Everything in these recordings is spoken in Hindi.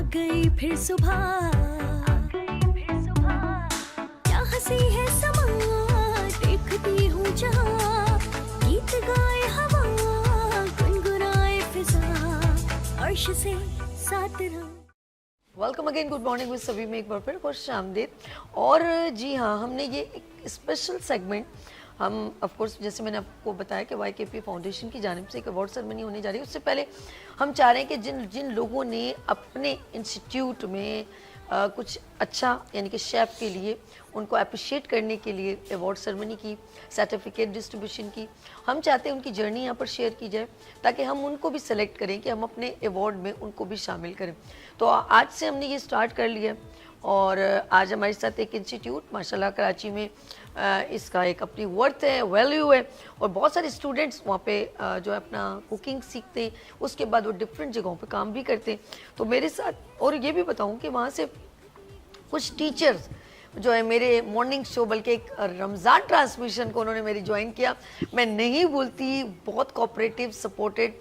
गई फिर सुबह, क्या हंसी है समा, देखती हूँ जहाँ, गीत गाए हवा, गुनगुनाए फिजा, अर्श से साथ रहा। Welcome again, good morning with सभी में एक बार फिर खुश आमदीद। और जी हाँ, हमने ये एक स्पेशल सेगमेंट हम ऑफ कोर्स जैसे मैंने आपको बताया कि YKP फाउंडेशन की जानिब से एक अवार्ड सेरेमनी होने जा रही है। उससे पहले हम चाह रहे हैं कि जिन जिन लोगों ने अपने इंस्टीट्यूट में कुछ अच्छा यानी कि शेफ़ के लिए उनको अप्रिशिएट करने के लिए अवार्ड सेरेमनी की, सर्टिफिकेट डिस्ट्रीब्यूशन की, हम चाहते हैं उनकी जर्नी यहाँ पर शेयर की जाए ताकि हम उनको भी सेलेक्ट करें कि हम अपने अवार्ड में उनको भी शामिल करें। तो आज से हमने ये स्टार्ट कर लिया और आज हमारे साथ एक इंस्टीट्यूट माशाल्लाह कराची में इसका एक अपनी वर्थ है, वैल्यू है और बहुत सारे स्टूडेंट्स वहाँ पे जो है अपना कुकिंग सीखते हैं, उसके बाद वो डिफरेंट जगहों पे काम भी करते हैं। तो मेरे साथ और ये भी बताऊँ कि वहाँ से कुछ टीचर्स जो है मेरे मॉर्निंग शो, बल्कि एक रमज़ान ट्रांसमिशन को उन्होंने मेरी ज्वाइन किया, मैं नहीं भूलती, बहुत कोऑपरेटिव सपोर्टेड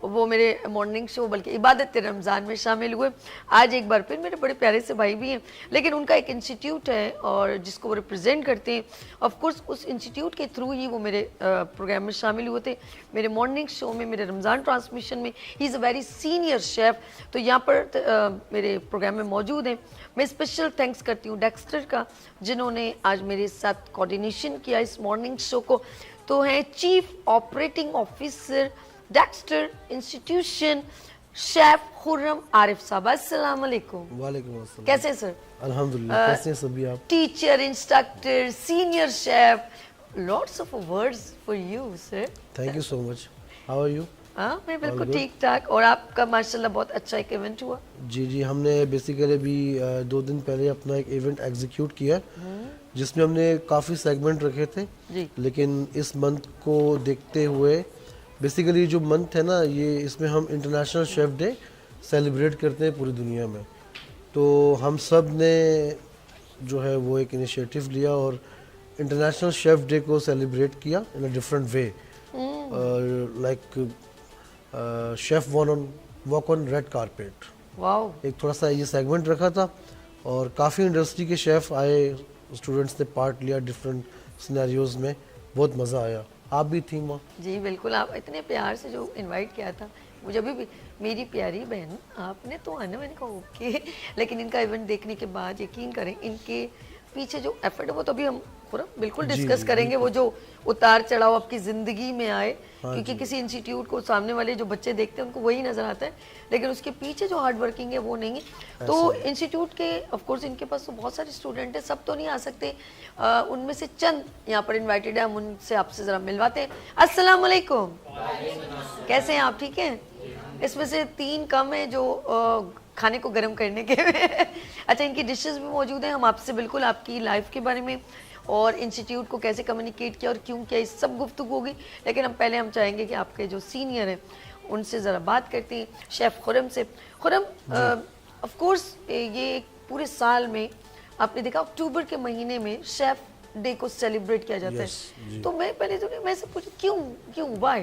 वो मेरे मॉर्निंग शो बल्कि इबादत रमज़ान में शामिल हुए। आज एक बार फिर मेरे बड़े प्यारे से भाई भी हैं, लेकिन उनका एक इंस्टीट्यूट है और जिसको वो रिप्रेजेंट करते हैं। ऑफ कोर्स उस इंस्टीट्यूट के थ्रू ही वो मेरे प्रोग्राम में शामिल हुए थे, मेरे मॉर्निंग शो में, मेरे रमज़ान ट्रांसमिशन में। He is a very senior chef, तो यहाँ पर मेरे प्रोग्राम में मौजूद हैं। मैं स्पेशल थैंक्स करती हूँ डेक्स्टर का, जिन्होंने आज मेरे साथ कोऑर्डिनेशन किया इस मॉर्निंग शो को। तो हैं chief operating officer Dexter institution, chef Khurram Arif साहब। अस्सलाम वालेकुम। वालेकुम अस्सलाम। कैसे हैं सर? अल्हम्दुलिल्लाह। कैसे हैं सभी आप? Teacher, instructor, senior chef, lots of awards for you sir. Thank you so much. How are you? हाँ, मैं बिल्कुल ठीक ठाक। और आपका माशाल्लाह बहुत अच्छा एक इवेंट हुआ। जी, हमने बेसिकली भी 2 दिन पहले अपना एक इवेंट एग्जीक्यूट किया जिसमें हमने काफ़ी सेगमेंट रखे थे जी। लेकिन इस मंथ को देखते हुए बेसिकली जो मंथ है ना, ये इसमें हम इंटरनेशनल शेफ़ डे सेलिब्रेट करते हैं पूरी दुनिया में। तो हम सब ने जो है वो एक इनिशिएटिव लिया और इंटरनेशनल शेफ़ डे को सेलिब्रेट किया in a different way. Like chef walk on red carpet, wow. एक थोड़ा सा ये सेगमेंट रखा था और काफ़ी इंडस्ट्री के शेफ़ आए, स्टूडेंट्स ने पार्ट लिया डिफरेंट सिनेरियोज़ में, बहुत मज़ा आया। आप भी थी माँ? जी बिल्कुल, आप इतने प्यार से जो इनवाइट किया था मुझे भी मेरी प्यारी बहन आपने तो आना, मैंने कहा ओके। लेकिन इनका इवेंट देखने के बाद यकीन करें इनके पीछे जो एफर्ट है वो तो अभी हम पूरा बिल्कुल डिस्कस करेंगे, वो जो उतार चढ़ाव आपकी ज़िंदगी में आए। क्योंकि किसी इंस्टीट्यूट को सामने वाले जो बच्चे देखते हैं उनको वही नज़र आता है, लेकिन उसके पीछे जो हार्ड वर्किंग है वो नहीं है। तो इंस्टीट्यूट के ऑफ कोर्स इनके पास तो बहुत सारे स्टूडेंट हैं, सब तो नहीं आ सकते, उनमें से चंद यहाँ पर इन्वाइटेड है, हम उनसे आपसे ज़रा मिलवाते हैं। अस्सलाम वालेकुम, कैसे हैं आप? ठीक हैं? इसमें से 3 कम है जो खाने को गर्म करने के अच्छा, इनकी डिशेस भी मौजूद हैं। हम आपसे बिल्कुल आपकी लाइफ के बारे में और इंस्टीट्यूट को कैसे कम्युनिकेट किया और क्यों किया, इस सब गुफ्तगू होगी। लेकिन हम चाहेंगे कि आपके जो सीनियर हैं उनसे ज़रा बात करते हैं, शेफ़ खुर्रम से। खुर्रम, ऑफ कोर्स ये पूरे साल में आपने देखा अक्टूबर के महीने में शेफ़ डे को सेलिब्रेट किया जाता है। तो मैं पहले तो मैं से पूछूं क्यों वाई,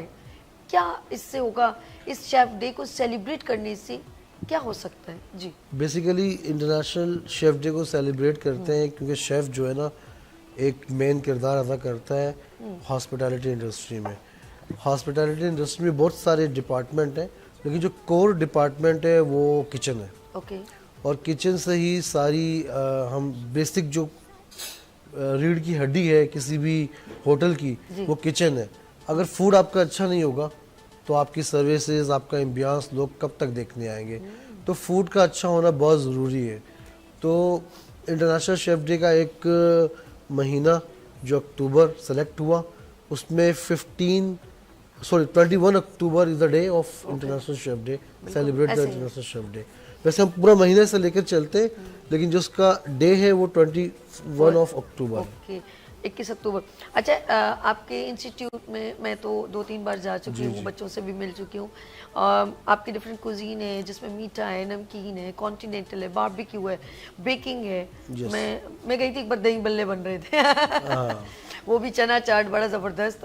क्या इससे होगा, इस शेफ़ डे को सेलिब्रेट करने से क्या हो सकता है? जी, बेसिकली इंटरनेशनल शेफ़ डे को सेलिब्रेट करते हैं क्योंकि शेफ़ जो है ना एक मेन किरदार अदा करता है हॉस्पिटैलिटी इंडस्ट्री में। हॉस्पिटैलिटी इंडस्ट्री में बहुत सारे डिपार्टमेंट हैं, लेकिन जो कोर डिपार्टमेंट है वो किचन है। ओके। और किचन से ही सारी हम बेसिक जो रीढ़ की हड्डी है किसी भी होटल की, वो किचन है। अगर फूड आपका अच्छा नहीं होगा तो आपकी सर्विसेज, आपका एम्बियंस लोग कब तक देखने आएंगे। तो फूड का अच्छा होना बहुत ज़रूरी है। तो इंटरनेशनल शेफ़ डे का एक महीना जो अक्टूबर सेलेक्ट हुआ, उसमें 21 October is the day of international chef day, celebrate the international chef day. वैसे हम पूरा महीने से लेकर चलते हैं, लेकिन जो उसका डे है वो 21 ऑफ अक्टूबर। ओके, 21 अक्टूबर। अच्छा, आपके इंस्टीट्यूट में मैं तो 2-3 बार जा चुकी हूँ, बच्चों से भी मिल चुकी हूँ। आपकी डिफरेंट कुजीन है जिसमें मीठा है, नमकीन है, कॉन्टिनेंटल है, बारबेक्यू है, बेकिंग है। मैं गई थी एक बार, दही बल्ले बन रहे थे वो भी चना चाट बड़ा ज़बरदस्त,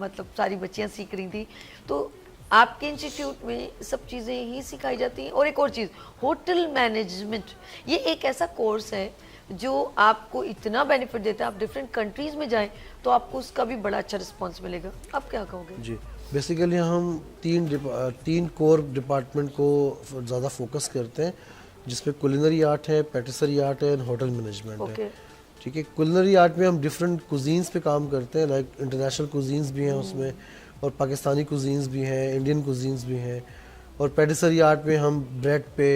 मतलब सारी बच्चियाँ सीख रही थी। तो आपके इंस्टीट्यूट में सब चीज़ें ही सिखाई जाती हैं। और एक और चीज़, होटल मैनेजमेंट, ये एक ऐसा कोर्स है जो आपको इतना बेनिफिट देता है, आप डिफरेंट कंट्रीज में जाएं तो आपको उसका भी बड़ा अच्छा रिस्पॉन्स मिलेगा। आप क्या कहोगे? जी, बेसिकली हम तीन कोर डिपार्टमेंट को ज़्यादा फोकस करते हैं, जिसमें कुलिनरी आर्ट है, पैटिसरी आर्ट है और होटल मैनेजमेंट है। ठीक है, कुलिनरी आर्ट में हम डिफरेंट कुजीन्स पे काम करते हैं, लाइक इंटरनेशनल कुजीन्स भी हैं उसमें, और पाकिस्तानी कुजीन्स भी हैं, इंडियन कुजीन्स भी हैं। और पैटिसरी आर्ट में हम ब्रेड पे,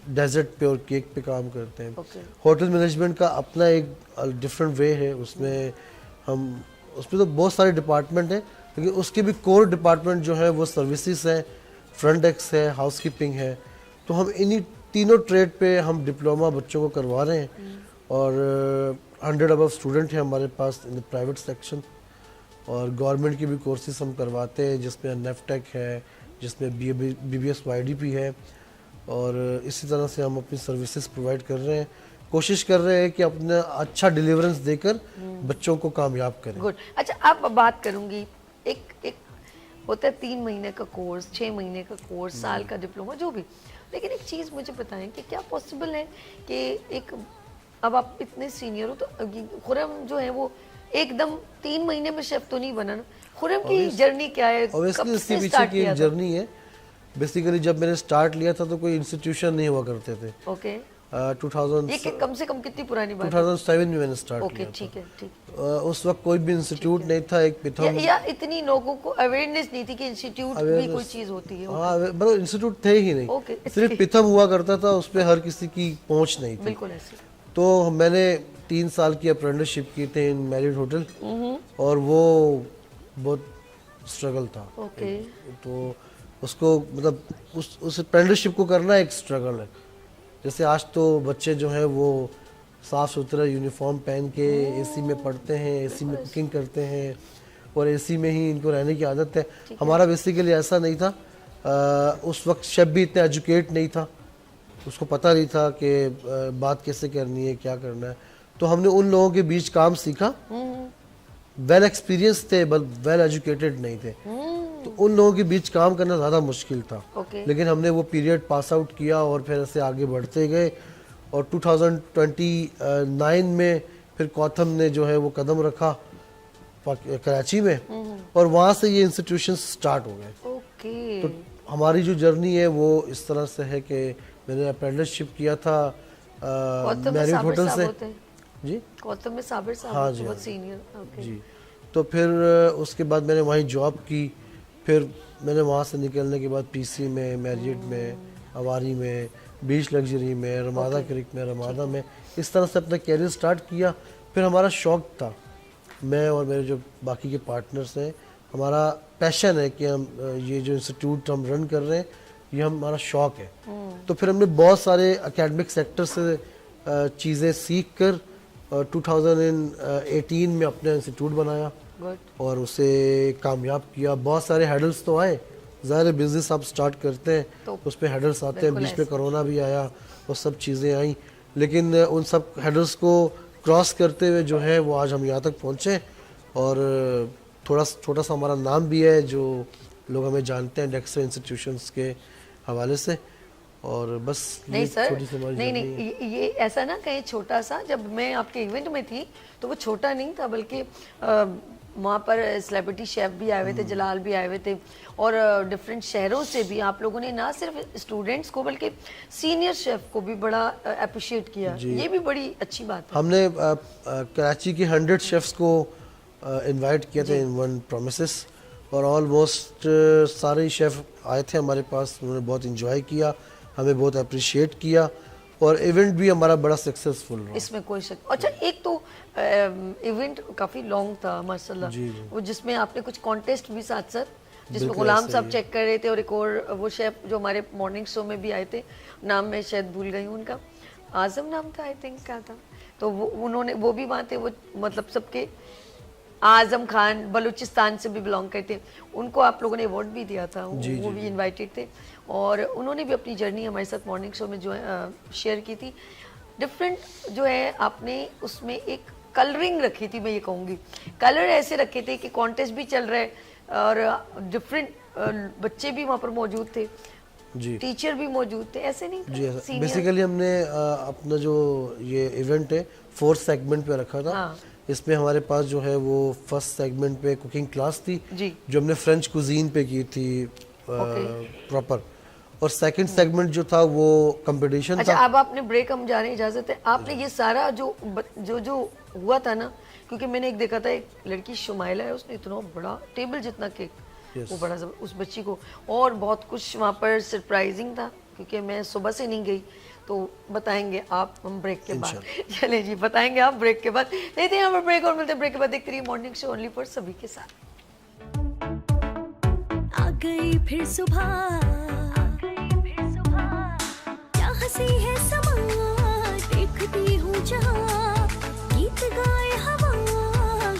डेजर्ट पे और केक पे काम करते हैं। होटल मैनेजमेंट का अपना एक डिफरेंट वे है, उसमें उसमें तो बहुत सारे डिपार्टमेंट हैं, लेकिन उसके भी कोर डिपार्टमेंट जो है वो सर्विसेज है, फ्रंट डेस्क है, हाउसकीपिंग है। तो हम इन्हीं तीनों ट्रेड पे हम डिप्लोमा बच्चों को करवा रहे हैं, और 100 अबव स्टूडेंट हैं हमारे पास इन द प्राइवेट सेक्शन। और गवर्नमेंट की भी कोर्सेज हम करवाते हैं, जिसमें नेफ्टेक है, जिसमें BBS YDP है, और इसी तरह से हम अपनी सर्विसेज प्रोवाइड कर रहे हैं, कोशिश कर रहे हैं कि अपना अच्छा डिलीवरेंस देकर बच्चों को कामयाब करें। गुड। अच्छा, अब बात करूंगी, एक होता है 3 महीने का कोर्स, 6 महीने का कोर्स, साल का डिप्लोमा, जो भी, लेकिन एक चीज़ मुझे बताएं कि क्या पॉसिबल है कि एक, अब आप इतने सीनियर हो तो खुरम जो है वो एकदम 3 महीने में शेफ तो नहीं बना ना। खुरम की जर्नी क्या है, ऑब्वियसली इसके पीछे की एक जर्नी है। बेसिकली जब मैंने स्टार्ट लिया था तो कोई इंस्टीट्यूशन नहीं हुआ करते थे। ओके। 2000 ये कम से कम कितनी पुरानी बात है? 2007 में मैंने स्टार्ट किया था। ठीक है, ठीक। उस वक्त कोई भी इंस्टीट्यूट नहीं था, एक पिथम, या इतनी लोगों को अवेयरनेस नहीं थी कि इंस्टीट्यूट भी कोई चीज होती है। हाँ, मतलब इंस्टीट्यूट थे ही नहीं, सिर्फ पिथम हुआ करता था, उस पर हर किसी की पहुंच नहीं थी। बिल्कुल ऐसे। तो मैंने 3 साल की अप्रेंटिसशिप की थी इन मैरिड होटल, और वो बहुत स्ट्रगल था। तो उसको मतलब उस अप्रेंटिसशिप को करना एक स्ट्रगल है। जैसे आज तो बच्चे जो हैं वो साफ़ सुथरा यूनिफॉर्म पहन के एसी में पढ़ते हैं, एसी में कुकिंग करते हैं, और एसी में ही इनको रहने की आदत है। हमारा बेसिकली ऐसा नहीं था। उस वक्त शेफ भी इतना एजुकेट नहीं था, उसको पता नहीं था कि बात कैसे करनी है, क्या करना है। तो हमने उन लोगों के बीच काम सीखा, वेल एक्सपीरियंस थे बट वेल एजुकेटेड नहीं थे, तो उन लोगों के बीच काम करना ज़्यादा मुश्किल था। लेकिन हमने वो पीरियड पास आउट किया और फिर ऐसे आगे बढ़ते गए, और 2029 में फिर कौथम ने जो है वो कदम रखा कराची में, और वहाँ से ये इंस्टीट्यूशन स्टार्ट हो गए। तो हमारी जो जर्नी है वो इस तरह से है कि मैंने अप्रेंटिसशिप किया था मैरिड होटल से। जी, कौतम में साबिर साहब, हाँ जी, बहुत सीनियर। जी। तो फिर उसके बाद मैंने वहीं जॉब की, फिर मैंने वहाँ से निकलने के बाद PC में, मैरियट में, अवारी में, बीच लग्जरी में, रमादा क्रिक में, रमादा में, इस तरह से अपना कैरियर स्टार्ट किया। फिर हमारा शौक़ था, मैं और मेरे जो बाकी के पार्टनर्स हैं, हमारा पैशन है कि हम ये जो इंस्टीट्यूट हम रन कर रहे हैं ये हमारा शौक़ है। तो फिर हमने बहुत सारे एकेडमिक सेक्टर से चीज़ें सीख कर 2018 में अपना इंस्टीट्यूट बनाया और उसे कामयाब किया। बहुत सारे हेडल्स तो आए, ज़ाहिर बिजनेस आप स्टार्ट करते हैं तो उस पर हेडल्स आते हैं, बीच में कोरोना भी आया और सब चीज़ें आई, लेकिन उन सब हेडल्स को क्रॉस करते हुए जो है वो आज हम यहाँ तक पहुँचे, और थोड़ा छोटा सा हमारा नाम भी है जो लोग हमें जानते हैं डेक्स्टर इंस्टीट्यूशंस के हवाले से। और बस नहीं सर, नहीं ये ऐसा ना कहीं छोटा सा, जब मैं आपके इवेंट में थी तो वो छोटा नहीं था, बल्कि वहाँ पर सेलिब्रिटी शेफ भी आए हुए थे, जलाल भी आए हुए थे, और डिफरेंट शहरों से भी आप लोगों ने ना सिर्फ स्टूडेंट्स को बल्कि सीनियर शेफ को भी बड़ा अप्रिशिएट किया। ये भी बड़ी अच्छी बात है। हमने कराची के 100 शेफ्स को इनवाइट किया था इन वन प्रोमिसेस, और ऑलमोस्ट सारे शेफ आए थे हमारे पास, उन्होंने बहुत इंजॉय किया, हमें बहुत अप्रिशिएट किया, और इवेंट भी हमारा बड़ा सक्सेसफुल रहा। इसमें कोई शक। अच्छा, एक तो इवेंट काफी लॉन्ग था माशाल्लाह, वो जिसमें आपने कुछ कॉन्टेस्ट भी साथ साथ, जिसमें गुलाम साहब चेक कर रहे थे, और एक और वो शेफ जो हमारे मॉर्निंग शो में भी आए थे, नाम मैं शायद भूल गई हूँ उनका, आजम नाम था आई थिंक, क्या था, तो वो उन्होंने वो भी वहाँ थे, वो मतलब सबके आजम खान बलूचिस्तान से भी बिलोंग करते हैं, उनको आप लोगों ने अवार्ड भी दिया था, वो भी इनवाइटेड थे, और उन्होंने भी अपनी जर्नी हमारे साथ मॉर्निंग शो में जो है शेयर की थी। डिफरेंट जो है आपने उसमें एक कलरिंग रखी थी, मैं ये कहूँगी कलर ऐसे रखे थे कि कॉन्टेस्ट भी चल रहा है और डिफरेंट बच्चे भी वहाँ पर मौजूद थे, जी टीचर भी मौजूद थे, ऐसे नहीं जी था? Senior- बेसिकली हमने अपना जो ये इवेंट है 4th सेगमेंट पे रखा था। हाँ। इसमें हमारे पास जो है वो 1st सेगमेंट पे कुकिंग क्लास थी जी। जो हमने फ्रेंच कुजीन पे की थी प्रॉपर, और 2nd सेगमेंट जो था वो कंपटीशन अच्छा, था। अब आपने ब्रेक, हम जाने इजाजत है। आपने ये सारा जो हुआ था ना, क्योंकि मैंने एक देखा था, एक लड़की शुमाइला है, उसने इतना बड़ा टेबल जितना केक, Yes. वो बड़ा उस बच्ची को, और बहुत कुछ वहाँ पर सरप्राइजिंग था, क्योंकि मैं सुबह से नहीं गई, तो बताएंगे आप हम ब्रेक के बाद। चले जी, बताएंगे आप ब्रेक के बाद। लेते हैं हम ब्रेक और मिलते हैं ब्रेक के बाद। देखते रहिए मॉर्निंग शो ओनली फॉर सभी के साथ। आ गई फिर सुबह, क्या हंसी है समा, देखती हूँ जहाँ, गीत गाए हवा,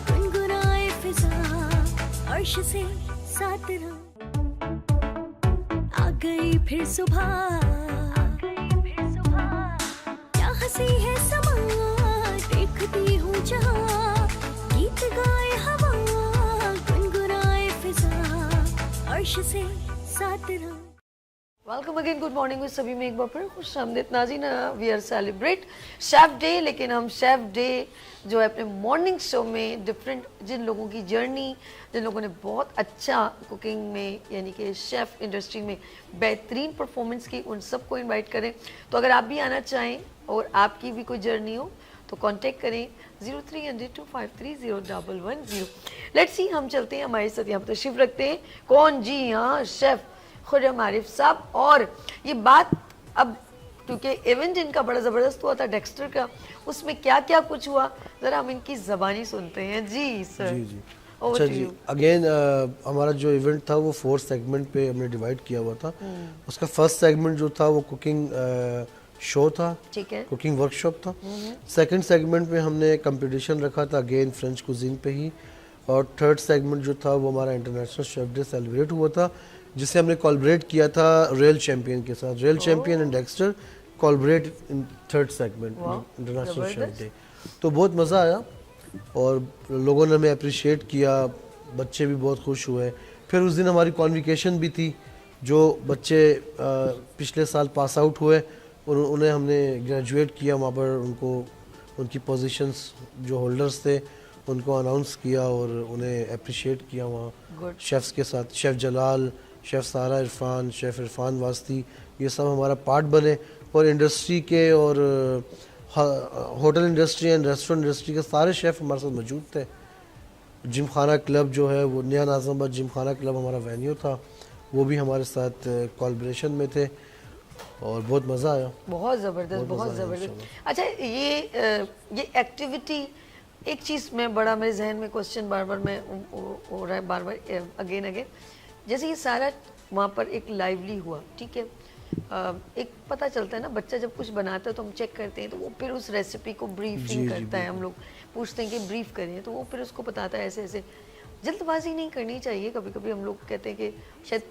गुनगुनाए फिजा, अर्श से साथ रहा। आ गई फिर सुबह, क्या हंसी है समा, देखती हूँ जहाँ, गीत गाए हवा, गुनगुनाए फिजा, अर्श से साथ रहा। Welcome again, good morning with सभी में एक बार फिर खुश आमदीद नाज़रीन। We are celebrate chef day, लेकिन हम शेफ डे जो है अपने मॉर्निंग शो में डिफरेंट, जिन लोगों की जर्नी, जिन लोगों ने बहुत अच्छा कुकिंग में यानी कि शेफ़ इंडस्ट्री में बेहतरीन परफॉर्मेंस की, उन सबको इनवाइट करें। तो अगर आप भी आना चाहें और आपकी भी कोई जर्नी हो तो कांटेक्ट करें 030025301110। लेट्स सी, हम चलते हैं, हमारे साथ यहाँ पर तशरीफ रखते हैं कौन जी, हाँ, शेफ़ खुर्रम आरिफ साहब। और ये बात अब, क्योंकि इवेंट इनका बड़ा ज़बरदस्त हुआ था डेक्स्टर का, उसमें क्या क्या कुछ हुआ ज़रा हम इनकी ज़बानी सुनते हैं। जी सर। जी जी Over अच्छा to जी, you. अगेन हमारा जो इवेंट था वो 4 सेगमेंट पे हमने डिवाइड किया हुआ था। उसका 1st सेगमेंट जो था वो कुकिंग शो था, ठीक है। कुकिंग वर्कशॉप था। 2nd सेगमेंट में हमने कंपटीशन रखा था अगेन फ्रेंच कुजीन पे ही, और 3rd सेगमेंट जो था वो हमारा इंटरनेशनल शेफ डे सेलिब्रेट हुआ था, जिसे हमने कोलैबोरेट किया था रियल चैंपियन के साथ। Real champion and Dexter collaborate in 3rd segment international chef day. तो बहुत मज़ा आया और लोगों ने हमें अप्रिशिएट किया, बच्चे भी बहुत खुश हुए। फिर उस दिन हमारी कॉन्विकेशन भी थी, जो बच्चे पिछले साल पास आउट हुए और उन्हें हमने ग्रेजुएट किया वहाँ पर, उनको उनकी पोजीशंस जो होल्डर्स थे उनको अनाउंस किया और उन्हें अप्रिशिएट किया वहाँ शेफ़्स के साथ। शेफ़ जलाल, शेफ़ सारा इरफान, शेफ़ इरफान वास्ती, ये सब हमारा पार्ट बने, और इंडस्ट्री के और hotel industry and restaurant industry के सारे शेफ़ हमारे साथ मौजूद थे। जिम खाना क्लब जो है वो नया नाज़माबाद जिम खाना क्लब हमारा वेन्यू था, वो भी हमारे साथ कोलैबोरेशन में थे और बहुत मज़ा आया। बहुत ज़बरदस्त, बहुत ज़बरदस्त। अच्छा, ये एक्टिविटी, एक चीज़ में बड़ा मेरे जहन में क्वेश्चन बार बार मैं हो रहा है, बार बार अगेन, जैसे ये सारा वहाँ पर एक लाइवली हुआ, ठीक है, एक पता चलता है ना, बच्चा जब कुछ बनाता है तो हम चेक करते हैं, तो वो फिर उस रेसिपी को ब्रीफिंग करता है, हम लोग पूछते हैं कि ब्रीफ करें, तो वो फिर उसको बताता है ऐसे ऐसे। जल्दबाजी नहीं करनी चाहिए। कभी कभी हम लोग कहते हैं कि शायद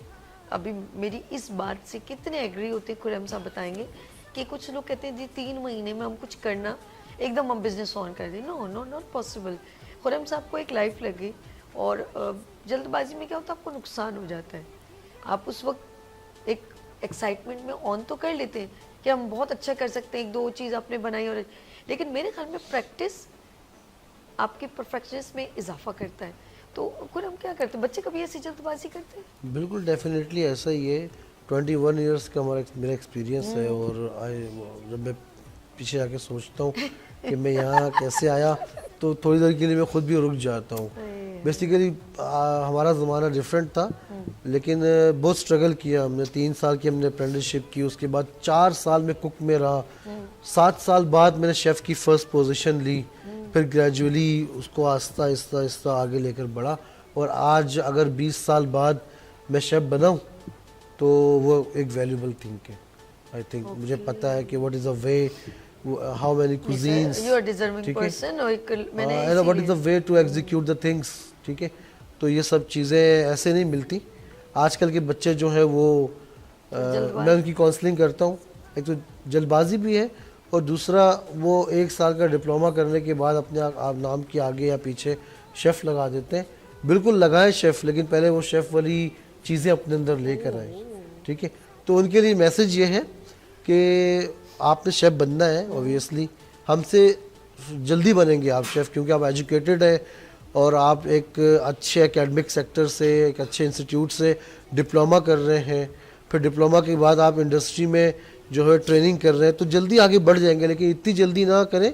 अभी मेरी इस बात से कितने एग्री होते हैं, खुर्रम साहब बताएंगे कि कुछ लोग कहते हैं जी 3 महीने में हम कुछ करना, एकदम हम बिजनेस ऑन कर दें। No no, not possible. Khurram sahab को एक लाइफ लगी और जल्दबाजी में क्या होता है, आपको नुकसान हो जाता है। आप उस वक्त एक एक्साइटमेंट में ऑन तो कर लेते हैं कि हम बहुत अच्छा कर सकते हैं, 1-2 चीज़ आपने बनाई, और लेकिन मेरे ख्याल में प्रैक्टिस आपके परफेक्शनिज्म में इजाफा करता है। तो खुर्रम क्या करते हैं, बच्चे कभी ऐसी जल्दबाजी करते हैं? बिल्कुल, डेफिनेटली ऐसा ही है। 21 इयर्स का मेरा एक्सपीरियंस है, और जब मैं पीछे आके सोचता हूँ कि मैं यहाँ कैसे आया, तो थोड़ी देर के लिए मैं खुद भी रुक जाता हूँ। बेसिकली हमारा ज़माना डिफरेंट था, लेकिन बहुत स्ट्रगल किया हमने। 3 साल की हमने अप्रेंटिसशिप की, उसके बाद 4 साल में कुक में रहा, 7 साल बाद मैंने शेफ़ की फ़र्स्ट पोजीशन ली, फिर ग्रेजुअली उसको आहिस्ता आहिस्ता आहिस्ता आगे लेकर बढ़ा, और आज अगर 20 साल बाद मैं शेफ़ बनाऊँ तो वो एक वैल्यूबल थिंग है। आई थिंक मुझे पता है कि what is a way, how many cuisines, you are deserving ठीक है? person, और मैंने what is the way to execute the things, ठीक है? तो ये सब चीज़ें ऐसे नहीं मिलती। आजकल के बच्चे जो है वो मैं उनकी काउंसलिंग करता हूँ। एक तो जल्दबाजी भी है, और दूसरा वो 1 साल का डिप्लोमा करने के बाद अपने आप नाम के आगे या पीछे शेफ़ लगा देते हैं। बिल्कुल लगाएं शेफ़, लेकिन पहले वो शेफ़ वाली चीज़ें अपने अंदर लेकर आए, ठीक है। तो उनके लिए मैसेज ये है कि आपने शेफ़ बनना है, ऑब्वियसली हमसे जल्दी बनेंगे आप शेफ़, क्योंकि आप एजुकेटेड है और आप एक अच्छे एकेडमिक सेक्टर से, एक अच्छे इंस्टीट्यूट से डिप्लोमा कर रहे हैं, फिर डिप्लोमा के बाद आप इंडस्ट्री में जो है ट्रेनिंग कर रहे हैं, तो जल्दी आगे बढ़ जाएंगे। लेकिन इतनी जल्दी ना करें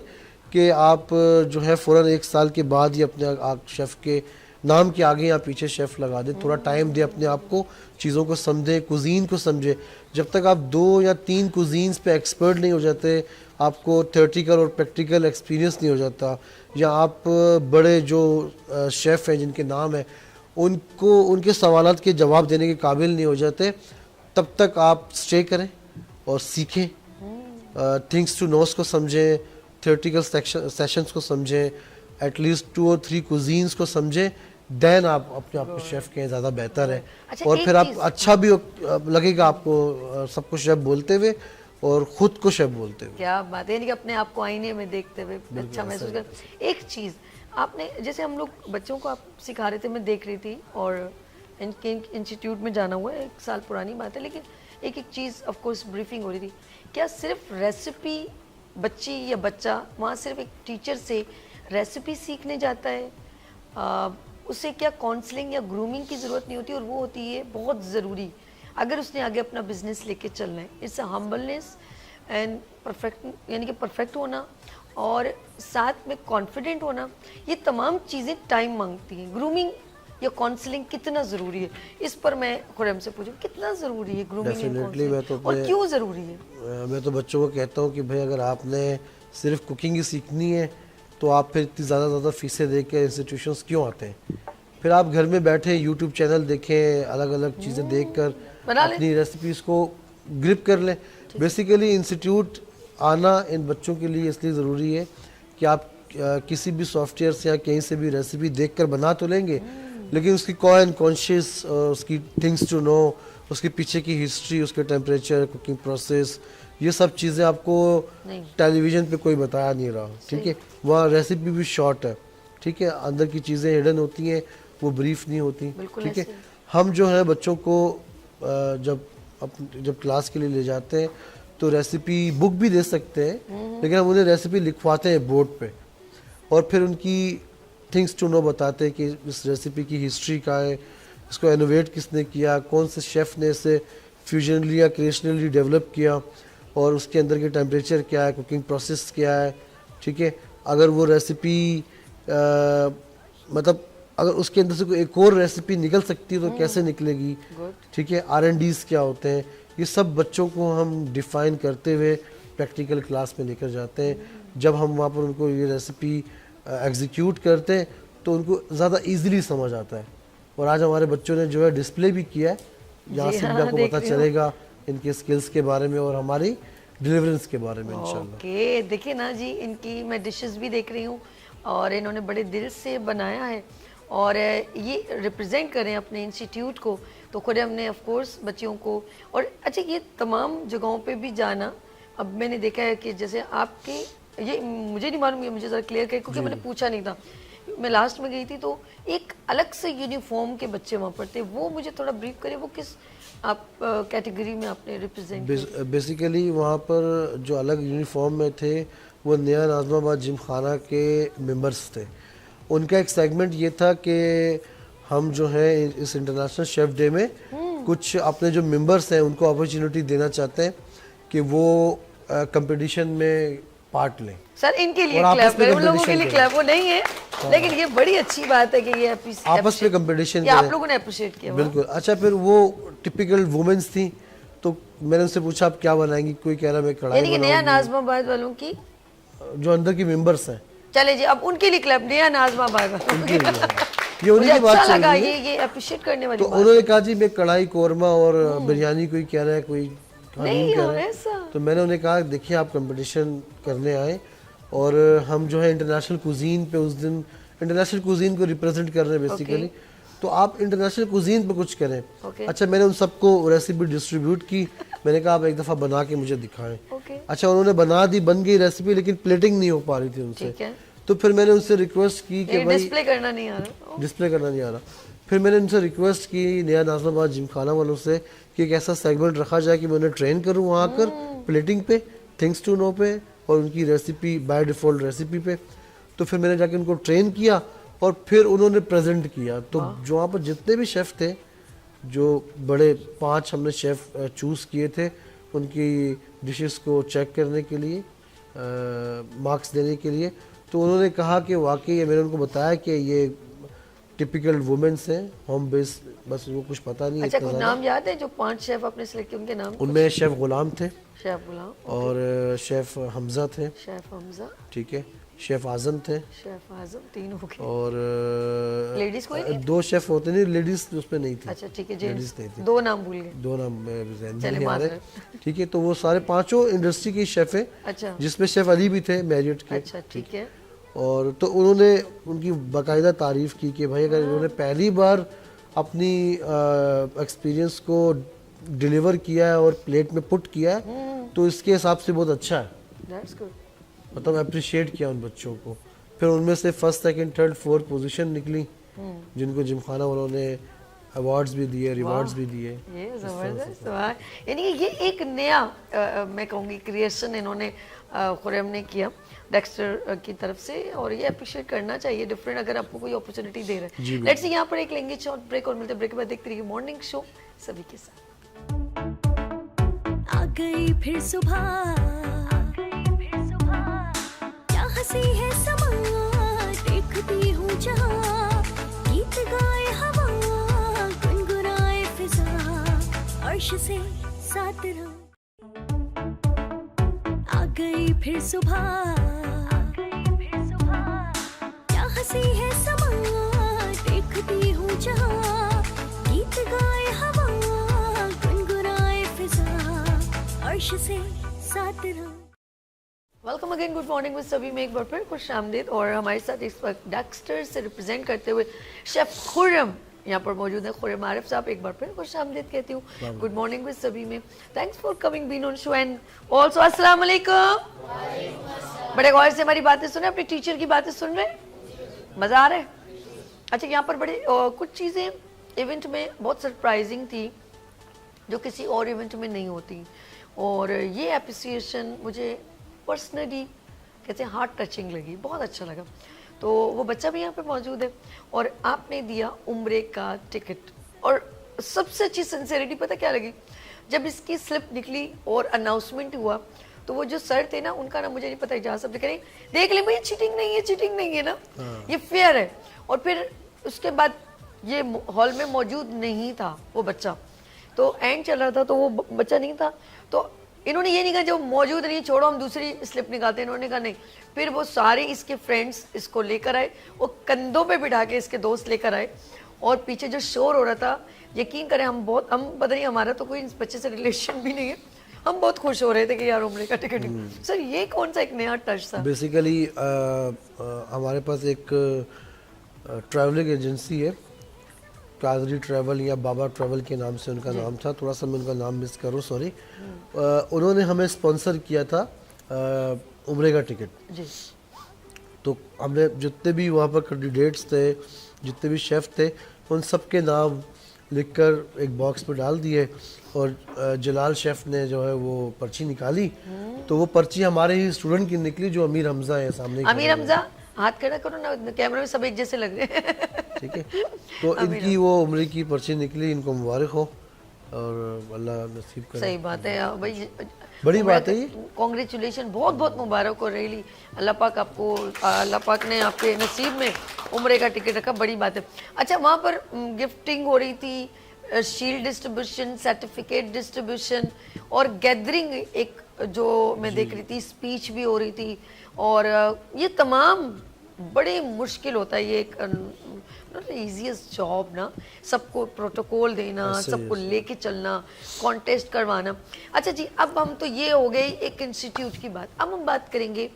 कि आप जो है फ़ौरन 1 साल के बाद ही अपने शेफ़ के नाम के आगे या पीछे शेफ़ लगा दें। थोड़ा टाइम दें अपने आप को, चीज़ों को समझें, कुजीन को समझें। जब तक आप 2 या 3 कुजीन्स पे एक्सपर्ट नहीं हो जाते, आपको थियोरेटिकल और प्रैक्टिकल एक्सपीरियंस नहीं हो जाता, या आप बड़े जो शेफ़ हैं जिनके नाम है उनको उनके सवालात के जवाब देने के काबिल नहीं हो जाते, तब तक आप स्टे करें और सीखें, थिंग्स टू नोस को समझें, थियोरेटिकल सेशंस को समझें, एटलीस्ट 2 और 3 कुजीन्स को समझें, देन आप अपने आप को शेफ़ कहें, ज़्यादा बेहतर है। अच्छा, और एक फिर आप चीज़- अच्छा भी लगेगा आपको सबको शेफ़ बोलते हुए और ख़ुद को शेफ़ बोलते हुए। क्या बात है, यानी कि अपने आप को आईने में देखते हुए अच्छा महसूस कर। एक चीज़ आपने, जैसे हम लोग बच्चों को आप सिखा रहे थे, मैं देख रही थी, और इनके इंस्टीट्यूट में जाना हुआ है, 1 साल पुरानी बात है, लेकिन एक एक चीज़ ऑफ कोर्स ब्रीफिंग हो रही थी। क्या सिर्फ रेसिपी बच्ची या बच्चा वहाँ सिर्फ एक टीचर से रेसिपी सीखने जाता है, उसे क्या काउंसलिंग या ग्रूमिंग की ज़रूरत नहीं होती, और वो होती है बहुत ज़रूरी अगर उसने आगे अपना बिजनेस लेके चलना है। It's a humbleness and perfect, यानी कि परफेक्ट होना और साथ में कॉन्फिडेंट होना, ये तमाम चीज़ें टाइम मांगती हैं। ग्रूमिंग या काउंसलिंग कितना ज़रूरी है, इस पर मैं खुरम से पूछूं, कितना ज़रूरी है ग्रूमिंग एंड डेफिनेटली मैं काउंसलिंग, तो और क्यों ज़रूरी है? मैं तो बच्चों को कहता हूँ कि भाई अगर आपने सिर्फ कुकिंग ही सीखनी है तो आप फिर इतनी ज़्यादा फीसें दे के इंस्टीट्यूशंस क्यों आते हैं? फिर आप घर में बैठे यूट्यूब चैनल देखें, अलग अलग चीज़ें देख कर बना लें। अपनी रेसिपीज़ को ग्रिप कर लें। बेसिकली इंस्टीट्यूट आना इन बच्चों के लिए इसलिए ज़रूरी है कि आप किसी भी सॉफ्टवेयर से या कहीं से भी रेसिपी देख कर बना तो लेंगे, लेकिन उसकी कॉन्शियस, उसकी थिंग्स टू नो, उसके पीछे की हिस्ट्री, उसके टेम्परेचर, कुकिंग प्रोसेस, ये सब चीज़ें आपको टेलीविज़न पे कोई बताया नहीं रहा, ठीक है। वहाँ रेसिपी भी शॉर्ट है, ठीक है, अंदर की चीज़ें हिडन होती हैं, वो ब्रीफ नहीं होती, ठीक है। हम जो है बच्चों को जब क्लास के लिए ले जाते हैं तो रेसिपी बुक भी दे सकते हैं, लेकिन हम उन्हें रेसिपी लिखवाते हैं बोर्ड पे, और फिर उनकी थिंग्स टू नो बताते हैं कि इस रेसिपी की हिस्ट्री क्या है, इसको इनोवेट किसने किया, कौन से शेफ़ ने इसे फ्यूजनली या क्रिएशनली डेवलप किया, और उसके अंदर के टेम्परेचर क्या है, कुकिंग प्रोसेस क्या है, ठीक है। अगर वो रेसिपी मतलब अगर उसके अंदर से कोई एक और रेसिपी निकल सकती है तो कैसे निकलेगी, ठीक है। R&Ds क्या होते हैं, ये सब बच्चों को हम डिफ़ाइन करते हुए प्रैक्टिकल क्लास में लेकर जाते हैं। जब हम वहाँ पर उनको ये रेसिपी एग्जीक्यूट करते हैं तो उनको ज़्यादा इजीली समझ आता है। और आज हमारे बच्चों ने जो है डिस्प्ले भी किया है, यहाँ से भी आपको पता चलेगा इनके स्किल्स के बारे में और हमारी डिलीवरेंस के बारे में इंशाल्लाह। ओके, देखिए ना जी, इनकी मैं डिशेस भी देख रही हूँ और इन्होंने बड़े दिल से बनाया है और ये रिप्रेजेंट करें अपने इंस्टीट्यूट को, तो खुद हमने ऑफ कोर्स बच्चियों को। और अच्छा, ये तमाम जगहों पे भी जाना, अब मैंने देखा है कि जैसे आपके, ये मुझे नहीं मालूम, ये मुझे ज़रा क्लियर करें क्योंकि मैंने पूछा नहीं था। मैं लास्ट में गई थी तो एक अलग से यूनिफॉर्म के बच्चे वहाँ पर थे, वो मुझे थोड़ा ब्रीफ करें, वो किस आप कैटेगरी में आपने रिप्रेजेंट किया? बेसिकली वहाँ पर जो अलग यूनिफॉर्म में थे वो नया नाज़माबाद जिम खाना के मेंबर्स थे। उनका एक सेगमेंट ये था कि हम जो है इस इंटरनेशनल शेफ डे में कुछ अपने जो मेंबर्स हैं उनको अपॉर्चुनिटी देना चाहते हैं कि वो कंपटीशन में पार्ट लें। सर इनके लिए क्लैप है, उन लोगों के लिए क्लैप वो नहीं है, लेकिन ये बड़ी अच्छी बात है कि ये आपस में कंपटीशन आप लोगों ने अप्रिशिएट किया। बिल्कुल। अच्छा, फिर वो टिपिकल वुमेन्स थी तो मैंने उनसे पूछा आप क्या बनाएंगी, कोई कह रहा मैं कढ़ाई यानी कि नया नाज़माबाद वालों की जो अंदर की मेंबर्स हैं। चले जी, अब उनके लिए क्लब नया नाज़माबाद वालों के लिए ये उन्हीं की बात अच्छा चल लगा, रही है। ये अप्रिशिएट करने वाली तो बात। उन्होंने कहा जी मैं कढ़ाई कोरमा और बिरयानी कोई कह रहा है, कोई नहीं कह हो रहा है। ऐसा। तो मैंने उन्हें कहा देखिए आप कंपटीशन करने आए और हम जो है इंटरनेशनल कुजीन पे उस दिन इंटरनेशनल कुजीन को रिप्रेजेंट कर रहे हैं बेसिकली, तो आप इंटरनेशनल कुजीन पे कुछ करें। अच्छा, मैंने उन सबको रेसिपी डिस्ट्रीब्यूट की, मैंने कहा आप एक दफ़ा बना के मुझे दिखाएं। अच्छा, उन्होंने बना दी, बन गई रेसिपी, लेकिन प्लेटिंग नहीं हो पा रही थी उनसे। तो फिर मैंने उनसे रिक्वेस्ट की कि भाई डिस्प्ले करना नहीं आ रहा, डिस्प्ले करना नहीं आ रहा, फिर मैंने उनसे रिक्वेस्ट की नया नाज़िमाबाद जिमखाना वालों से कि एक ऐसा सेगमेंट रखा जाए कि मैं उन्हें ट्रेन करूँ वहाँ आकर प्लेटिंग पे, थिंग्स टू नो पे और उनकी रेसिपी बाय डिफ़ॉल्ट रेसिपी पे। तो फिर मैंने जाके उनको ट्रेन किया और फिर उन्होंने प्रेजेंट किया। तो जो वहाँ पर जितने भी शेफ़ थे, जो बड़े 5 हमने शेफ़ चूज़ किए थे उनकी डिशेस को चेक करने के लिए, मार्क्स देने के लिए, तो उन्होंने कहा कि वाकई मैंने उनको बताया कि ये टिपिकल वुमेन्स हैं, होम बेस, बस वो कुछ पता नहीं है अच्छा इतना कुछ ज़्यादा। नाम याद है जो 5 शेफ आपने सिलेक्ट किए उनके नाम? उनमें शेफ़ गुलाम थे शेफ गुलाम और शेफ़ हमज़ा थे, शेफ हमजा ठीक है, शेफ़ आज़म थे शेफ आजम, 3 हो गए। और लेडीज कोई नहीं? 2 शेफ़ होते नहीं, लेडीज़ उसमें नहीं थी। अच्छा ठीक है, लेडीज़ जेंट्स नहीं थी, 2 नाम भूल गए। 2 नाम ज़हन में चले नहीं आ रहे, माजरत। ठीक है। तो वो सारे पांचों इंडस्ट्री के शेफ़ हैं, अच्छा जिसमें शेफ़ अली भी थे मैरियट के। अच्छा ठीक है। और तो उन्होंने उनकी बाकायदा तारीफ़ की कि भाई अगर इन्होंने पहली बार अपनी एक्सपीरियंस को डिलीवर किया है और प्लेट में पुट किया है तो इसके हिसाब से बहुत अच्छा है, दैट्स गुड। मतलब अप्रिशिएट किया उन बच्चों को। फिर उनमें से first second third fourth position निकली, जिनको जिमखाना वालों ने अवार्ड्स भी दिए, रिवार्ड्स भी दिए। ये जबरदस्त वाह, यानी कि ये एक नया मैं कहूँगी क्रिएशन इन्होंने खुरम ने किया डेक्स्टर की तरफ से, और ये अप्रिशिएट करना चाहिए डिफरेंट अगर आपको कोई अपॉर्चुनिटी दे रहे हैं। लेट्स सी यहाँ पर एक लेंगे शॉर्ट ब्रेक और मिलते हैं ब्रेक के बाद देखते रहिए मॉर्निंग शो सभी के साथ। आ गई फिर सुबह, क्या हंसी है समा, देखती हूँ जहाँ, गीत गाए हवा, गुनगुनाए फिजा, अर्श से साथ रहो। आ गई फिर सुबह, क्या हंसी है समा, देखती हूँ जहाँ, गीत गाए हवा, गुनगुनाए फिजा, अर्श से साथ रहो। Welcome again, good morning with सभी में एक बार फिर खुश आमदीद। और हमारे साथ इस वक्त डेक्स्टर से रिप्रेजेंट करते हुए शेफ खुर्रम यहाँ पर मौजूद है। खुर्रम आरिफ साहब, एक बार फिर खुश आमदीद कहती हूँ। गुड मॉर्निंग विद सभी में, thanks for coming been on show and also अस्सलाम वालेकुम। बड़े गौर से हमारी बातें सुने, अपने टीचर की बातें सुन रहे, मज़ा आ रहा है। अच्छा यहाँ पर बड़े कुछ चीज़ें इवेंट में बहुत सरप्राइजिंग थी जो किसी और इवेंट में नहीं होती, और ये अप्रिसिएशन मुझे पर्सनली कहते हैं हार्ट टचिंग लगी, बहुत अच्छा लगा। तो वो बच्चा भी यहाँ पे मौजूद है और आपने दिया उम्रे का टिकट, और सबसे अच्छी सिंसेरिटी पता क्या लगी, जब इसकी स्लिप निकली और अनाउंसमेंट हुआ तो वो जो सर थे ना, उनका ना मुझे नहीं पता, इजाज़त करें देख ले भैया, चीटिंग नहीं है, चीटिंग नहीं है ना, ये फेयर है। और फिर उसके बाद ये हॉल में मौजूद नहीं था वो बच्चा, तो एंड चल रहा था तो वो बच्चा नहीं था, तो इन्होंने ये नहीं कहा जो मौजूद नहीं छोड़ो हम दूसरी स्लिप निकालते हैं, इन्होंने कहा नहीं। फिर वो सारे इसके फ्रेंड्स इसको लेकर आए, वो कंधों पे बिठा के इसके दोस्त लेकर आए, और पीछे जो शोर हो रहा था, यकीन करें हम पता नहीं, हमारा तो कोई इस बच्चे से रिलेशन भी नहीं है, हम बहुत खुश हो रहे थे कि यार उम्र का टिकट। सर ये कौन सा एक नया टच था? बेसिकली हमारे पास एक ट्रैवलिंग एजेंसी है, कादरी ट्रैवल या बाबा ट्रैवल के नाम से उनका नाम था, थोड़ा सा मैं उनका नाम मिस करूँ, सॉरी। उन्होंने हमें स्पॉन्सर किया था उम्रे का टिकट जी। तो हमने जितने भी वहाँ पर कैंडिडेट्स थे, जितने भी शेफ़ थे, उन सब के नाम लिखकर एक बॉक्स में डाल दिए, और जलाल शेफ़ ने जो है वो पर्ची निकाली, तो वो पर्ची हमारे ही स्टूडेंट की निकली जो अमीर हमजा है सामने। अमीर हमजा, हाथ खड़ा करो ना, कैमरा में सब एक जैसे लग रहे हैं। ठीक है, तो इनकी वो उम्र की पर्ची निकली, इनको मुबारक हो और अल्लाह नसीब करे। सही बात है भाई, बड़ी बात है ये। कॉन्ग्रेचुलेशन, बहुत बहुत मुबारक हो रही, अल्लाह पाक आपको, अल्लाह पाक ने आपके नसीब में उम्रे का टिकट रखा, बड़ी बात है। अच्छा वहाँ पर गिफ्टिंग हो रही थी, शील्ड डिस्ट्रीब्यूशन, सर्टिफिकेट डिस्ट्रीब्यूशन और गैदरिंग एक जो मैं देख रही थी, स्पीच भी हो रही थी, और ये तमाम बड़ी मुश्किल होता है ये एक नॉट इजीएस्ट जॉब ना, सबको प्रोटोकॉल देना, सबको लेके चलना, कॉन्टेस्ट करवाना। अच्छा जी, अब हम तो ये हो गई एक इंस्टीट्यूट की बात, अब हम बात करेंगे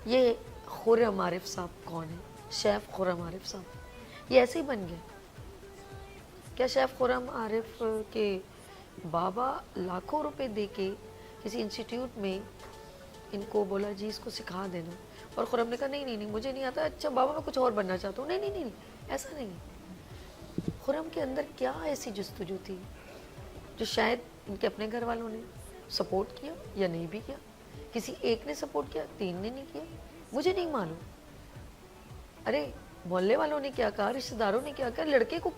ये खुर्रम आरिफ साहब कौन है? शेफ़ खुर्रम आरिफ साहब ये ऐसे ही बन गए क्या? शेफ़ खुर्रम आरिफ के बाबा लाखों रुपए दे के किसी इंस्टीट्यूट में इनको बोला जी इसको सिखा देना, और खुर्रम ने कहा नहीं नहीं नहीं मुझे नहीं आता। अच्छा बाबा मैं कुछ और बनना चाहता हूँ। नहीं नहीं नहीं नहीं ऐसा नहीं, खुर्रम के अंदर क्या ऐसी जस्तजू थी जो शायद उनके अपने घर वालों ने सपोर्ट किया या नहीं भी किया, किसी एक ने सपोर्ट किया, 3 ने नहीं किया, मुझे नहीं मालूम। अरे मोहल्ले वालों ने क्या कहा, रिश्तेदारों ने क्या कहा, लड़के को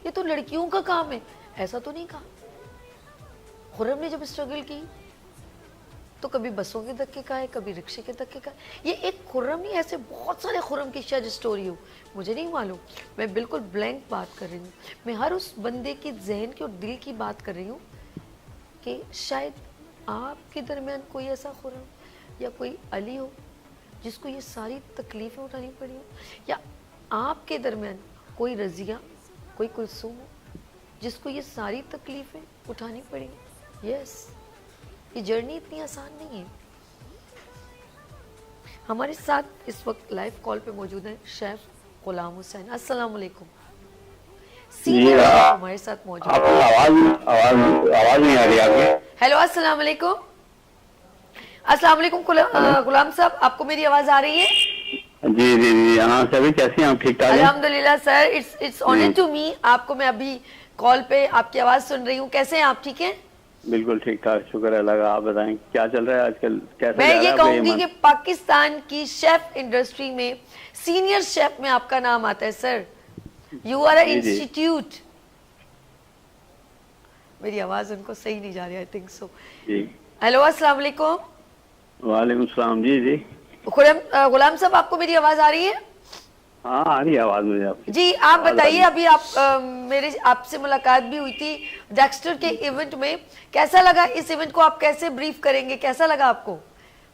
ये तो लड़कियों का काम है, ऐसा तो नहीं कहा। खुर्रम ने जब स्ट्रगल की तो कभी बसों के धक्के खाए, कभी रिक्शे के धक्के खाए। ये एक खुर्रम नहीं, ऐसे बहुत सारे खुर्रम की शायद स्टोरी हो, मुझे नहीं मालूम। मैं बिल्कुल ब्लैंक बात कर रही हूँ, मैं हर उस बंदे की जहन की और दिल की बात कर रही हूँ कि शायद आपके दरमियान कोई ऐसा खुर्रम या कोई अली हो जिसको ये सारी तकलीफ़ें उठानी पड़ी हो, या आपके दरमियान कोई रज़िया, कोई कुलसूम हो जिसको ये सारी तकलीफ़ें उठानी पड़ी। यस, ये जर्नी इतनी आसान नहीं है। हमारे साथ इस वक्त लाइव कॉल पे मौजूद हैं शेफ गुलाम हुसैन। अस्सलाम वालेकुम। सीनियर शेफ हमारे साथ मौजूद हैं। आवाज नहीं आ रही आपकी। हेलो, अस्सलाम वालेकुम। अस्सलाम वालेकुम गुलाम साहब, आपको मेरी आवाज आ रही है? जी जी जी, हाँ सभी कैसे हैं आप? ठीक ठाक हैं? अल्हम्दुलिल्लाह sir, it's honour to me. आपको मैं अभी कॉल पे आपकी आवाज सुन रही हूँ। कैसे हैं आप? ठीक है, बिल्कुल ठीक ठाक, शुक्र अल्लाह का। आप बताएं क्या चल रहा है आजकल, कैसा मैं जा रहा ये है कहूंगी कि पाकिस्तान की शेफ इंडस्ट्री में सीनियर शेफ में आपका नाम आता है सर। यू आर अ जी, जी। इंस्टीट्यूट। मेरी आवाज उनको सही नहीं जा रही, I think so. Ji, hello, अस्सलाम वालेकुम। वालेकुम सलाम। जी जी, गुलाम साहब, आपको मेरी आवाज आ रही है? हाँ आ रही है आवाज मुझे आपकी। जी, आप बताइए, अभी आप मेरे आपसे मुलाकात भी हुई थी डेक्स्टर के इवेंट में। कैसा लगा इस इवेंट को? आप कैसे ब्रीफ करेंगे? कैसा लगा आपको?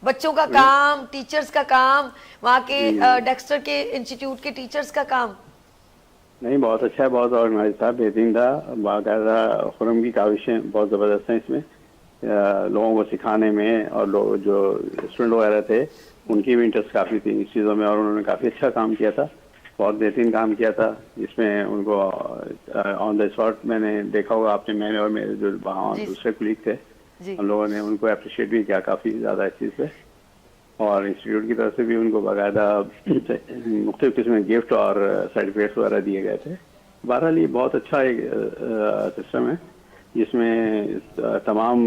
बच्चों का काम, टीचर्स का काम, वहाँ के डेक्स्टर के इंस्टीट्यूट के टीचर्स का काम। नहीं, बहुत अच्छा है, बहुत ऑर्गेनाइज था, बेहतरीन था। बाकायदा खुर्रम की काविशें बहुत ज़बरदस्त हैं इसमें, लोगों को सिखाने में, और लोग जो स्टूडेंट वगैरह थे उनकी भी इंटरेस्ट काफ़ी थी इस चीज़ों में, और उन्होंने काफ़ी अच्छा काम किया था, बहुत बेहतरीन काम किया था। इसमें उनको ऑन द स्पॉट मैंने देखा होगा आपने, मैंने और मेरे जो वहाँ दूसरे कुलीग थे, हम लोगों ने उनको अप्रिशिएट भी किया काफ़ी ज़्यादा इस चीज़ पे, और इंस्टीट्यूट की तरफ से भी उनको बाकायदा मुख्तलिफ किस्म के गिफ्ट और सर्टिफिकेट्स वगैरह दिए गए थे। बहरहाल ये बहुत अच्छा एक सिस्टम है जिसमें तमाम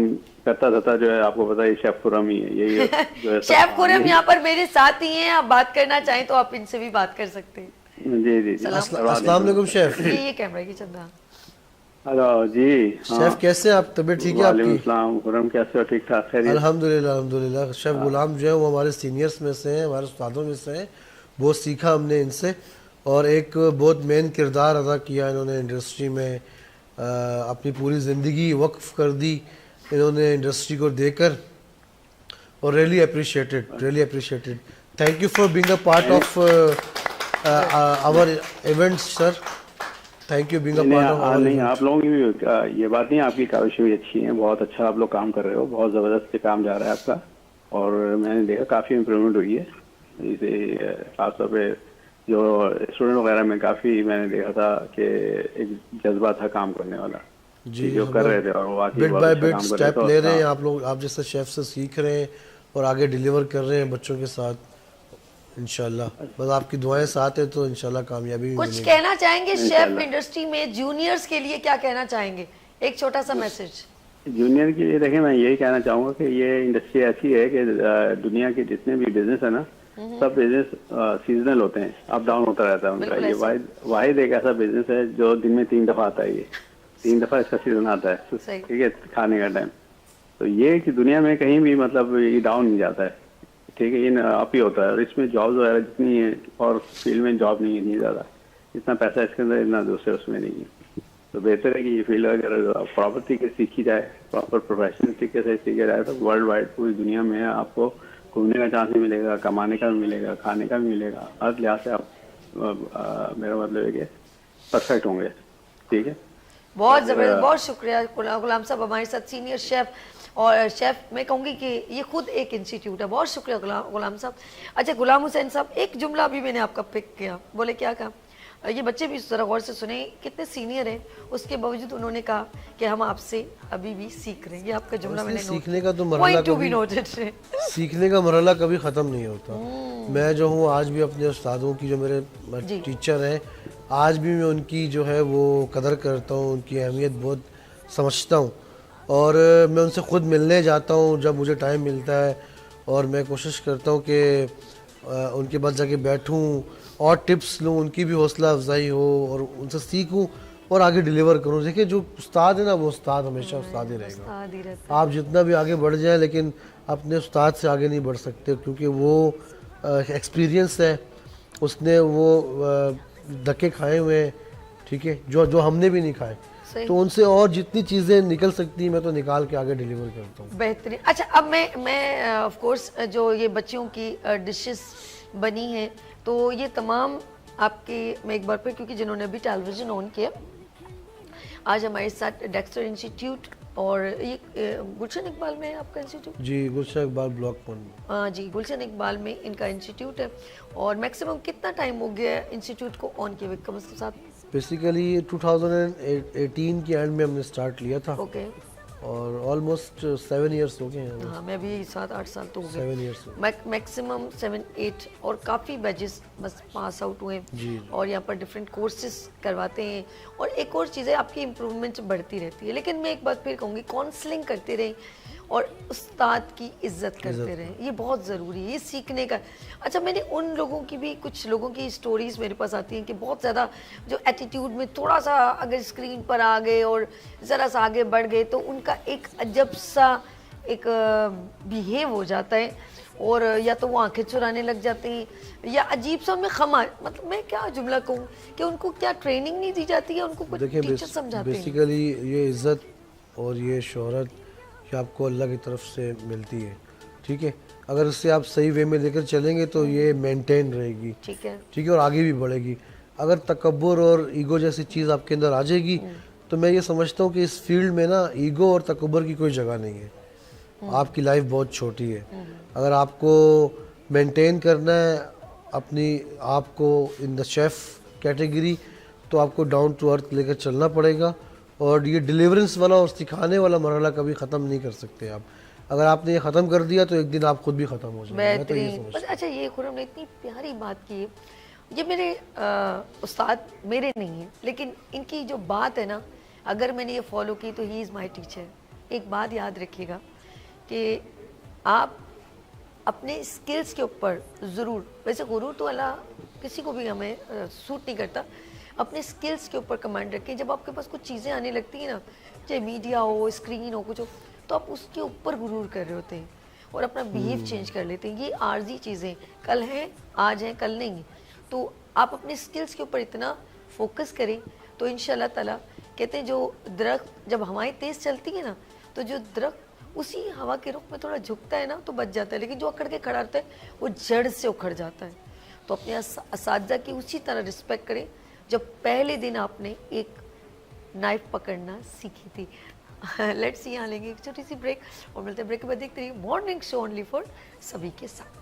करता धता जो है, आपको पता है शेफ खुर्रम ही है, यही जो है शेफ खुर्रम यहाँ पर मेरे साथ ही हैं, आप बात करना चाहें तो आप इनसे भी बात कर सकते हैं। जी जी जी, अस्सलाम वालेकुम शेफ। ये कैमरा की चंदा। हेलो जी। शेफ कैसे हैं आप? तबीयत ठीक है आपकी? वालेकुम सलाम। खुर्रम कैसे हो? ठीक ठाक, खैरियत? अल्हम्दुलिल्लाह अल्हम्दुलिल्लाह। शेफ गुलाम जो है वो हमारे सीनियर्स में से हैं, हमारे उस्तादों में से हैं। बहुत सीखा हमने इनसे, और एक बहुत मेन किरदार अदा किया इन्होंने इंडस्ट्री में। अपनी पूरी ज़िंदगी वक्फ कर दी इन्होंने इंडस्ट्री को देकर, और really appreciated. Thank you for being a part of our events sir. Thank you being a part of. नहीं, आप लोगों की भी ये बात नहीं, आपकी काविशें भी अच्छी हैं, बहुत अच्छा आप लोग काम कर रहे हो, बहुत ज़बरदस्त से काम जा रहा है आपका, और मैंने देखा काफ़ी इम्प्रूवमेंट हुई है। इसे खासतौर पे जो स्टूडेंट वगैरह में काफ़ी मैंने देखा था कि एक जज्बा था काम करने वाला जी, जो कर रहे थे, और वो वाकई बिट बहुत बाय अच्छा बिट काम कर रहे स्टेप थे। ले रहे हैं आप लोग, आप जैसे शेफ से सीख रहे हैं और आगे डिलीवर कर रहे हैं बच्चों के साथ इंशाल्लाह। बस आपकी दुआएं साथ है तो इंशाल्लाह कामयाबी भी कुछ मिलेगी। कहना चाहेंगे शेफ इंडस्ट्री में जूनियर्स के लिए? क्या कहना चाहेंगे? एक छोटा सा मैसेज जूनियर के लिए। देखिए, मैं यही कहना चाहूँगा कि ये इंडस्ट्री ऐसी है कि दुनिया के जितने भी बिजनेस है ना, सब बिजनेस सीजनल होते हैं, अप डाउन होता रहता है उनका। ये वाहिद एक ऐसा बिजनेस है जो दिन में 3 दफा आता है, ये 3 दफा इसका सीजन आता है, ठीक है, खाने का टाइम। तो ये कि दुनिया में कहीं भी मतलब ये डाउन नहीं जाता है, ठीक है, ये अप ही होता है। और इसमें जॉब्स वगैरह जितनी है, और फील्ड में जॉब नहीं है इतनी ज़्यादा, इतना पैसा इसके अंदर इतना दूसरे उसमें नहीं है। तो बेहतर है कि ये फील्ड अगर प्रॉपर तरीके से सीखी जाए, प्रॉपर प्रोफेशनल तरीके से सीखा जाए, तो वर्ल्ड वाइड पूरी दुनिया में आपको घूमने का चांस भी मिलेगा, कमाने का भी मिलेगा, खाने का भी मिलेगा, हर लिहाज से आप मेरा मतलब है कि परफेक्ट होंगे, ठीक है। बहुत जबरदस्त, बहुत शुक्रिया गुलाम साहब, हमारे साथ सीनियर शेफ। और शेफ मैं कहूँगी कि ये खुद एक इंस्टीट्यूट है। बहुत शुक्रिया गुलाम साहब। अच्छा गुलाम हुसैन साहब, एक जुमला अभी मैंने आपका पिक किया, बोले क्या कहा? ये बच्चे भी ज़रा गौर से सुने, कितने सीनियर हैं उसके बावजूद उन्होंने कहा कि हम आपसे अभी भी सीख रहे हैं। ये आपका जुमला मैंने सीखने का तो मरहला सीखने का मरहला कभी ख़त्म नहीं होता। मैं जो हूँ आज भी अपने उस्तादों की, जो मेरे टीचर हैं, आज भी मैं उनकी जो है वो कदर करता हूँ, उनकी अहमियत बहुत समझता हूँ और मैं उनसे ख़ुद मिलने जाता हूँ जब मुझे टाइम मिलता है और मैं कोशिश करता हूँ कि उनके पास जाके बैठूँ और टिप्स लूँ, उनकी भी हौसला अफजाई हो और उनसे सीखूँ और आगे डिलीवर करूँ। देखिए जो उस्ताद है ना वो उस्ताद हमेशा उस्ताद ही रहेगा। उस्ताद ही रहता आप जितना भी आगे बढ़ जाएं लेकिन अपने उस्ताद से आगे नहीं बढ़ सकते क्योंकि वो एक्सपीरियंस है, उसने वो धक्के खाए हुए हैं, ठीक है, जो जो हमने भी नहीं खाए। सही। तो उनसे और जितनी चीज़ें निकल सकती हैं मैं तो निकाल के आगे डिलीवर करता हूँ। बेहतरीन। अच्छा अब मैं ऑफ कोर्स जो ये बच्चियों की डिशेस बनी हैं तो ये तमाम आपके, मैं एक बार फिर क्योंकि जिन्होंने अभी टेलीविज़न ऑन किया, आज हमारे साथ डेक्स्टर इंस्टीट्यूट और ये गुलशन इकबाल में है आपका इंस्टीट्यूट? जी, गुलशन इकबाल ब्लॉक 1 में। हाँ जी, गुलशन इकबाल में इनका इंस्टीट्यूट है। और मैक्सिमम कितना टाइम हो गया इंस्टीट्यूट को ऑन किए हुए? कम से साथ बेसिकली 2018 के एंड में हमने स्टार्ट लिया था ओके और ऑलमोस्ट 7 इयर्स हो गए हैं। हाँ, मैं भी 7-8 साल तो हो 7 गए, इयर्स मैक्सिमम 7-8 और काफ़ी बैचेस बस पास आउट हुए जी। और यहाँ पर डिफरेंट कोर्सेज करवाते हैं। और एक और चीज़ है, आपकी इम्प्रूवमेंट बढ़ती रहती है। लेकिन मैं एक बात फिर कहूँगी, काउंसलिंग करते रहें और उस्ताद की इज्जत करते रहें, ये बहुत ज़रूरी है, ये सीखने का। अच्छा, मैंने उन लोगों की भी, कुछ लोगों की स्टोरीज़ मेरे पास आती हैं कि बहुत ज़्यादा जो एटीट्यूड में थोड़ा सा अगर स्क्रीन पर आ गए और ज़रा सा आगे बढ़ गए तो उनका एक अजब सा एक बिहेव हो जाता है और या तो वो आंखें चुराने लग जाते हैं या अजीब सा उनमें खमा, मतलब मैं क्या जुमला कहूँ कि उनको क्या ट्रेनिंग नहीं दी जाती है, उनको कुछ टीचर समझाते हैं। बेसिकली ये इज़्ज़त और ये शोहरत ये आपको अल्लाह की तरफ से मिलती है, ठीक है। अगर इससे आप सही वे में लेकर चलेंगे तो ये मेंटेन रहेगी, ठीक है, ठीक है, और आगे भी बढ़ेगी। अगर तकब्बुर और ईगो जैसी चीज़ आपके अंदर आ जाएगी तो मैं ये समझता हूँ कि इस फील्ड में ना ईगो और तकब्बुर की कोई जगह नहीं है। आपकी लाइफ बहुत छोटी है। अगर आपको मेंटेन करना है अपनी आप को इन द शेफ़ कैटेगरी तो आपको डाउन टू अर्थ लेकर चलना पड़ेगा और ये डिलीवरेंस वाला और सिखाने वाला मरहला कभी ख़त्म नहीं कर सकते आप। अगर आपने ये ख़त्म कर दिया तो एक दिन आप खुद भी ख़त्म हो जाएंगे। मैं तो ये बेहतरीन। समझता हूँ। अच्छा, ये खुरम ने इतनी प्यारी बात की है, ये मेरे उस्ताद मेरे नहीं है लेकिन इनकी जो बात है ना, अगर मैंने ये फॉलो की तो ही इज़ माई टीचर। एक बात याद रखिएगा कि आप अपने स्किल्स के ऊपर ज़रूर, वैसे गुरूर तो अल्लाह किसी को भी हमें सूट नहीं करता, अपने स्किल्स के ऊपर कमांड रखें। जब आपके पास कुछ चीज़ें आने लगती हैं ना, चाहे मीडिया हो, स्क्रीन हो, कुछ हो, तो आप उसके ऊपर गुरूर कर रहे होते हैं और अपना बिहेव चेंज कर लेते हैं। ये आर्जी चीज़ें कल हैं, आज हैं, कल नहीं हैं। तो आप अपने स्किल्स के ऊपर इतना फोकस करें तो इंशाल्लाह ताला, कहते हैं जो दरख्त जब हवाएं तेज़ चलती है ना तो जो दरख्त उसी हवा के रुख में थोड़ा झुकता है ना तो बच जाता है, लेकिन जो अकड़ के खड़ा रहता है वो जड़ से उखड़ जाता है। तो अपने असातिज़ा की उसी तरह रिस्पेक्ट करें जब पहले दिन आपने एक नाइफ पकड़ना सीखी थी। लेट्स सी, यहाँ लेंगे एक छोटी सी ब्रेक और मिलते हैं ब्रेक के बाद। देखते रहिए मॉर्निंग शो ओनली फॉर सभी के साथ।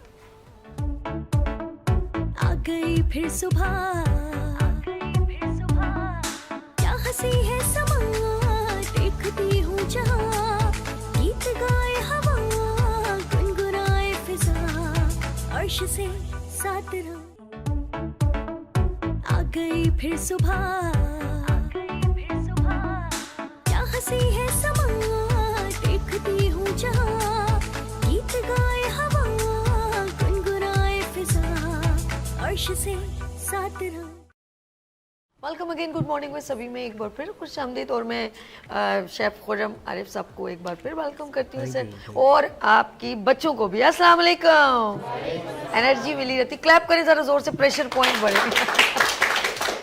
आ गई फिर सुबह, क्या हंसी है समा, देखती हूँ जहाँ, गीत गाए हवा, गुनगुनाए फिजा, अर्श से साथ रहो। आ गई फिर सुबह, क्या हंसी है समा, देखती हूँ जहाँ, गीत गाए हवा, गुनगुनाए फिजा, अर्श से साथ रहो। वेलकम अगेन, गुड मॉर्निंग में सभी में एक बार फिर खुश आमदीद। और मैं शेफ़ खुर्रम आरिफ साहब को एक बार फिर वेलकम करती हूँ सर, और आपकी बच्चों को भी अस्सलाम वालेकुम। एनर्जी मिली रहती, क्लैप करें ज़रा ज़ोर से, प्रेशर पॉइंट बढ़े।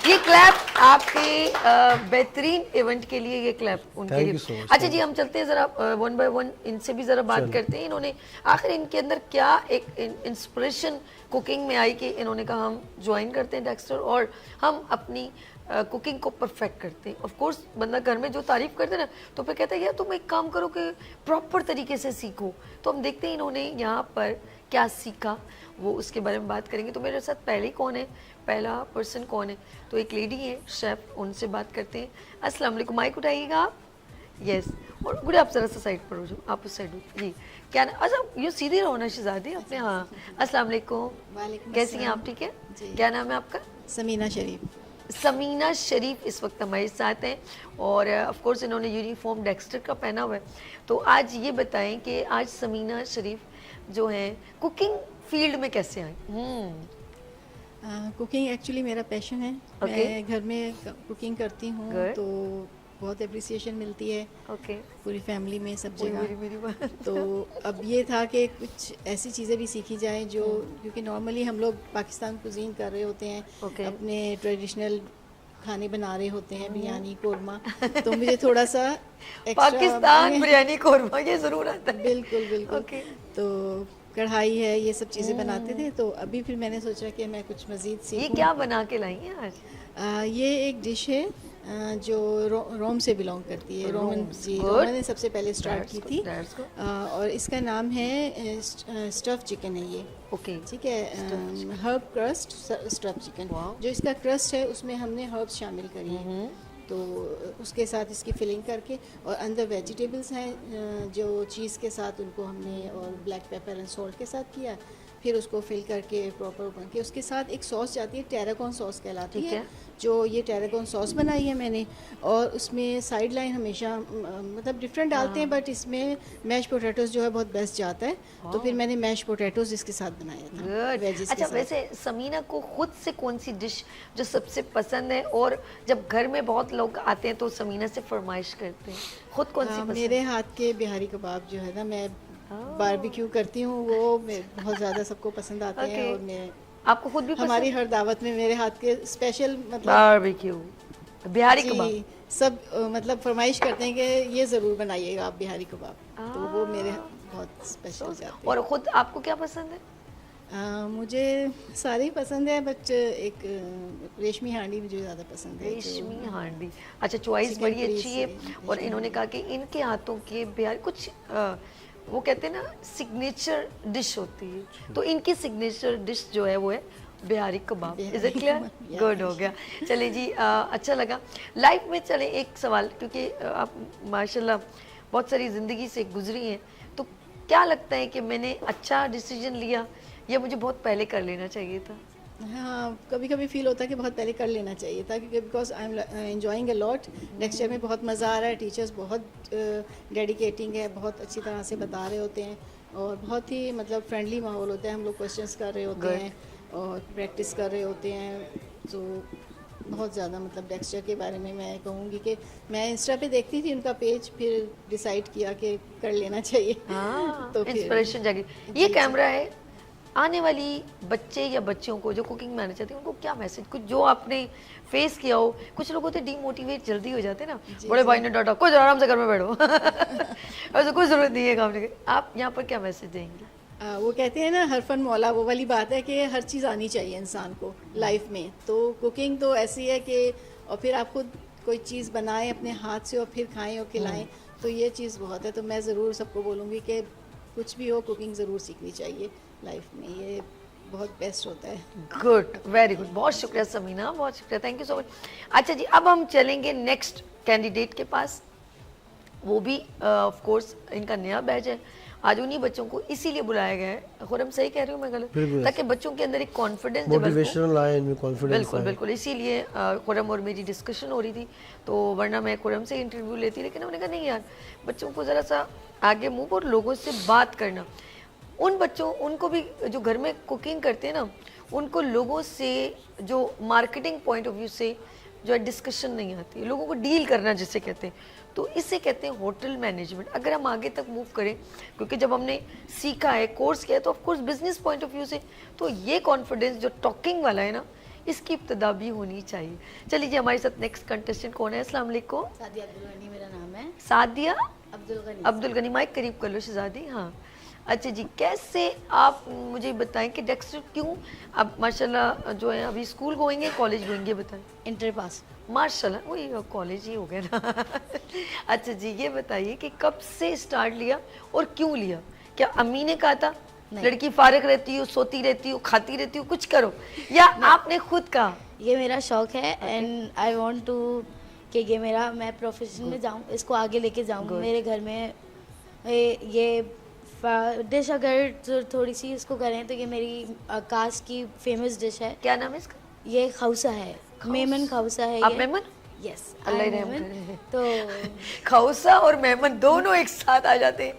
ये क्लैप आपके बेहतरीन इवेंट के लिए, ये क्लैप उनके लिए। अच्छा जी, हम चलते हैं ज़रा वन बाय वन, इनसे भी ज़रा बात करते हैं। इन्होंने आखिर इनके अंदर क्या एक इंस्पिरेशन कुकिंग में आई कि इन्होंने कहा हम ज्वाइन करते हैं डेक्स्टर और हम अपनी कुकिंग को परफेक्ट करते हैं। ऑफ कोर्स बंदा घर में जो तारीफ़ करते हैं ना तो फिर कहता है यार तुम एक काम करो कि प्रॉपर तरीके से सीखो। तो हम देखते हैं इन्होंने यहाँ पर क्या सीखा, वो उसके बारे में बात करेंगे। तो मेरे साथ पहले कौन है, पहला पर्सन कौन है, तो एक लेडी है शेफ़, उनसे बात करते हैं। अस्सलाम वालेकुम, माइक उठाइएगा आप। यस, और गुड, आप ज़रा सा साइड पर हो जाओ, आप उस साइड जी। क्या ना, अच्छा ये सीधे रहो ना शहजादी अपने। हाँ, अस्सलाम वालेकुम, कैसी हैं आप? ठीक है, क्या नाम है आपका? समीना शरीफ। समीना शरीफ इस वक्त हमारे साथ हैं और ऑफ कोर्स इन्होंने यूनिफॉर्म डेक्स्टर का पहना हुआ है। तो आज ये बताएं कि आज समीना शरीफ जो हैं कुकिंग फील्ड में कैसे आई? कुकिंग एक्चुअली मेरा पैशन है। Okay. मैं घर में कुकिंग करती हूँ Good. तो बहुत अप्रिसिएशन मिलती है ओके, पूरी फैमिली में सब मेरी जगह। मेरी बात। तो अब ये था कि कुछ ऐसी चीज़ें भी सीखी जाए जो, क्योंकि नॉर्मली हम लोग पाकिस्तान कुजीन कर रहे होते हैं, Okay. अपने ट्रेडिशनल खाने बना रहे होते हैं, बिरयानी कोरमा। तो मुझे थोड़ा सा extra पाकिस्तान अपने- बिरयानी कोरमा ये जरूर आता है। बिल्कुल बिल्कुल। Okay. तो कढ़ाई है, ये सब चीज़ें बनाते थे। तो अभी फिर मैंने सोचा कि मैं कुछ मज़ीद ये सीखूं। क्या बना के लाई हैं आज? ये एक डिश है जो रोम से बिलोंग करती है। रोमन जी, Good. रोमन ने सबसे पहले स्टार्ट की थी। That's good. और इसका नाम है स्टफ चिकन है ये। ओके, ठीक है, herb crust stuff chicken. Wow. जो इसका क्रस्ट है उसमें हमने हर्ब्स शामिल करी हैं। तो उसके साथ इसकी फिलिंग करके, और अंदर वेजिटेबल्स हैं जो चीज़ के साथ उनको हमने और ब्लैक पेपर एंड सॉल्ट के साथ किया। फिर उसको फिल करके प्रॉपर बन के उसके साथ एक सॉस जाती है, टेरागोन सॉस कहलाती ठीक है। है। जो ये टेरागोन सॉस बनाई है मैंने, और उसमें साइड लाइन हमेशा मतलब डिफरेंट डालते हैं, बट इसमें मैश पोटैटोज जो है बहुत बेस्ट जाता है। तो फिर मैंने मैश पोटैटोज इसके साथ बनाया था, गुड। वेजिस के अच्छा, साथ। वैसे समीना को खुद से कौन सी डिश जो सबसे पसंद है, और जब घर में बहुत लोग आते हैं तो समीना से फरमाइश करते हैं, खुद कौन सी पसंद मेरे हाथ के बिहारी कबाब जो है ना, मैं बारबेक्यू करती हूँ, वो बहुत ज़्यादा सबको पसंद आते हैं। Okay. और मैं आपको खुद भी हमारी हर दावत में मेरे हाथ के स्पेशल मतलब बारबेक्यू बिहारी जी, कबाब? सब मतलब फरमाइश करते हैं कि ये ज़रूर बनाइएगा आप बिहारी कबाब। तो वो मेरे बहुत स्पेशल जाते हैं। और खुद आपको क्या पसंद है? मुझे सारे ही पसंद है, बट एक रेशमी हांडी मुझे ज़्यादा पसंद है। रेशमी हांडी। अच्छा, चॉइस चिकन बड़ी करी अच्छी है। से और रेशमी इन्होंने कहा कि इनके हाथों के बिहार कुछ वो कहते हैं ना सिग्नेचर डिश होती है, तो इनकी सिग्नेचर डिश जो है वो है Bihari kebab. Is it clear? Yeah. Good हो गया। चलिए जी, अच्छा लगा। लाइफ में चले एक सवाल, क्योंकि आप माशाल्लाह बहुत सारी ज़िंदगी से गुजरी हैं, तो क्या लगता है कि मैंने अच्छा डिसीजन लिया या मुझे बहुत पहले कर लेना चाहिए था? हाँ, कभी कभी फील होता है कि बहुत पहले कर लेना चाहिए था, क्योंकि because I am enjoying a lot. Lecture में बहुत मज़ा आ रहा है, टीचर्स बहुत डेडिकेटिंग है, बहुत अच्छी तरह से बता रहे होते हैं, और बहुत ही मतलब फ्रेंडली माहौल होता है। हम लोग क्वेश्चंस कर रहे होते Good. हैं और प्रैक्टिस कर रहे होते हैं। तो बहुत ज़्यादा मतलब डेक्स्टर के बारे में मैं कहूँगी कि मैं इंस्टा पे देखती थी उनका पेज, फिर डिसाइड किया कि कर लेना चाहिए। हाँ, तो फिर- इंस्पिरेशन जागी। ये कैमरा है, आने वाली बच्चे या बच्चियों को जो कुकिंग में आना चाहते हैं उनको क्या मैसेज, कुछ जो आपने फेस किया हो? कुछ लोग होते डीमोटिवेट जल्दी हो जाते हैं ना, बड़े भाई ने डांटा, कुछ आराम से घर में बैठो ऐसे कोई ज़रूरत नहीं है काम करने की। आप यहाँ पर क्या मैसेज देंगे? वो कहते हैं ना हर फन मौला, वो वाली बात है कि हर चीज़ आनी चाहिए इंसान को लाइफ में। तो कुकिंग तो ऐसी है कि, और फिर आप खुद कोई चीज़ बनाएं अपने हाथ से और फिर खाएं और खिलाएं, तो ये चीज़ बहुत है। तो मैं ज़रूर सबको बोलूँगी कि कुछ भी हो, कुकिंग ज़रूर सीखनी चाहिए लाइफ में, ये बहुत बेस्ट होता है। Good, very good. बहुत शुक्रिया समीना, बहुत शुक्रिया, थैंक यू सो मच। अच्छा जी, अब हम चलेंगे नेक्स्ट कैंडिडेट के पास। वो भी ऑफ कोर्स इनका नया बैच है। आज उन्हीं बच्चों को इसीलिए बुलाया गया है। खुरम सही कह रही हूँ मैं गलत? बिल्कुल। ताकि बच्चों के अंदर एक कॉन्फिडेंस मोटिवेशनल आए, इनमें कॉन्फिडेंस बिल्कुल आए। बिल्कुल। इसीलिए खुरम और मेरी डिस्कशन हो रही थी, तो वरना मैं खुरम से इंटरव्यू लेती, लेकिन हमने कहा नहीं यार, बच्चों को ज़रा सा आगे मूव और लोगों से बात करना। उन बच्चों, उनको भी जो घर में कुकिंग करते हैं ना, उनको लोगों से जो मार्केटिंग पॉइंट ऑफ व्यू से जो है डिस्कशन नहीं आती, लोगों को डील करना जिसे कहते हैं, तो इसे कहते हैं होटल मैनेजमेंट। अगर हम आगे तक मूव करें, क्योंकि जब हमने सीखा है, कोर्स किया है, तो of course business point of view से तो ये कॉन्फिडेंस जो टॉकिंग वाला है ना, इसकी इब्तदा भी होनी चाहिए। चलिए जी, हमारे साथ नेक्स्ट कंटेस्टेंट कौन है? अस्सलाम वालेकुम। सादिया अब्दुल गनी मेरा नाम है। सादिया अब्दुल गनी। अब्दुल गनी, माइक करीब कर लो शहजादी। हाँ, अच्छा जी, कैसे आप मुझे बताएं कि डेक्स्टर क्यों अब माशाल्लाह जो है अभी स्कूल गोएंगे, कॉलेज गोएंगे, बताएं। Inter pass. माशाल्लाह, वही कॉलेज ही हो गया ना अच्छा जी, ये बताइए कि कब से स्टार्ट लिया और क्यों लिया? क्या अम्मी ने कहा था लड़की फारिग रहती हो, सोती रहती हो, खाती रहती हो, कुछ करो, या आपने खुद कहा? ये मेरा शौक है एंड आई वांट टू कि ये मेरा, मैं प्रोफेशन में जाऊँ, इसको आगे लेके जाऊँ। मेरे घर में ये डिश अगर थोड़ी सी इसको करें तो ये मेरी कास्ट की फेमस डिश है। क्या नाम है इसका? ये खौसा है, मेमन खौसा है। आप ये मेमन? यस, अल्लाह ही आई रहम मेमन। करे। तो खौसा और मेमन दोनों एक साथ आ जाते हैं।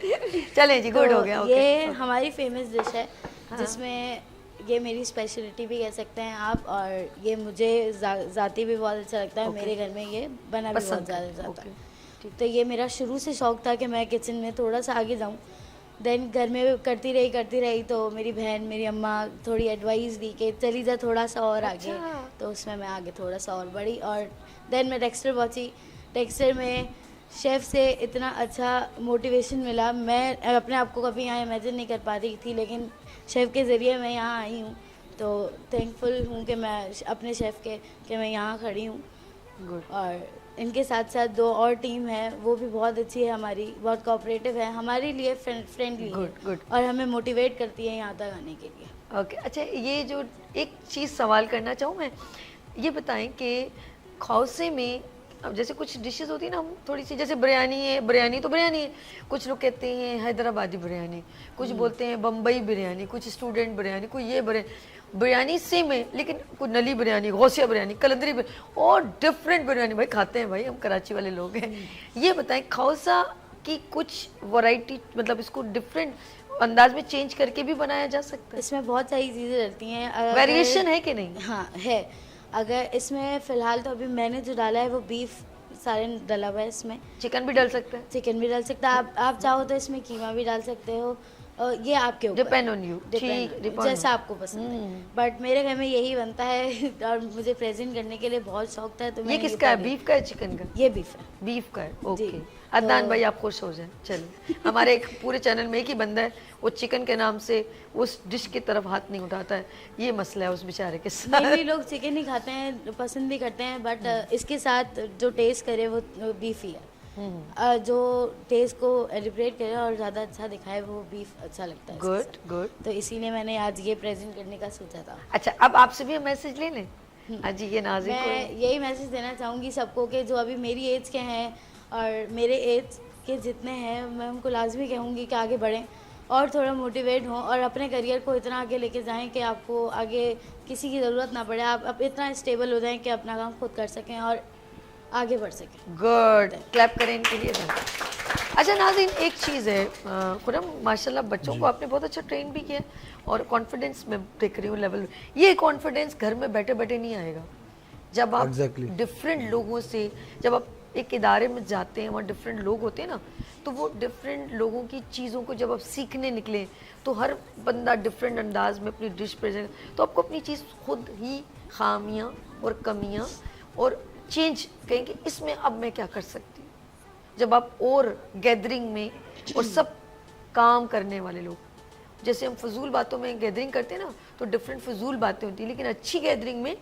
चलें जी, गुड हो गया। तो ये हमारी फेमस डिश है, जिसमें ये मेरी स्पेशलिटी भी कह सकते हैं आप, और ये मुझे ज़ाती भी बहुत अच्छा लगता है। मेरे घर में ये बना भी बहुत ज़्यादा जाता है। तो ये मेरा शुरू से शौक था कि मैं किचन में थोड़ा सा आगे जाऊँ। देन घर में करती रही तो मेरी बहन, मेरी अम्मा थोड़ी एडवाइस दी कि चली जा थोड़ा सा और आगे। तो उसमें मैं आगे थोड़ा सा और बढ़ी, और देन मैं डेक्स्टर पहुँची। डेक्स्टर में शेफ़ से इतना अच्छा मोटिवेशन मिला, मैं अपने आप को कभी यहाँ इमेजिन नहीं कर पा रही थी, लेकिन शेफ़ के ज़रिए मैं यहाँ आई हूँ। तो थैंकफुल हूँ कि मैं अपने शेफ़ के कि मैं यहाँ खड़ी हूँ। गुड। और इनके साथ साथ 2 और टीम है, वो भी बहुत अच्छी है हमारी, बहुत कोऑपरेटिव है हमारे लिए, फ्रेंडली है, गुड। और हमें मोटिवेट करती है यहाँ तक आने के लिए। ओके, अच्छा ये जो एक चीज़ सवाल करना चाहूँ मैं, ये बताएं कि खौसे में अब जैसे कुछ डिशेस होती है ना, हम थोड़ी सी जैसे बिरयानी है, बिरयानी तो बिरयानी है, कुछ लोग कहते हैं हैदराबादी बिरयानी, कुछ बोलते हैं बम्बई बिरयानी, कुछ स्टूडेंट बिरयानी, कोई ये बिरयानी सेम है, लेकिन कोई नली बिरयानी, गौसिया बिरयानी, कलंदरी बिरयानी और डिफरेंट बिरयानी। भाई खाते हैं भाई, हम कराची वाले लोग हैं। ये बताएं खौसा की कुछ वैरायटी, मतलब इसको डिफरेंट अंदाज में चेंज करके भी बनाया जा सकता है? इसमें बहुत सारी चीज़ें रहती हैं। वेरिएशन है कि नहीं? हाँ है। अगर इसमें फ़िलहाल तो अभी मैंने जो डाला है वो बीफ सारे डला हुआ है। इसमें चिकन भी डल सकता है? चिकन भी डाल सकता है, आप चाहो तो इसमें कीमा भी डाल सकते हो, ये आपके ऊपर, डिपेंड ऑन यू, जैसा आपको पसंद है। बट मेरे घर में यही बनता है और मुझे प्रेजेंट करने के लिए बहुत शौक था। तो ये किसका है, बीफ का है चिकन का? ये बीफ है। बीफ का है, ओके। अदनान भाई आप खुश हो जाए। चलिए, हमारे एक पूरे चैनल में एक ही बंदा है, वो चिकन के नाम से उस डिश की तरफ हाथ नहीं उठाता है, ये मसला है उस बेचारे के साथ। भी लोग चिकन ही खाते हैं, पसंद भी करते हैं, बट इसके साथ जो टेस्ट करे वो बीफ ही है। जो टेस्ट को एलिब्रेट करे और ज़्यादा अच्छा दिखाए वो बीफ अच्छा लगता है। गुड। तो इसीलिए मैंने आज ये प्रेजेंट करने का सोचा था। अच्छा, अब आपसे भी हम मैसेज ले लें। जी, ये नाज़िर को मैं यही मैसेज देना चाहूँगी सबको कि जो अभी मेरी एज के हैं और मेरे एज के जितने हैं, मैं उनको लाजमी कहूँगी कि आगे बढ़ें और थोड़ा मोटिवेट हों और अपने करियर को इतना आगे लेके जाएं कि आपको आगे किसी की ज़रूरत ना पड़े, आप इतना स्टेबल हो जाएं कि अपना काम खुद कर सकें और आगे बढ़ सकें। गुड, क्लैप करें इनके लिए। अच्छा नाज़रीन, एक चीज़ है, खुरम माशाल्लाह बच्चों को आपने बहुत अच्छा ट्रेन भी किया और कॉन्फिडेंस में देख रही हूँ लेवल। ये कॉन्फिडेंस घर में बैठे बैठे नहीं आएगा, जब आप डिफरेंट लोगों से, जब आप एक इदारे में जाते हैं, वहाँ डिफरेंट लोग होते हैं ना, तो वो डिफरेंट लोगों की चीज़ों को जब आप सीखने निकले तो हर बंदा डिफरेंट अंदाज में अपनी डिश प्रेजेंट, तो आपको अपनी चीज़ खुद ही खामियां और कमियां और चेंज कहेंगे इसमें अब मैं क्या कर सकती हूँ। जब आप और गैदरिंग में और सब काम करने वाले लोग, जैसे हम फजूल बातों में गैदरिंग करते हैं ना, तो डिफरेंट फजूल बातें होती हैं, लेकिन अच्छी गैदरिंग में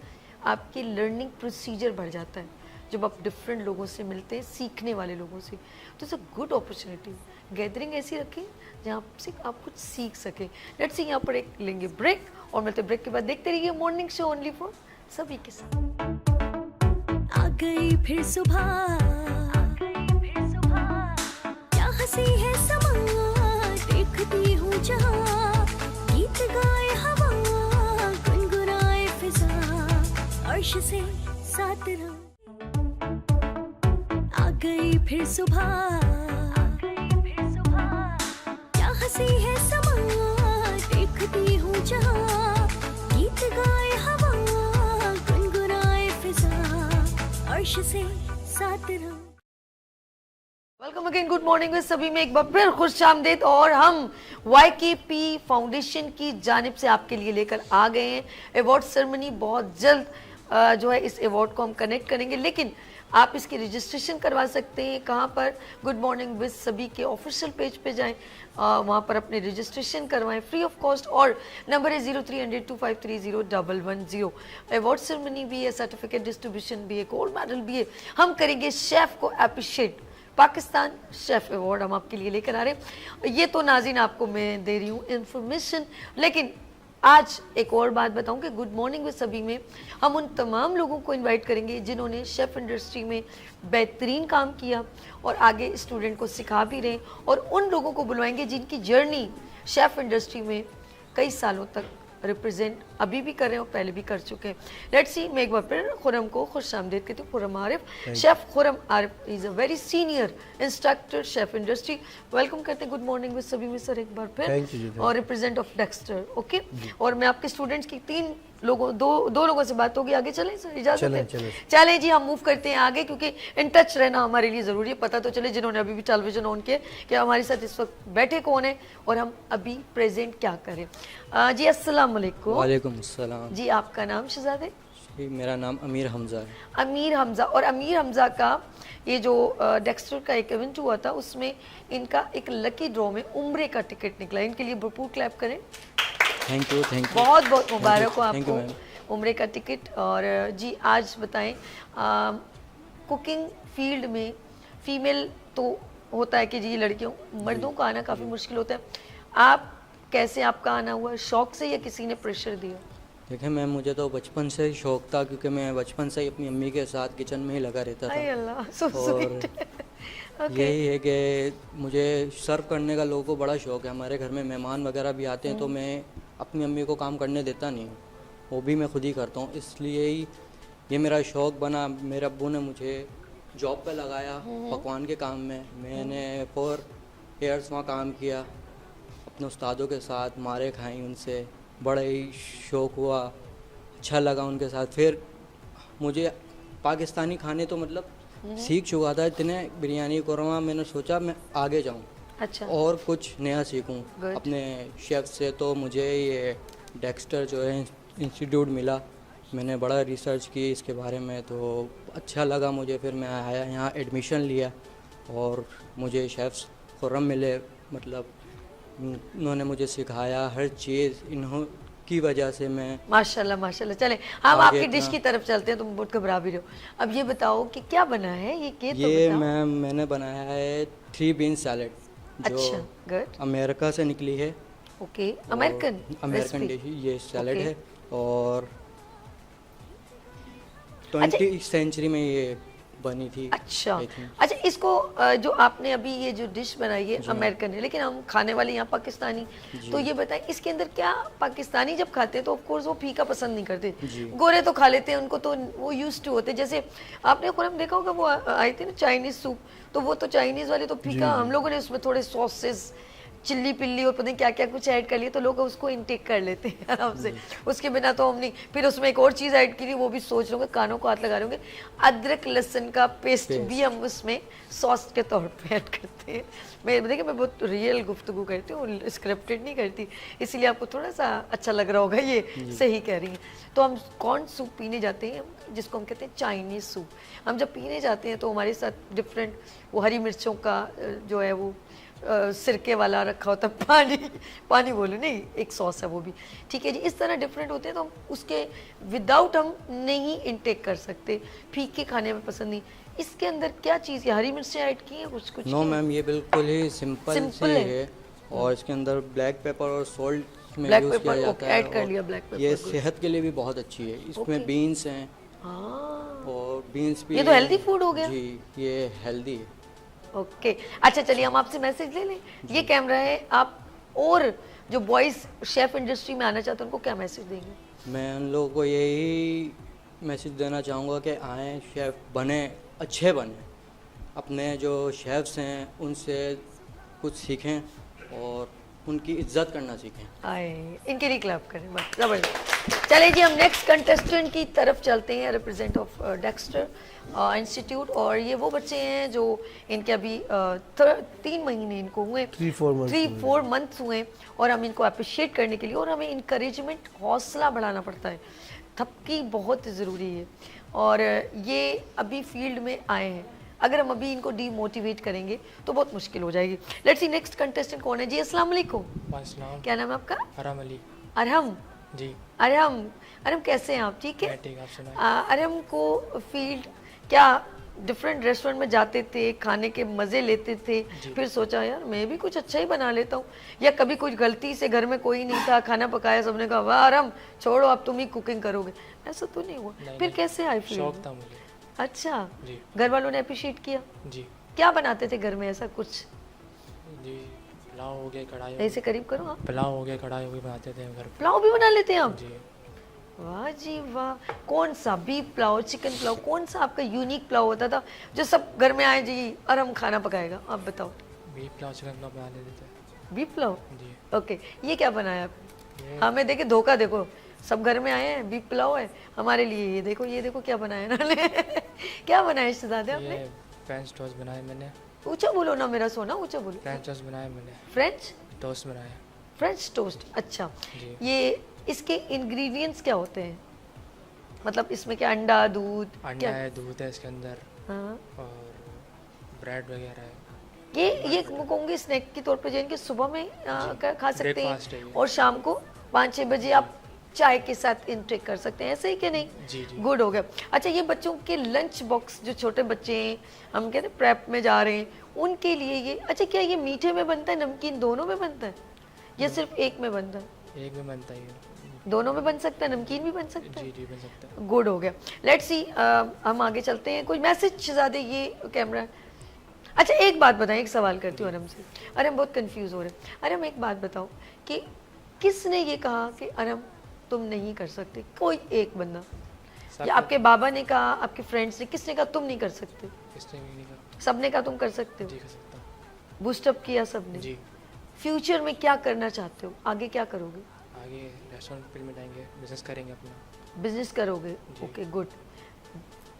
आपकी लर्निंग प्रोसीजर बढ़ जाता है जब आप डिफरेंट लोगों से मिलते हैं, सीखने वाले लोगों से। तो it's a good opportunity. Gathering ऐसी रखें जहाँ से आप कुछ सीख सकें। लेट्स सी, यहाँ पर एक लेंगे ब्रेक और मिलते ब्रेक के बाद देखते रहिए मॉर्निंग शो ओनली फॉर सभी के साथ। आ गई फिर सुबह, क्या हंसी है समा, देखती हूँ जहाँ, गीत गाए हवा, गुनगुनाए फिजा, अर्श से साथ रहो। आ गई फिर सुबह, क्या हंसी है समा, देखती हूँ जहाँ, गीत गाए हवा, गुनगुनाए फिजा, अर्श से साथ रहो। Welcome again, good morning with सभी में एक बार फिर खुशामदीद। और हम YKP फाउंडेशन की जानिब से आपके लिए लेकर आ गए हैं अवार्ड सेरेमनी। बहुत जल्द जो है इस अवार्ड को हम कनेक्ट करेंगे, लेकिन आप इसकी रजिस्ट्रेशन करवा सकते हैं कहाँ पर? गुड मॉर्निंग विद सभी के ऑफिशियल पेज पे जाएं, वहाँ पर अपने रजिस्ट्रेशन करवाएं फ्री ऑफ कॉस्ट, और नंबर है 030025301110। अवार्ड सेरेमनी भी है, सर्टिफिकेट डिस्ट्रीब्यूशन भी है, गोल्ड मेडल भी है। हम करेंगे शेफ़ को अप्रिशिएट, पाकिस्तान शेफ़ अवार्ड हम आपके लिए लेकर आ रहे हैं। ये तो नाज़रीन आपको मैं दे रही हूँ इन्फॉर्मेशन, लेकिन आज एक और बात बताऊं कि गुड मॉर्निंग विद सभी में हम उन तमाम लोगों को इनवाइट करेंगे जिन्होंने शेफ़ इंडस्ट्री में बेहतरीन काम किया और आगे स्टूडेंट को सिखा भी रहे, और उन लोगों को बुलवाएंगे जिनकी जर्नी शेफ़ इंडस्ट्री में कई सालों तक रिप्रेजेंट अभी भी कर रहे हैं और पहले भी कर चुके हैं। लेट्स सी, मैं एक बार फिर खुरम को खुश आमदीद कहती हूँ। Khurram Arif, chef Khurram Arif is a very senior instructor chef industry. Welcome करते हैं, गुड मॉर्निंग विद सभी में सर एक बार फिर। Thank you जी, thank और रिप्रेजेंट ऑफ डेक्स्टर, ओके। और मैं आपके स्टूडेंट्स की दो लोगों से बात होगी। आगे चलें सर, इजाजत है? चलें जी, हम मूव करते हैं आगे, क्योंकि इन टच रहना हमारे लिए ज़रूरी है। पता तो चले जिन्होंने अभी भी टेलीविजन ऑन किया कि हमारे साथ इस वक्त बैठे कौन है और हम अभी प्रेजेंट क्या करें। जी अस्सलाम वालेकुम। वालेकुम अस्सलाम जी, आपका नाम शहजादे? जी, मेरा नाम अमीर हमज़ा है। अमीर हमज़ा। और अमीर हमज़ा का ये जो डेक्स्टर का एक इवेंट हुआ था, उसमें इनका एक लकी ड्रॉ में उम्रे का टिकट निकला। इनके लिए भरपूर क्लैप करें। थैंक यू बहुत बहुत मुबारक हो Thank you, आपको ma'am। उम्रे का टिकट। और जी आज बताएं, कुकिंग फील्ड में फीमेल तो होता है कि जी लड़कियों, मर्दों का आना काफ़ी मुश्किल होता है। आप कैसे, आपका आना हुआ शौक से या किसी ने प्रेशर दिया? देखिए मैम, मुझे तो बचपन से ही शौक था, क्योंकि मैं बचपन से ही अपनी अम्मी के साथ किचन में ही लगा रहता अरे था। अल्लाह, सो और स्वीट। यही है कि मुझे सर्व करने का लोगों को बड़ा शौक है। हमारे घर में मेहमान वगैरह भी आते हैं तो मैं अपनी अम्मी को काम करने देता नहीं हूँ, वो भी मैं खुद ही करता हूँ। इसलिए ही ये मेरा शौक बना। मेरे अब्बू ने मुझे जॉब पे लगाया पकवान के काम में। मैंने 4 ईयर्स वहाँ काम किया अपने उस्तादों के साथ, मारे खाई उनसे, बड़ा ही शौक हुआ, अच्छा लगा उनके साथ। फिर मुझे पाकिस्तानी खाने तो मतलब सीख चुका था इतने, बिरयानी कौरमा। मैंने सोचा मैं आगे जाऊँ अच्छा, और कुछ नया सीखूं Good। अपने शेफ से। तो मुझे ये डेक्स्टर जो है इंस्टीट्यूट मिला, मैंने बड़ा रिसर्च की इसके बारे में, तो अच्छा लगा मुझे। फिर मैं आया यहाँ, एडमिशन लिया और मुझे शेफ्स खुर्रम मिले। मतलब उन्होंने मुझे सिखाया हर चीज़, इन्हों की वजह से मैं माशाल्लाह माशाल्लाह। चले हम आगे आपकी डिश की तरफ चलते हैं, तुम बहुत घबरा भी रहे हो। अब ये बताओ कि क्या बना है ये तो ये बताओ। मैंने बनाया है 3 बीन सैलेड, जो अच्छा, गुड, अमेरिका से निकली है। ओके। अमेरिकन अमेरिकन डिश ये सैलेड Okay। है। और अच्छा। 20वीं सेंचुरी में ये बनी थी। अच्छा I think। अच्छा, इसको जो आपने अभी ये जो डिश बनाई है अमेरिकन है, लेकिन हम खाने वाले यहाँ पाकिस्तानी, तो ये बताएं इसके अंदर क्या, पाकिस्तानी जब खाते हैं तो ऑफ कोर्स वो फीका पसंद नहीं करते, गोरे तो खा लेते हैं, उनको तो वो यूज्ड टू होते हैं। जैसे आपने खुरम देखा होगा, वो आई थी ना चाइनीज सूप, तो वो तो चाइनीज वाले तो फीका, हम लोगों ने उसमें थोड़े सॉसेस, चिल्ली पिल्ली और पता नहीं क्या क्या कुछ ऐड कर लिया, तो लोग उसको इनटेक कर लेते हैं आराम से, उसके बिना तो हम नहीं। फिर उसमें एक और चीज़ ऐड की थी, वो भी सोच लोगे, कानों को हाथ लगा रहे होंगे, अदरक लहसुन का पेस्ट भी हम उसमें सॉस के तौर पे ऐड करते हैं। मैं देखिए, मैं बहुत रियल गुफ्तगू करती हूँ, स्क्रिप्टेड नहीं करती, इसीलिए आपको थोड़ा सा अच्छा लग रहा होगा, ये सही कह रही हैं। तो हम कॉर्न सूप पीने जाते हैं, जिसको हम कहते हैं चाइनीज़ सूप। हम जब पीने जाते हैं तो हमारे साथ डिफरेंट वो हरी मिर्चों का जो है वो सिरके वाला रखा होता है, पानी बोलो नहीं, एक सॉस है वो भी, ठीक है जी। इस तरह डिफरेंट होते हैं, तो हम उसके विदाउट हम नहीं इनटेक कर सकते, फीके खाने में पसंद नहीं। इसके अंदर क्या चीज़ है, हरी मिर्चें ऐड की हैं कुछ? नो मैम, ये बिल्कुल ही सिंपल सी है। और इसके अंदर ब्लैक पेपर और सॉल्ट में यूज़ किया जाता है। ऐड कर लिया ब्लैक पेपर। ये सेहत के लिए भी बहुत अच्छी है। इसमें बीन्स हैं और बीन्स भी, ये तो हेल्दी फूड हो गया जी, ये हेल्दी है। ओके अच्छा, चलिए हम आपसे मैसेज ले लें। ये कैमरा है, आप और जो बॉयज़ शेफ इंडस्ट्री में आना चाहते हैं उनको क्या मैसेज देंगे? मैं उन लोगों को यही मैसेज देना चाहूँगा कि आएँ, शेफ़ बने, अच्छे बने, अपने जो शेफ्स हैं उनसे कुछ सीखें और उनकी इज्जत करना सीखें। आए, इनके लिए क्लैप करें, बस जबरदस्त। चलिए जी, हम नेक्स्ट कंटेस्टेंट की तरफ चलते हैं, रिप्रेजेंट ऑफ डेक्स्टर इंस्टीट्यूट। और ये वो बच्चे हैं जो इनके अभी 3 महीने इनको हुए, 3-4 मंथ्स हुए, और हम इनको अप्रिशिएट करने के लिए, और हमें इंकरेजमेंट, हौसला बढ़ाना पड़ता है, थपकी बहुत ज़रूरी है। और ये अभी फील्ड में आए हैं, अगर हम अभी इनको डीमोटिवेट करेंगे तो बहुत मुश्किल हो जाएगी। लेट्स सी नेक्स्ट कंटेस्टेंट कौन है जी। अस्सलाम वालेकुम, क्या नाम है आपका? अरहम अली। अरहम जी। अरहम कैसे हैं आप? ठीक है। ठीक, आप सुनाएं। अरहम को फील्ड क्या, डिफरेंट रेस्टोरेंट में जाते थे, खाने के मज़े लेते थे, फिर सोचा यार मैं भी कुछ अच्छा ही बना लेता हूँ, या कभी कुछ गलती से घर में कोई नहीं था, खाना पकाया, सबने कहा वाह अरहम छोड़ो अब तुम ही कुकिंग करोगे, ऐसा तो नहीं हुआ। फिर कैसे आए फील्ड? शौक था मुझे। अच्छा, जी। घर वालों ने अप्रिशिएट किया? जी। क्या बनाते थे घर में ऐसा कुछ? जी, पुलाव हो गया, कढ़ाई हो ऐसे करीब करो आप। पुलाव हो गया, कढ़ाई हो गई, बनाते थे घर पे। पुलाव भी बना लेते हैं आप? जी। वाह जी वाह। कौन सा बीफ पुलाव, चिकन पुलाव, कौन सा आपका यूनिक पुलाव होता था जो सब घर में आए जी और हम खाना पकाएगा? आप बताओ। बीफ पुलाव, चिकन पुलाव बना लेते थे बीफ पुलाव, जी। ओके। ये क्या बनाया आप? हमें देखे धोखा, देखो सब घर में आए हैं, बीफ पुलाव है हमारे लिए, ये देखो क्या बनाया इन्होंने। क्या बनाया शहजादे आपने? ये फ्रेंच टोस्ट बनाए मैंने। ऊंचा बोलो ना मेरा सोना, ऊंचा बोलो। फ्रेंच टोस्ट बनाए मैंने। फ्रेंच टोस्ट बनाया फ्रेंच टोस्ट, अच्छा। जी। ये इसके इंग्रेडिएंट्स क्या होते हैं? मतलब इसमें क्या अंडा, दूध, अंडा क्या? है, दूध है इसके अंदर हाँ। और ब्रेड वगैरह है। ये कहूँगी स्नैक के तौर पे जिनके सुबह में खा सकते Breakfast है हैं ये। और शाम को 5-6 बजे आप चाय के साथ इंटेक कर सकते हैं, ऐसे ही कि नहीं? जी जी। गुड हो गया। अच्छा, ये बच्चों के लंच बॉक्स, जो छोटे बच्चे हैं, हम कहते हैं प्रेप में जा रहे हैं, उनके लिए ये, अच्छा क्या ये मीठे में बनता है, नमकीन दोनों में बनता है या सिर्फ एक में बनता है? एक में बनता है ये। दोनों में बन सकता है, नमकीन भी बन सकता है। जी जी बन सकता है। गुड हो गया। लेट्स सी, हम आगे चलते हैं। कोई मैसेज शहजादे, ये कैमरा। अच्छा एक बात बताएं, एक सवाल करती हूँ अरम से। अरे हम बहुत कंफ्यूज हो रहे हैं। अरे हम एक बात बताओ कि किसने ये कहा कि अरम तुम नहीं कर सकते? कोई एक बंदा, या आपके बाबा ने कहा, आपके फ्रेंड्स ने, किसने कहा तुम नहीं कर सकते? इसने भी नहीं कहा। सबने कहा तुम कर सकते हो? जी कर सकता हूँ। बूस्टअप किया सबने? जी। फ्यूचर में क्या करना चाहते हो, आगे क्या करोगे? आगे रेस्टोरेंट फील्ड में जाएंगे, बिजनेस करेंगे अपना। बिजनेस करोगे, ओके गुड,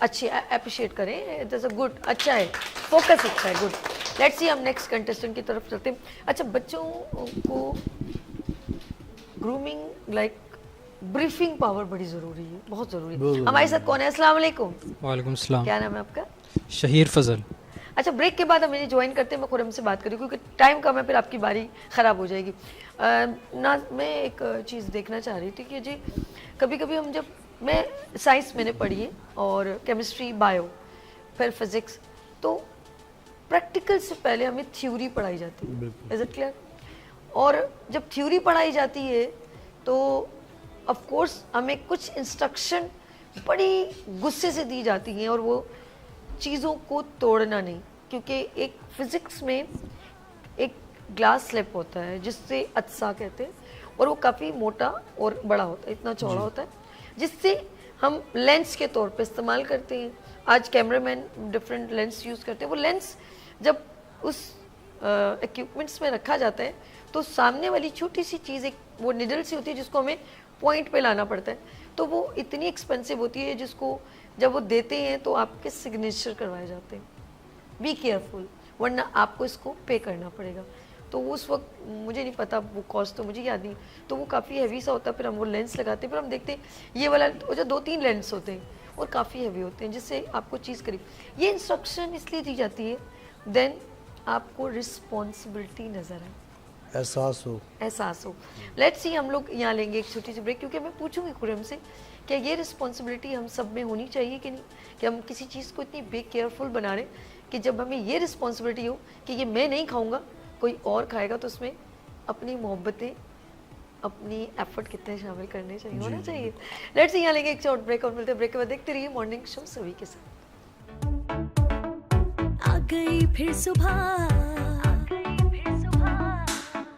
अच्छी, अप्रिशिएट करें, दैट्स अ गुड, अच्छा है, फोकस अच्छा है, गुड। लेट्स सी, हम नेक्स्ट कंटेस्टेंट की तरफ चलते हैं। अच्छा, बच्चों को ग्रूमिंग, लाइक ब्रीफिंग पावर बड़ी ज़रूरी है, बहुत ज़रूरी है। हमारे साथ कौन है? अस्सलाम वालेकुम। वालेकुम सलाम। क्या नाम है आपका? शहीर फजल। अच्छा, ब्रेक के बाद हम इन्हें ज्वाइन करते हैं, मैं खुरम से बात करूँ क्योंकि टाइम कम है, फिर आपकी बारी ख़राब हो जाएगी। ना मैं एक चीज़ देखना चाह रही थी कि जी कभी कभी हम, जब मैं साइंस मैंने पढ़ी है और केमिस्ट्री, बायो, फिर फिज़िक्स, तो प्रैक्टिकल से पहले हमें थ्योरी पढ़ाई जाती है, इज इट क्लियर? और जब थ्योरी पढ़ाई जाती है तो ऑफ कोर्स हमें कुछ इंस्ट्रक्शन बड़ी गुस्से से दी जाती हैं और वो चीज़ों को तोड़ना नहीं, क्योंकि एक फिज़िक्स में एक ग्लास स्लैब होता है जिससे अज्सा कहते हैं, और वो काफ़ी मोटा और बड़ा होता है, इतना चौड़ा होता है, जिससे हम लेंस के तौर पे इस्तेमाल करते हैं। आज कैमरामैन डिफरेंट लेंस यूज़ करते हैं। वो लेंस जब उस इक्विपमेंट्स में रखा जाता है तो सामने वाली छोटी सी चीज़, एक वो निडल सी होती है जिसको हमें पॉइंट पे लाना पड़ता है, तो वो इतनी एक्सपेंसिव होती है जिसको जब वो देते हैं तो आपके सिग्नेचर करवाए जाते हैं। बी केयरफुल, वरना आपको इसको पे करना पड़ेगा। तो उस वक्त मुझे नहीं पता, वो कॉस्ट तो मुझे याद नहीं, तो वो काफ़ी हैवी सा होता है। फिर हम वो लेंस लगाते हैं, फिर हम देखते हैं ये वाला, जो 2-3 लेंस होते हैं और काफ़ी हैवी होते हैं, जिससे आपको चीज़ करीब, ये इंस्ट्रक्शन इसलिए दी जाती है देन आपको रिस्पॉन्सिबिलिटी नज़र आए, एहसास हो। लेट्स सी, हम लोग यहाँ लेंगे एक छोटी सी ब्रेक, क्योंकि मैं पूछूंगी खुरम से क्या ये रिस्पॉन्सिबिलिटी हम सब में होनी चाहिए कि नहीं, कि हम किसी चीज़ को इतनी बे केयरफुल बना रहे कि जब हमें ये रिस्पॉन्सिबिलिटी हो कि ये मैं नहीं खाऊंगा, कोई और खाएगा, तो उसमें अपनी मोहब्बतें, अपनी एफर्ट कितने शामिल करने चाहिए, होना चाहिए। लेट्स सी, यहाँ लेंगे एक शॉर्ट ब्रेक और मिलते हैं ब्रेक के बाद। देखते रहिए मॉर्निंग शो सभी के साथ। आ गई फिर सुबह,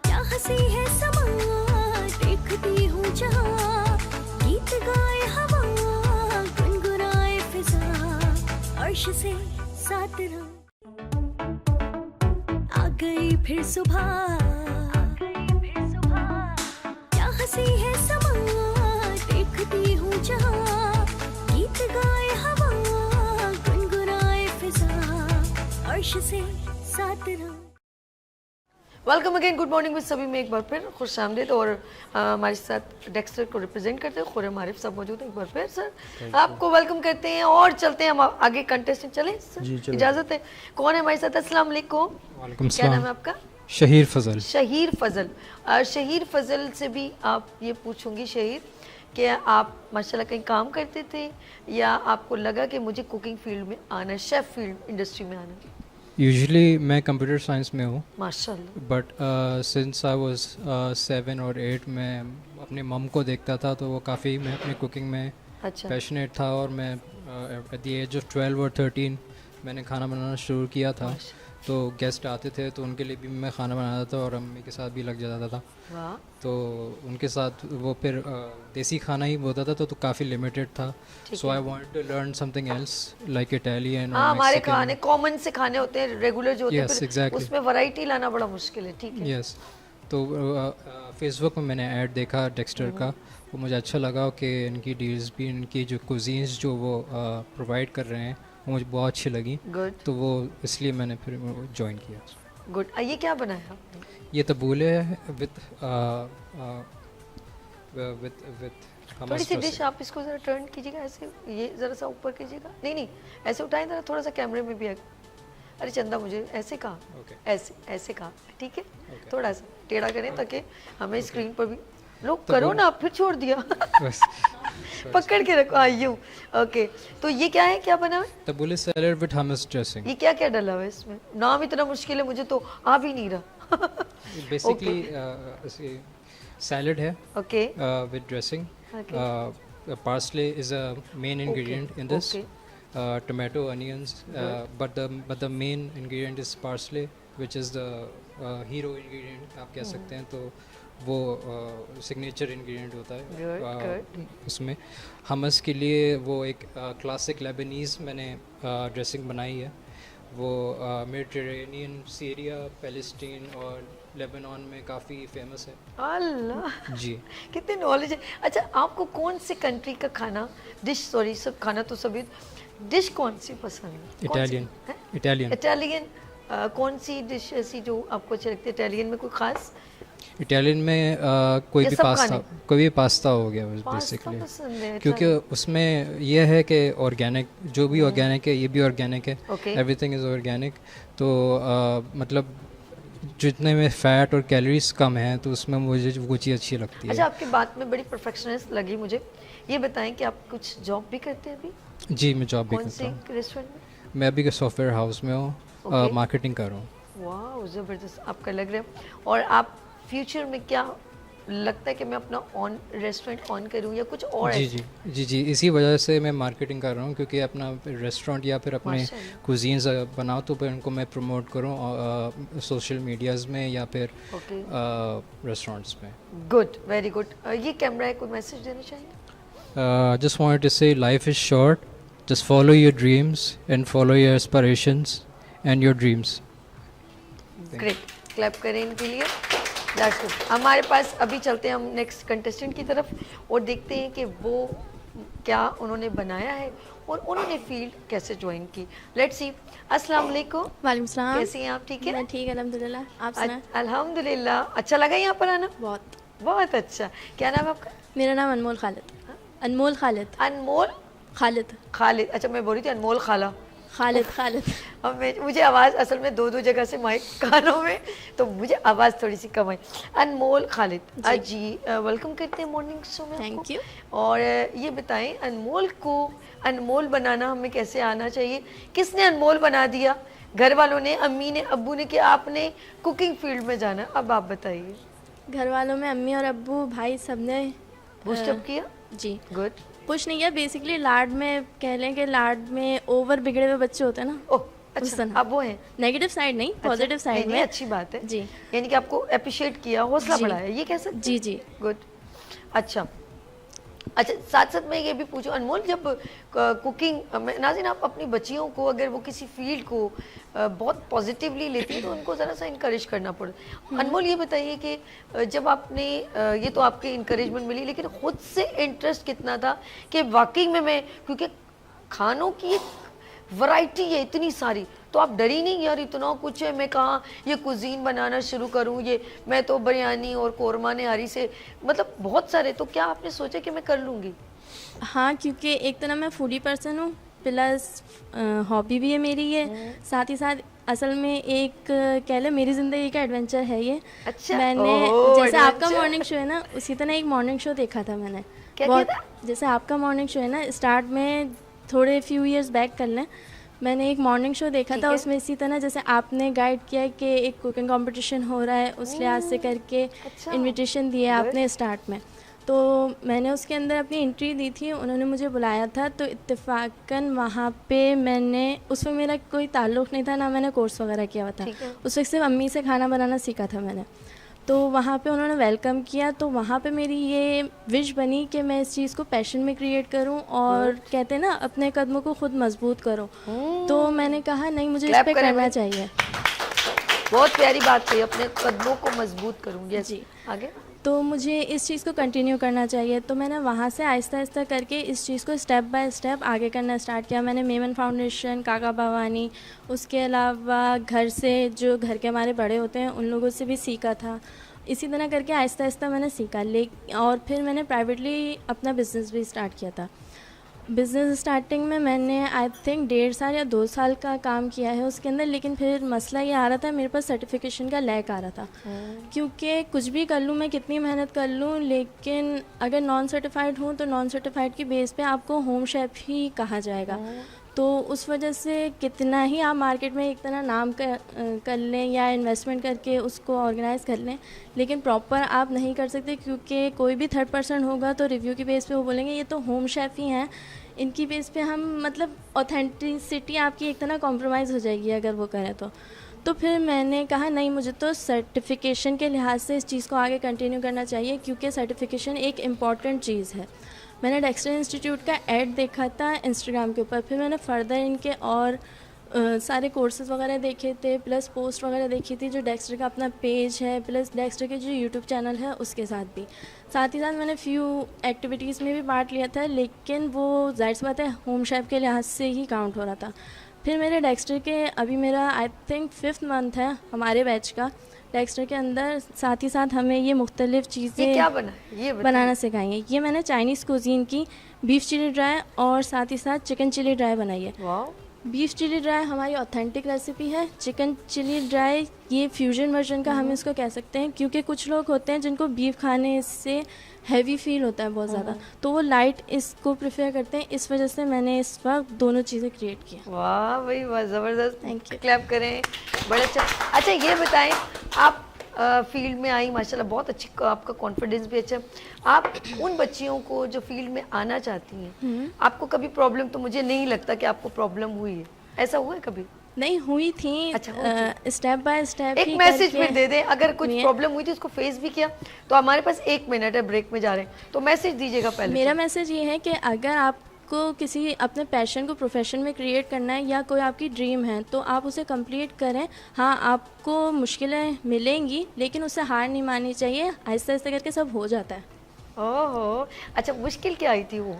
क्या हंसी है समा, देखती हूँ जहाँ, गीत गाए हवा, गुनगुनाए फिजा, अर्श से साथ रहो। आ गई फिर सुबह, क्या हंसी है समा, देखती हूँ जहाँ, गीत गाए हवा, गुनगुनाए फिजा, अर्श से साथ रहो। Welcome again, good morning with सभी में एक बार फिर खुश आमदीद। और हमारे साथ डेक्स्टर को रिप्रेजेंट करते हैं खुरम आरिफ साहब मौजूद हैं। एक बार फिर सर आपको वेलकम करते हैं और चलते हैं हम आगे कंटेस्टेंट। चलें सर, इजाज़त है। कौन है हमारे साथ? अस्सलाम वालेकुम। वालेकुम क्या सलाम। नाम है आपका? शहीर फजल। शहीर फजल। शहीर फजल से भी आप ये पूछूंगी शहीर, कि आप माशाल्लाह कहीं काम करते थे या आपको लगा कि मुझे कुकिंग फील्ड में आना है, शेफ़ फील्ड इंडस्ट्री में आना है? यूजुअली मैं कंप्यूटर साइंस में हूँ, माशाल्लाह। बट सिंस आई वाज 7 और 8 में अपनी मम को देखता था, तो वो काफ़ी मैं अपनी कुकिंग में अच्छा, पैशनेट था, और मैं एट द एज ऑफ 12 और 13 मैंने खाना बनाना शुरू किया था। तो गेस्ट आते थे तो उनके लिए भी मैं खाना बनाता था और अम्मी के साथ भी लग जाता था। वाह, तो उनके साथ वो फिर देसी खाना ही होता था तो काफ़ी लिमिटेड था। So I wanted to learn something else like Italian हाँ, और हमारे खाने कॉमन से खाने होते हैं, रेगुलर जो होते हैं, Yes, फिर exactly. उसमें वैरायटी लाना बड़ा मुश्किल है। ठीक है, यस। तो फेसबुक में मैंने ऐड देखा डेक्स्टर का, वो मुझे अच्छा लगा कि इनकी डील्स भी, इनकी जो कुजीन्स जो वो प्रोवाइड कर रहे हैं वो मुझे बहुत अच्छी लगी। गुड तो वो इसलिए मैंने फिर ज्वाइन किया। गुड। ये क्या बनाया आपने? ये तबूले विद विद थोड़ी सी डिश आप इसको जरा टर्न कीजिएगा, ऐसे ये जरा सा ऊपर कीजिएगा, नहीं नहीं ऐसे उठाएं जरा, थोड़ा सा कैमरे में भी आए। अरे चंदा मुझे ऐसे कहा, ऐसे ऐसे कहा, ठीक है, थोड़ा सा टेढ़ा करें ताकि हमें स्क्रीन पर भी लोग करो ना, फिर छोड़ दिया पकड़ के रखो। यूं, ओके। तो ये क्या है, क्या बना है? तबूले सैलेड विद हमस ड्रेसिंग। ये क्या क्या डला हुआ है इसमें? नाम इतना मुश्किल है, मुझे तो आ भी नहीं रहा। बेसिकली सैलेड है okay with dressing. Parsley is a main ingredient in this. Tomato, onions, but the main ingredient is parsley, which is the hero ingredient आप कह सकते हैं। तो वो सिग्नेचर इंग्रेडिएंट होता है उसमें। हमस के लिए वो एक क्लासिक लेबनीज़ मैंने ड्रेसिंग बनाई है। वो मेडिटेरेनियन, सीरिया, पैलेस्टीन और लेबनान में काफ़ी फेमस है। अल्लाह जी, कितनी नॉलेज है। अच्छा, आपको कौन से कंट्री का खाना, डिश, सॉरी, सब खाना तो सभी, डिश कौन सी पसंद है? इटालियन। इटालियन इटालियन कौन सी डिश ऐसी जो आपको अच्छी लगती है इटालियन में? कोई खास? इटालियन में कोई ये भी सब पास्ता, खाने? कोई भी पास्ता हो गया पास्ता बेसिकली, पसंद है? क्योंकि उसमें यह है कि ऑर्गेनिक, जो भी ऑर्गेनिक है ये भी ऑर्गेनिक है। Okay. Everything is organic. तो मतलब जितने में फ़ैट और कैलोरीज कम हैं तो उसमें मुझे वो चीज़ अच्छी लगती है। अच्छा, आपकी बात में बड़ी परफेक्शनिस्ट लगी मुझे। ये बताएं कि आप कुछ जॉब भी करते हैं अभी? जी, मैं जॉब भी कौन करता से हूँ। रेस्टोरेंट में? मैं अभी के सॉफ्टवेयर हाउस में हूँ, Okay. मार्केटिंग कर रहा हूँ। वाह, ज़बरदस्त आपका लग रहा है। और आप फ्यूचर में क्या लगता है कि मैं अपना ऑन रेस्टोरेंट ऑन करूं या कुछ और? जी जी जी जी, इसी वजह से मैं मार्केटिंग कर रहा हूँ, क्योंकि अपना रेस्टोरेंट या फिर अपने माशाल्लाह। कुजीन्स बनाओ तो फिर उनको मैं प्रमोट करूँ सोशल मीडियाज़ में या फिर ओके, रेस्टोरेंट्स में। Good, very good. ये कैमरा है, कोई मैसेज देना चाहिए? Just wanted to say life is short, just follow your dreams and follow your aspirations and your dreams. Great, clap करें इनके लिए। That's good. हमारे पास अभी चलते हैं हम नेक्स्ट कंटेस्टेंट की तरफ और देखते हैं कि वो क्या उन्होंने बनाया है और उन्होंने फील्ड कैसे ज्वाइन की। Let's see. अस्सलाम वालेकुम। वालेकुम सलाम। कैसी हैं आप? ठीक है? मैं ठीक है अल्हम्दुलिल्लाह। आप सुनाएं? अल्हम्दुलिल्लाह। अच्छा लगा यहाँ पर आना? बहुत। बहुत अच्छा। क्या नाम है आपका? मेरा नाम अनमोल खालिद। अनमोल खालिद। अनमोल खालिद। खालिद। अच्छा, मैं बोल रही थी अनमोल खाला। खालिद खालिद। अब मुझे आवाज़ असल में दो जगह से माइक कानों में, तो मुझे आवाज़ थोड़ी सी कम आई। अनमोल खालिद जी, वेलकम करते हैं मॉर्निंग शो में। Thank you. और ये बताएं, अनमोल को अनमोल बनाना हमें कैसे आना चाहिए? किसने अनमोल बना दिया? घर वालों ने, अम्मी ने, अब्बू ने, कि आपने कुकिंग फील्ड में जाना? अब आप बताइए। घर वालों में अम्मी और अब्बू भाई सब ने बूस्टअप किया? जी, गुड। कुछ नहीं किया, बेसिकली लाड में कह लें कि लाड में ओवर बिगड़े हुए बच्चे होते हैं ना, ओह उस अच्छा, तरह। अब वो हैं। नेगेटिव साइड नहीं, पॉजिटिव अच्छा, साइड नहीं, में। अच्छी बात है जी। यानी कि आपको अप्रिशिएट किया, हौसला जी। बढ़ाया, ये कह सकते जी जी। गुड। अच्छा अच्छा, साथ साथ मैं ये भी पूछूं अनमोल, जब कुकिंग में नाज़रीन आप अपनी बच्चियों को अगर वो किसी फील्ड को बहुत पॉजिटिवली लेती हैं तो उनको ज़रा सा इनकरेज करना पड़ता। अनमोल ये बताइए कि जब आपने ये तो आपकी इनकरेजमेंट मिली, लेकिन खुद से इंटरेस्ट कितना था कि वाकई में मैं, क्योंकि खानों की वैरायटी है इतनी सारी, तो आप डरी नहीं यार इतना कुछ है, मैं कहाँ ये कुजीन बनाना शुरू करूँ, ये मैं तो बिरयानी और कोरमा नहारी से, मतलब बहुत सारे, तो क्या आपने सोचा कि मैं कर लूँगी? हाँ, क्योंकि एक तो ना मैं फूडी पर्सन हूँ, प्लस हॉबी भी है मेरी ये, साथ ही साथ असल में एक कह ले मेरी ज़िंदगी का एडवेंचर है ये। अच्छा, मैंने ओह, जैसे आपका adventure। मॉर्निंग शो है ना, उसी तरह एक मॉर्निंग शो देखा था मैंने। क्या बहुत किया था? जैसे आपका मॉर्निंग शो है ना, स्टार्ट में थोड़े फ्यू इयर्स बैक कर लें, मैंने एक मॉर्निंग शो देखा ठीक था, है। उसमें इसी तरह जैसे आपने गाइड किया है कि एक कुकिंग कंपटीशन हो रहा है, उस लिहाज से करके अच्छा, इनविटेशन दिया good। आपने स्टार्ट में। तो मैंने उसके अंदर अपनी एंट्री दी थी, उन्होंने मुझे बुलाया था, तो इत्तेफाकन वहाँ पे मैंने, उस वक्त मेरा कोई ताल्लुक़ नहीं था, ना मैंने कोर्स वगैरह किया हुआ था, उस वक्त सिर्फ अम्मी से खाना बनाना सीखा था मैंने। तो वहाँ पे उन्होंने वेलकम किया, तो वहाँ पे मेरी ये विश बनी कि मैं इस चीज़ को पैशन में क्रिएट करूँ और कहते हैं ना अपने कदमों को खुद मजबूत करो। तो मैंने कहा नहीं, मुझे इस पे करना चाहिए। बहुत प्यारी बात कही, अपने कदमों को मजबूत करूँगी। जी आगे। तो मुझे इस चीज़ को कंटिन्यू करना चाहिए, तो मैंने वहाँ से आहिस्ता आहिस्ता करके इस चीज़ को स्टेप बाय स्टेप आगे करना स्टार्ट किया। मैंने मेमन फाउंडेशन, काका भवानी, उसके अलावा घर से जो घर के हमारे बड़े होते हैं उन लोगों से भी सीखा था। इसी तरह करके आहिस्ता आहिस्ता मैंने सीखा, और फिर मैंने प्राइवेटली अपना बिज़नेस भी स्टार्ट किया था। बिज़नेस स्टार्टिंग में मैंने आई थिंक 1.5 साल या 2 साल का काम किया है उसके अंदर, लेकिन फिर मसला ये आ रहा था, मेरे पास सर्टिफिकेशन का लैक आ रहा था। क्योंकि कुछ भी कर लूँ मैं, कितनी मेहनत कर लूँ, लेकिन अगर नॉन सर्टिफाइड हूँ तो नॉन सर्टिफाइड की बेस पे आपको होम शेफ़ ही कहा जाएगा। तो उस वजह से कितना ही आप मार्केट में एक तरह नाम कर लें या इन्वेस्टमेंट करके उसको ऑर्गेनाइज़ कर लें, लेकिन प्रॉपर आप नहीं कर सकते, क्योंकि कोई भी थर्ड पर्सन होगा तो रिव्यू की बेस पे वो बोलेंगे ये तो होम शेफ़ ही हैं, इनकी बेस पे हम मतलब ऑथेंटिसिटी आपकी एक तरह कॉम्प्रोमाइज़ हो जाएगी अगर वो करें तो फिर मैंने कहा नहीं, मुझे तो सर्टिफिकेशन के लिहाज से इस चीज़ को आगे कंटिन्यू करना चाहिए, क्योंकि सर्टिफिकेशन एक इम्पॉर्टेंट चीज़ है। मैंने डेक्स्टर इंस्टीट्यूट का ऐड देखा था इंस्टाग्राम के ऊपर, फिर मैंने फर्दर इनके और सारे कोर्सेज़ वगैरह देखे थे, प्लस पोस्ट वगैरह देखी थी जो डेक्स्टर का अपना पेज है, प्लस डेक्स्टर के जो यूट्यूब चैनल है उसके साथ भी। साथ ही साथ मैंने फ्यू एक्टिविटीज़ में भी पार्ट लिया था, लेकिन वो जाहिर सी बात है होम शेफ़ के लिहाज से ही काउंट हो रहा था। फिर मेरे डेक्स्टर के अभी मेरा आई थिंक 5th मंथ है हमारे बैच का। डेक्स्टर के अंदर साथ ही साथ हमें ये मुख्तलिफ़ चीज़ें क्या बनाना सिखाई। ये मैंने चाइनीज़ कुजीन की बीफ चिली ड्राई और साथ ही साथ चिकन चिली ड्राई बनाई है। बीफ चिली ड्राई हमारी ऑथेंटिक रेसिपी है। चिकन चिली ड्राई ये फ्यूजन वर्जन का हम इसको कह सकते हैं, क्योंकि कुछ लोग होते हैं जिनको बीफ खाने से हैवी फील होता है बहुत ज़्यादा, तो वो लाइट इसको प्रेफर करते हैं। इस वजह से मैंने इस वक्त दोनों चीज़ें क्रिएट की। वाह भाई वाह, ज़बरदस्त, थैंक यू, क्लैप करें, बड़ा अच्छा। अच्छा ये बताएं, आप फील्ड में आई माशाल्लाह, बहुत अच्छी, आपका कॉन्फिडेंस भी अच्छा। आप उन बच्चियों को जो फील्ड में आना चाहती हैं, आपको कभी प्रॉब्लम, तो मुझे नहीं लगता कि आपको प्रॉब्लम हुई है, ऐसा हुआ है कभी? नहीं हुई थी। अच्छा, स्टेप बाय स्टेप एक मैसेज भी दे दें, अगर कुछ प्रॉब्लम हुई थी उसको फेस भी किया, तो हमारे पास 1 मिनट है, ब्रेक में जा रहे हैं, तो मैसेज दीजिएगा पहले। मेरा मैसेज ये है कि अगर आपको किसी अपने पैशन को प्रोफेशन में क्रिएट करना है या कोई आपकी ड्रीम है तो आप उसे कंप्लीट करें। हाँ, आपको मुश्किलें मिलेंगी, लेकिन उससे हार नहीं माननी चाहिए, आहिस्ता आहिस्ता करके सब हो जाता है। ओहो, अच्छा मुश्किल क्या आई थी? वो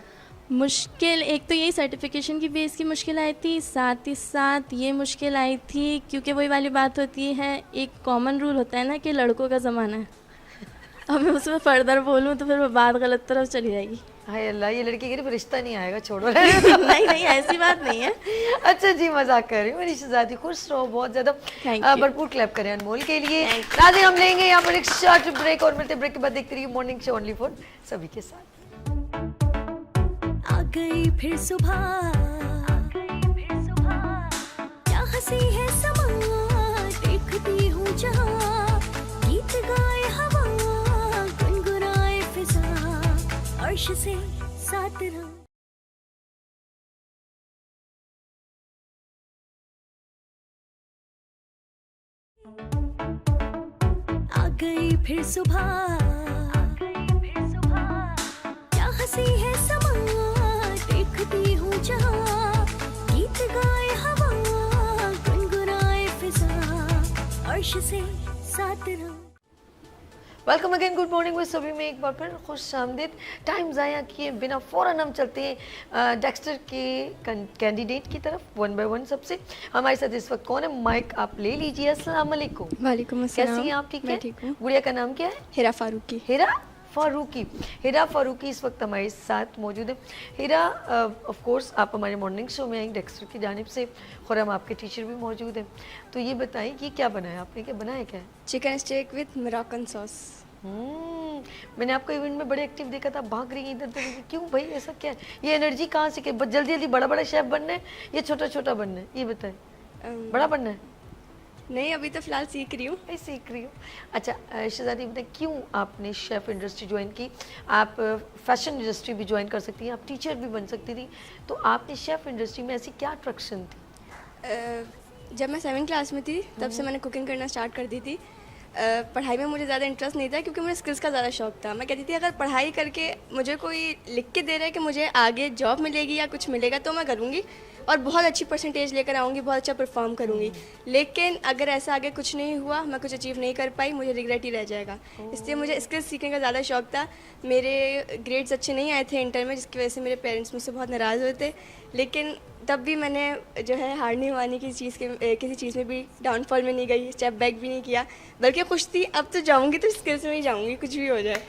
मुश्किल एक तो यही सर्टिफिकेशन की बेस की मुश्किल आई थी, साथ ही साथ ये मुश्किल आई थी क्योंकि वही वाली बात होती है, एक कॉमन रूल होता है ना कि लड़कों का ज़माना है। अब मैं उसमें फर्दर बोलूँ तो फिर वो बात गलत तरफ चली जाएगी। हाय अल्लाह, ये लड़की कह रही रिश्ता नहीं आएगा, छोड़ो। नहीं ऐसी बात नहीं है। अच्छा जी, मजाक कर रही हूँ। मेरी शहजादी खुश रहो बहुत ज़्यादा, भरपूर क्लैप करें अनमोल के लिए। नाज़रीन, हम लेंगे यहाँ पर एक शॉर्ट ब्रेक और मिलते ब्रेक के बाद देखते रहिए मॉर्निंग शो ओनली फॉर सभी के साथ। आ गई फिर सुबह, क्या हंसी है समा, देखती हूँ जहाँ, गीत गाए हवा, गुनगुनाए फिजा, अर्श से साथ रहो। आ गई फिर सुबह, क्या हंसी है समा, देखती हूँ जहाँ, गीत गाए हवा, गुनगुनाए फिजा, अर्श से साथ रहो। वेलकम अगेन, गुड मॉर्निंग में सभी में एक बार फिर खुश आमदीद। टाइम ज़ाया किए बिना फ़ौरन हम चलते हैं डेक्स्टर के कैंडिडेट की तरफ, 1 बाय 1 सबसे। हमारे साथ इस वक्त कौन है? माइक आप ले लीजिए। अस्सलाम वालेकुम। वालेकुम अस्सलाम। कैसी हैं आप? ठीक है, ठीक हूँ। गुड़िया का नाम क्या है? हिरा फारूकी। हिरा फारूकी इस वक्त हमारे साथ मौजूद है। हिरा, ऑफ कोर्स आप हमारे मॉर्निंग शो में आई डेक्स्टर की जानिब से, खुरम आपके टीचर भी मौजूद हैं, तो ये बताएं कि क्या बनाया आपने? क्या बनाया? क्या है? Chicken steak with Moroccan sauce. मैंने आपको इवेंट में बड़े एक्टिव देखा था, भाग रही है इधर उधर, क्यों भाई ऐसा क्या है? ये एनर्जी कहाँ से? जल्दी जल्दी बड़ा बड़ा शेफ बनना है या छोटा छोटा बनना है? ये बताएं। बड़ा बनना है? नहीं, अभी तो फिलहाल सीख रही हूँ। मैं सीख रही हूँ। अच्छा शहजादी बताएं क्यों आपने शेफ़ इंडस्ट्री ज्वाइन की? आप फैशन इंडस्ट्री भी ज्वाइन कर सकती हैं, आप टीचर भी बन सकती थी, तो आपने शेफ़ इंडस्ट्री में ऐसी क्या अट्रैक्शन थी? जब मैं 7th क्लास में थी तब से मैंने कुकिंग करना स्टार्ट कर दी थी। पढ़ाई में मुझे ज़्यादा इंटरेस्ट नहीं था क्योंकि मुझे स्किल्स का ज़्यादा शौक था। मैं कहती थी अगर पढ़ाई करके मुझे कोई लिख के दे रहा है कि मुझे आगे जॉब मिलेगी या कुछ मिलेगा तो मैं करूँगी और बहुत अच्छी परसेंटेज लेकर आऊँगी, बहुत अच्छा परफॉर्म करूँगी। लेकिन अगर ऐसा आगे कुछ नहीं हुआ, मैं कुछ अचीव नहीं कर पाई, मुझे रिग्रेट ही रह जाएगा। इसलिए मुझे स्किल्स सीखने का ज़्यादा शौक था। मेरे ग्रेड्स अच्छे नहीं आए थे इंटर में, जिसकी वजह से मेरे पेरेंट्स मुझसे बहुत नाराज़ हुए थे। लेकिन तब भी मैंने जो है हार नहीं मानी, किसी चीज़ में भी डाउनफॉल में नहीं गई, स्टेप बैक भी नहीं किया, बल्कि खुश थी अब तो जाऊँगी तो स्किल्स में ही जाऊँगी, कुछ भी हो जाए।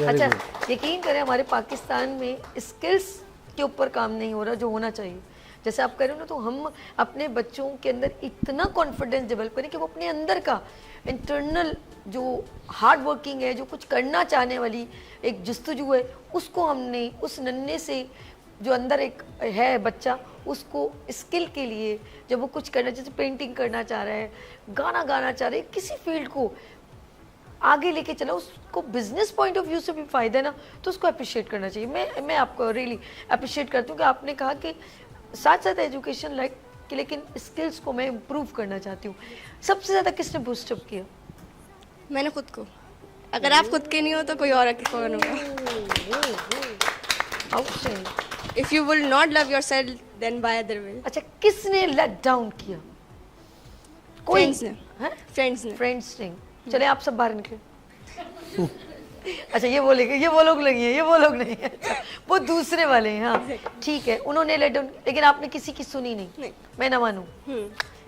अच्छा यकीन करें हमारे पाकिस्तान में स्किल्स के ऊपर काम नहीं हो रहा जो होना चाहिए। जैसे आप कह रहे हो ना, तो हम अपने बच्चों के अंदर इतना कॉन्फिडेंस डेवलप करें कि वो अपने अंदर का इंटरनल जो हार्ड वर्किंग है, जो कुछ करना चाहने वाली एक जस्तजू है, उसको हमने उस नन्हे से जो अंदर एक है बच्चा, उसको स्किल के लिए जब वो कुछ करना, जैसे पेंटिंग करना चाह रहा है, गाना गाना चाह रहा है, किसी फील्ड को आगे लेके चला, उसको बिजनेस पॉइंट ऑफ व्यू से भी फायदा है ना, तो उसको अप्रिशिएट करना चाहिए। मैं आपको रियली अप्रिशिएट करती हूँ कि आपने कहा कि साथ साथ एजुकेशन लाइक कि लेकिन स्किल्स को मैं इम्प्रूव करना चाहती हूँ। सबसे ज़्यादा किसने बूस्टअप किया? मैंने खुद को। अगर आप खुद के नहीं हो तो कोई और कौन होगा? If you will not love yourself then by other will. अच्छा किसने लेट डाउन किया? कोई फ्रेंड्स ने। चले आप सब बाहर निकले। अच्छा ये वो लोग नहीं है, ये वो लोग नहीं है। अच्छा, वो दूसरे वाले हैं। हाँ ठीक है, उन्होंने लेट डाउन, लेकिन आपने किसी की सुनी नहीं। मैं ना मानूं,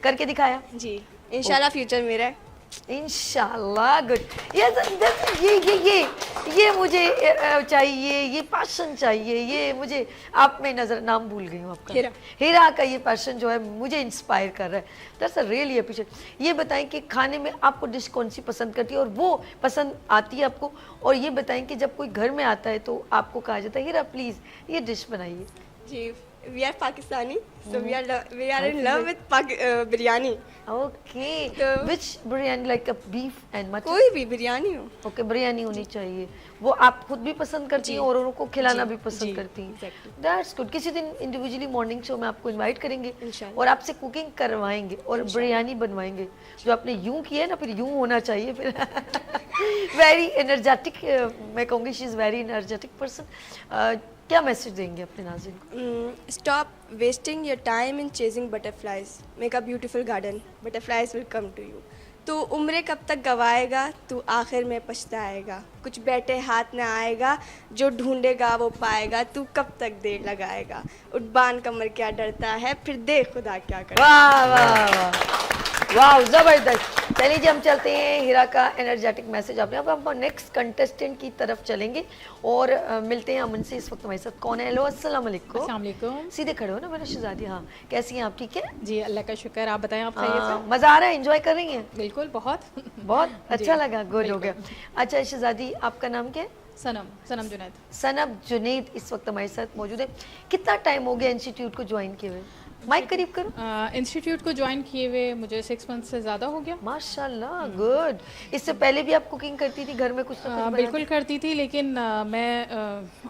करके दिखाया जी। इंशाल्लाह फ्यूचर मेरा है। इंशाल्लाह गुड। ये मुझे चाहिए, ये पैशन चाहिए, ये मुझे आप में नजर, नाम भूल गई हूँ आपका, हीरा का ये पैशन जो है मुझे इंस्पायर कर रहा है। That's a really appreciate. ये बताएं कि खाने में आपको डिश कौन सी पसंद करती है और वो पसंद आती है आपको, और ये बताएं कि जब कोई घर में आता है तो आपको कहा जाता है हीरा प्लीज ये डिश बनाइए। जी, we are Pakistani, so we are in love with biryani. Okay. Which biryani, like a beef and mutton? कोई भी बिरयानी हो। Okay, बिरयानी होनी चाहिए। वो आप खुद भी पसंद करती हैं और उनको खिलाना भी पसंद करती हैं। That's good. किसी दिन इंडिविजुअली मॉर्निंग शो में आपको इनवाइट करेंगे और आपसे कुकिंग करवाएंगे और बिरयानी बनवाएंगे। जो आपने यूं किया है ना, फिर यूं होना चाहिए फिर। वेरी एनर्जेटिक, मैं कहूँगी she is very energetic person. क्या मैसेज देंगे अपने नाज़रीन को? Stop wasting your time in chasing butterflies, make a beautiful garden, butterflies will come to you. तू उम्रें कब तक गवाएगा, तू आखिर में पछताएगा, कुछ बैठे हाथ न आएगा, जो ढूंढेगा वो पाएगा, तू कब तक देर लगाएगा, उठबान कमर क्या डरता है, फिर देख खुदा क्या करता है। वाह वाह वाह वाह, जबरदस्त। चलिए जी हम चलते हैं, हीरा का एनर्जेटिक मैसेज आपने। अब हम नेक्स्ट कंटेस्टेंट की तरफ चलेंगे और मिलते हैं अमन से। इस वक्त हमारे साथ कौन है? हेलो अस्सलाम वालेकुम। सीधे खड़े हो ना मेरा शहजादी। हाँ कैसी हैं आप? ठीक है जी, अल्लाह का शुक्र। आप बताएं, आप खैरियत से? मज़ा आ रहा है, एंजॉय कर रही हैं? बिल्कुल, बहुत अच्छा लगा, गुड हो गया। अच्छा शहजादी आपका नाम क्या है? सनम जुनैद। सनम जुनैद इस वक्त हमारे साथ मौजूद है। कितना टाइम हो गया इंस्टीट्यूट को ज्वाइन किए हुए? माइक करीब करो। इंस्टीट्यूट को ज्वाइन किए हुए मुझे 6 मंथ से ज़्यादा हो गया। माशाल्लाह, गुड। इससे पहले भी आप कुकिंग करती थी घर में कुछ ना कुछ? बिल्कुल करती थी, लेकिन मैं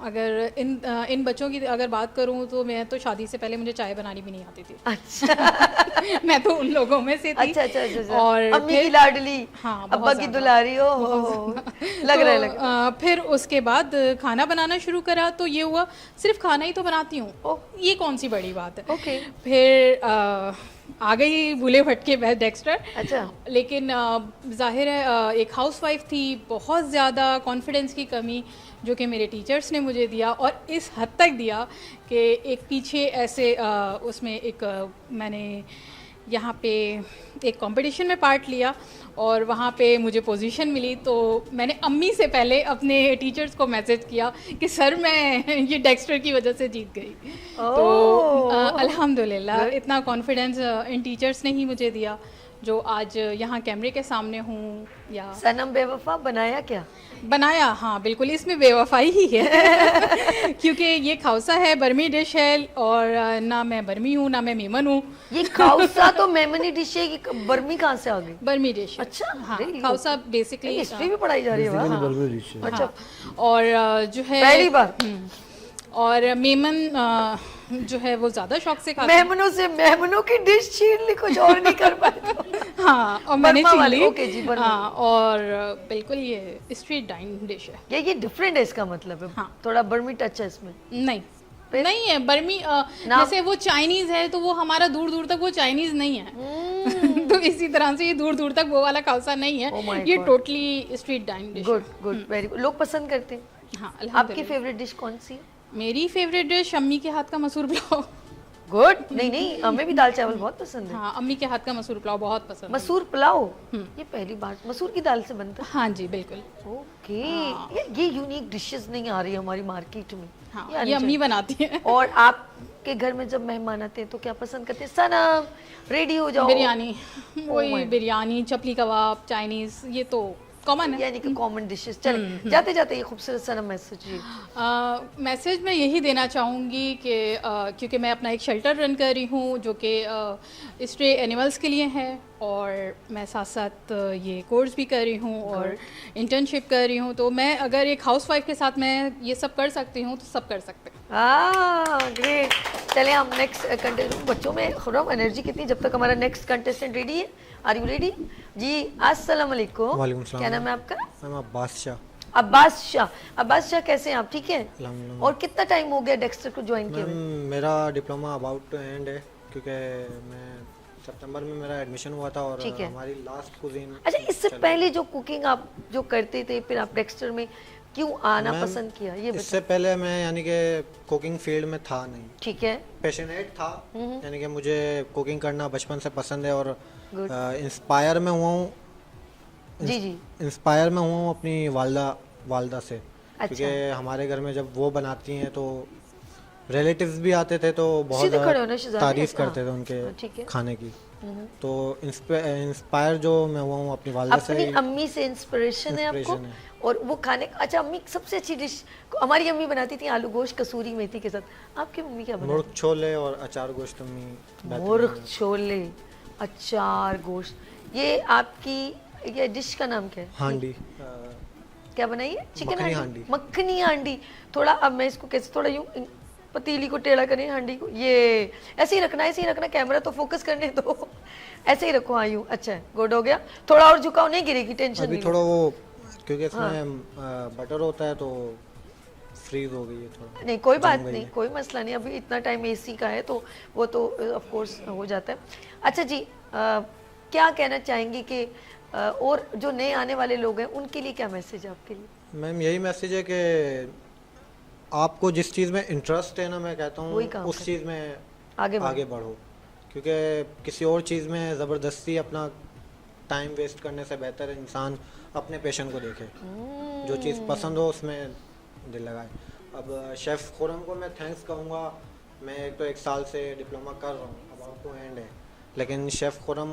अगर इन बच्चों की अगर बात करूं तो मैं तो शादी से पहले मुझे चाय बनानी भी नहीं आती थी। अच्छा। मैं तो उन लोगों में से थी। अच्छा। और अम्मी की लाडली, हाँ, अब्बा की दुलारी हो लग रहा है। फिर उसके बाद खाना बनाना शुरू करा तो ये हुआ सिर्फ खाना ही तो बनाती हूँ, ये कौन सी बड़ी बात है। ओके। फिर आ गई भूले भटके बेस्ट डेक्स्टर। अच्छा। लेकिन जाहिर है एक हाउसवाइफ थी, बहुत ज़्यादा कॉन्फिडेंस की कमी जो कि मेरे टीचर्स ने मुझे दिया, और इस हद तक दिया कि एक पीछे ऐसे उसमें एक मैंने यहाँ पे एक कंपटीशन में पार्ट लिया और वहाँ पे मुझे पोजीशन मिली, तो मैंने अम्मी से पहले अपने टीचर्स को मैसेज किया कि सर मैं ये डेक्स्टर की वजह से जीत गई। तो अल्हम्दुलिल्लाह इतना कॉन्फिडेंस इन टीचर्स ने ही मुझे दिया। जो आज यहाँ कैमरे के सामने हूँ या सनम बेवफा बनाया क्या? बनाया, हाँ बिल्कुल, इसमें बेवफाई ही है क्योंकि ये खाउसा है, बर्मी डिश है और ना मैं बर्मी हूँ ना मैं मेमन हूँ। ये खाउसा तो मेमनी डिश है, कि बर्मी कहाँ से आ गई? बर्मी डिश है। अच्छा, हाँ, really? खाउसा बेसिकली हिस्ट्री भी पढ़ाई जा रही है, वाह। बर्मी डिश है। अच्छा, और जो है पहली बार। और मेमन जो है वो ज्यादा शौक से खाते हैं। मेमनों से मेमनों की डिश छीन ली, कुछ और नहीं कर पाए तो। हाँ, और मैंने बर्मा छीन वाली, ली। ओके जी, बर्मा। हाँ, और बिल्कुल ये स्ट्रीट डाइन डिश है। ये डिफरेंट है, इसका मतलब है हाँ। थोड़ा बर्मी टच है इसमें। नहीं नहीं है बर्मी, जैसे वो चाइनीज है तो वो हमारा दूर दूर तक वो चाइनीज नहीं है तो इसी तरह से ये दूर दूर तक वो वाला खाउसा नहीं है। Oh my ये God. Totally street dine dish है। Good good, very good. लोग पसंद करते हैं। हाँ, आपकी अल्हम्दुलिल्लाह। फेवरेट डिश कौन सी है? मेरी फेवरेट डिश अम्मी के हाथ का मसूर पुलाव। गुड। नहीं नहीं, हमें भी दाल चावल बहुत पसंद है। हाँ, अम्मी के हाथ का मसूर पुलाव बहुत पसंद है। मसूर पुलाव, ये पहली बार मसूर की दाल से बनता है? हाँ जी बिल्कुल। ओके, ये यूनिक डिशेस नहीं आ रही हमारी मार्केट में। हाँ, आनी ये अम्मी चाहिए। बनाती है। और आपके घर में जब मेहमान आते हैं तो क्या पसंद करते हैं? सनम रेडी हो जाओ। बिरयानी, वही my बिरयानी, चपली कबाब, चाइनीज, ये तो कॉमन है। यानी कि कॉमन डिशेस। चले जाते जाते ये खूबसूरत सनम मैसेज जी। मैसेज मैं यही देना चाहूँगी कि क्योंकि मैं अपना एक शेल्टर रन कर रही हूँ जो कि स्ट्रे एनिमल्स के लिए है, और मैं साथ साथ ये कोर्स भी कर रही हूँ और इंटर्नशिप कर रही हूँ, तो मैं अगर एक हाउसवाइफ के साथ मैं ये सब कर सकती हूँ तो सब कर सकते हैं। ग्रेट। चले हम नेक्स्ट कंटेस्टेंट। बच्चों में खुरम एनर्जी कितनी, जब तक हमारा नेक्स्ट कंटेस्टेंट रेडी है। आर यू रेडी जी? अस्सलाम वालेकुम। वालेकुम सलाम। क्या नाम है आपका? मैम अब्बास शाह। अब्बास शाह। अब्बास शाह, कैसे हैं आप? ठीक है। अल्हम्दुलिल्लाह। और कितना टाइम हो गया डेक्स्टर को ज्वाइन किए हुए? मैम मेरा डिप्लोमा अबाउट टू एंड है, क्योंकि मैं सितंबर में मेरा एडमिशन हुआ था और ठीक है। हमारी लास्ट कुजीन। अच्छा, इससे पहले जो कुकिंग आप जो करते थे, फिर आप डेक्स्टर में क्यों आना मैम, पसंद किया, ये इससे पहले मैं यानी कि कुकिंग फील्ड में था नहीं। ठीक है। पैशनेट था, यानी कि मुझे कुकिंग करना बचपन से पसंद है और इंस्पायर में हुआ हूँ। जी जी। इंस्पायर में हुआ हूँ अपनी वालदा से। अच्छा। क्योंकि हमारे घर में जब वो बनाती हैं तो रिलेटिव्स भी आते थे तो बहुत सीधे खड़े होना ज़्यादा शहजादे, तारीफ हाँ, करते थे ठीक है। उनके खाने की। तो इंस्पायर जो मैं हुआ हूँ अपनी वालदा से। अपनी अम्मी से इंस्पिरेशन है आपको? इंस्पिरेशन है। और वो खाने, अच्छा अम्मी सबसे अच्छी डिश हमारी अम्मी बनाती थी आलू गोश्त कसूरी मेथी के साथ। आपकी मम्मी क्या बनाती? मुर्ग छोले और अचार गोश्त अम्मी बेहतरीन मुर्ग है। छोले, अचार गोश्त। ये आपकी ये डिश का नाम क्या है? हांडी। क्या बनाई है? चिकन मखनी हांडी। हांडी। मखनी हांडी। थोड़ा अब मैं इसको कैसे थोड़ा यूं पतीली को टेढ़ा करें, हांडी को, ये ऐसे ही रखना, ऐसे ही रखना, कैमरा तो फोकस करने दो। ऐसे ही रखो। हाँ यूं, अच्छा है, गुड हो गया। थोड़ा और झुकाओ, नहीं गिरेगी, टेंशन अभी नहीं। थोड़ा वो क्योंकि इसमें बटर होता है तो फ्रीज हो गई है थोड़ा। नहीं कोई बात जम गई नहीं, है। कोई मसला नहीं। अभी इतना टाइम एसी का है तो वो तो ऑफ कोर्स हो जाता है। अच्छा जी, क्या कहना चाहेंगी कि और जो नए आने वाले लोग हैं उनके लिए क्या मैसेज है आपके लिए? मैम यही मैसेज है कि आपको जिस चीज़ में इंटरेस्ट है ना, मैं कहता हूँ वही काम उस करें। चीज़ में आगे बढ़ो। आगे बढ़ो, क्योंकि किसी और चीज़ में ज़बरदस्ती अपना टाइम वेस्ट करने से बेहतर है इंसान अपने पैशन को देखे, जो चीज़ पसंद हो उसमें दिल लगाए। अब शेफ़ खुरम को मैं थैंक्स कहूँगा। मैं एक तो 1 साल से डिप्लोमा कर रहा हूँ, अबाउट टू एंड है, लेकिन शेफ़ खुरम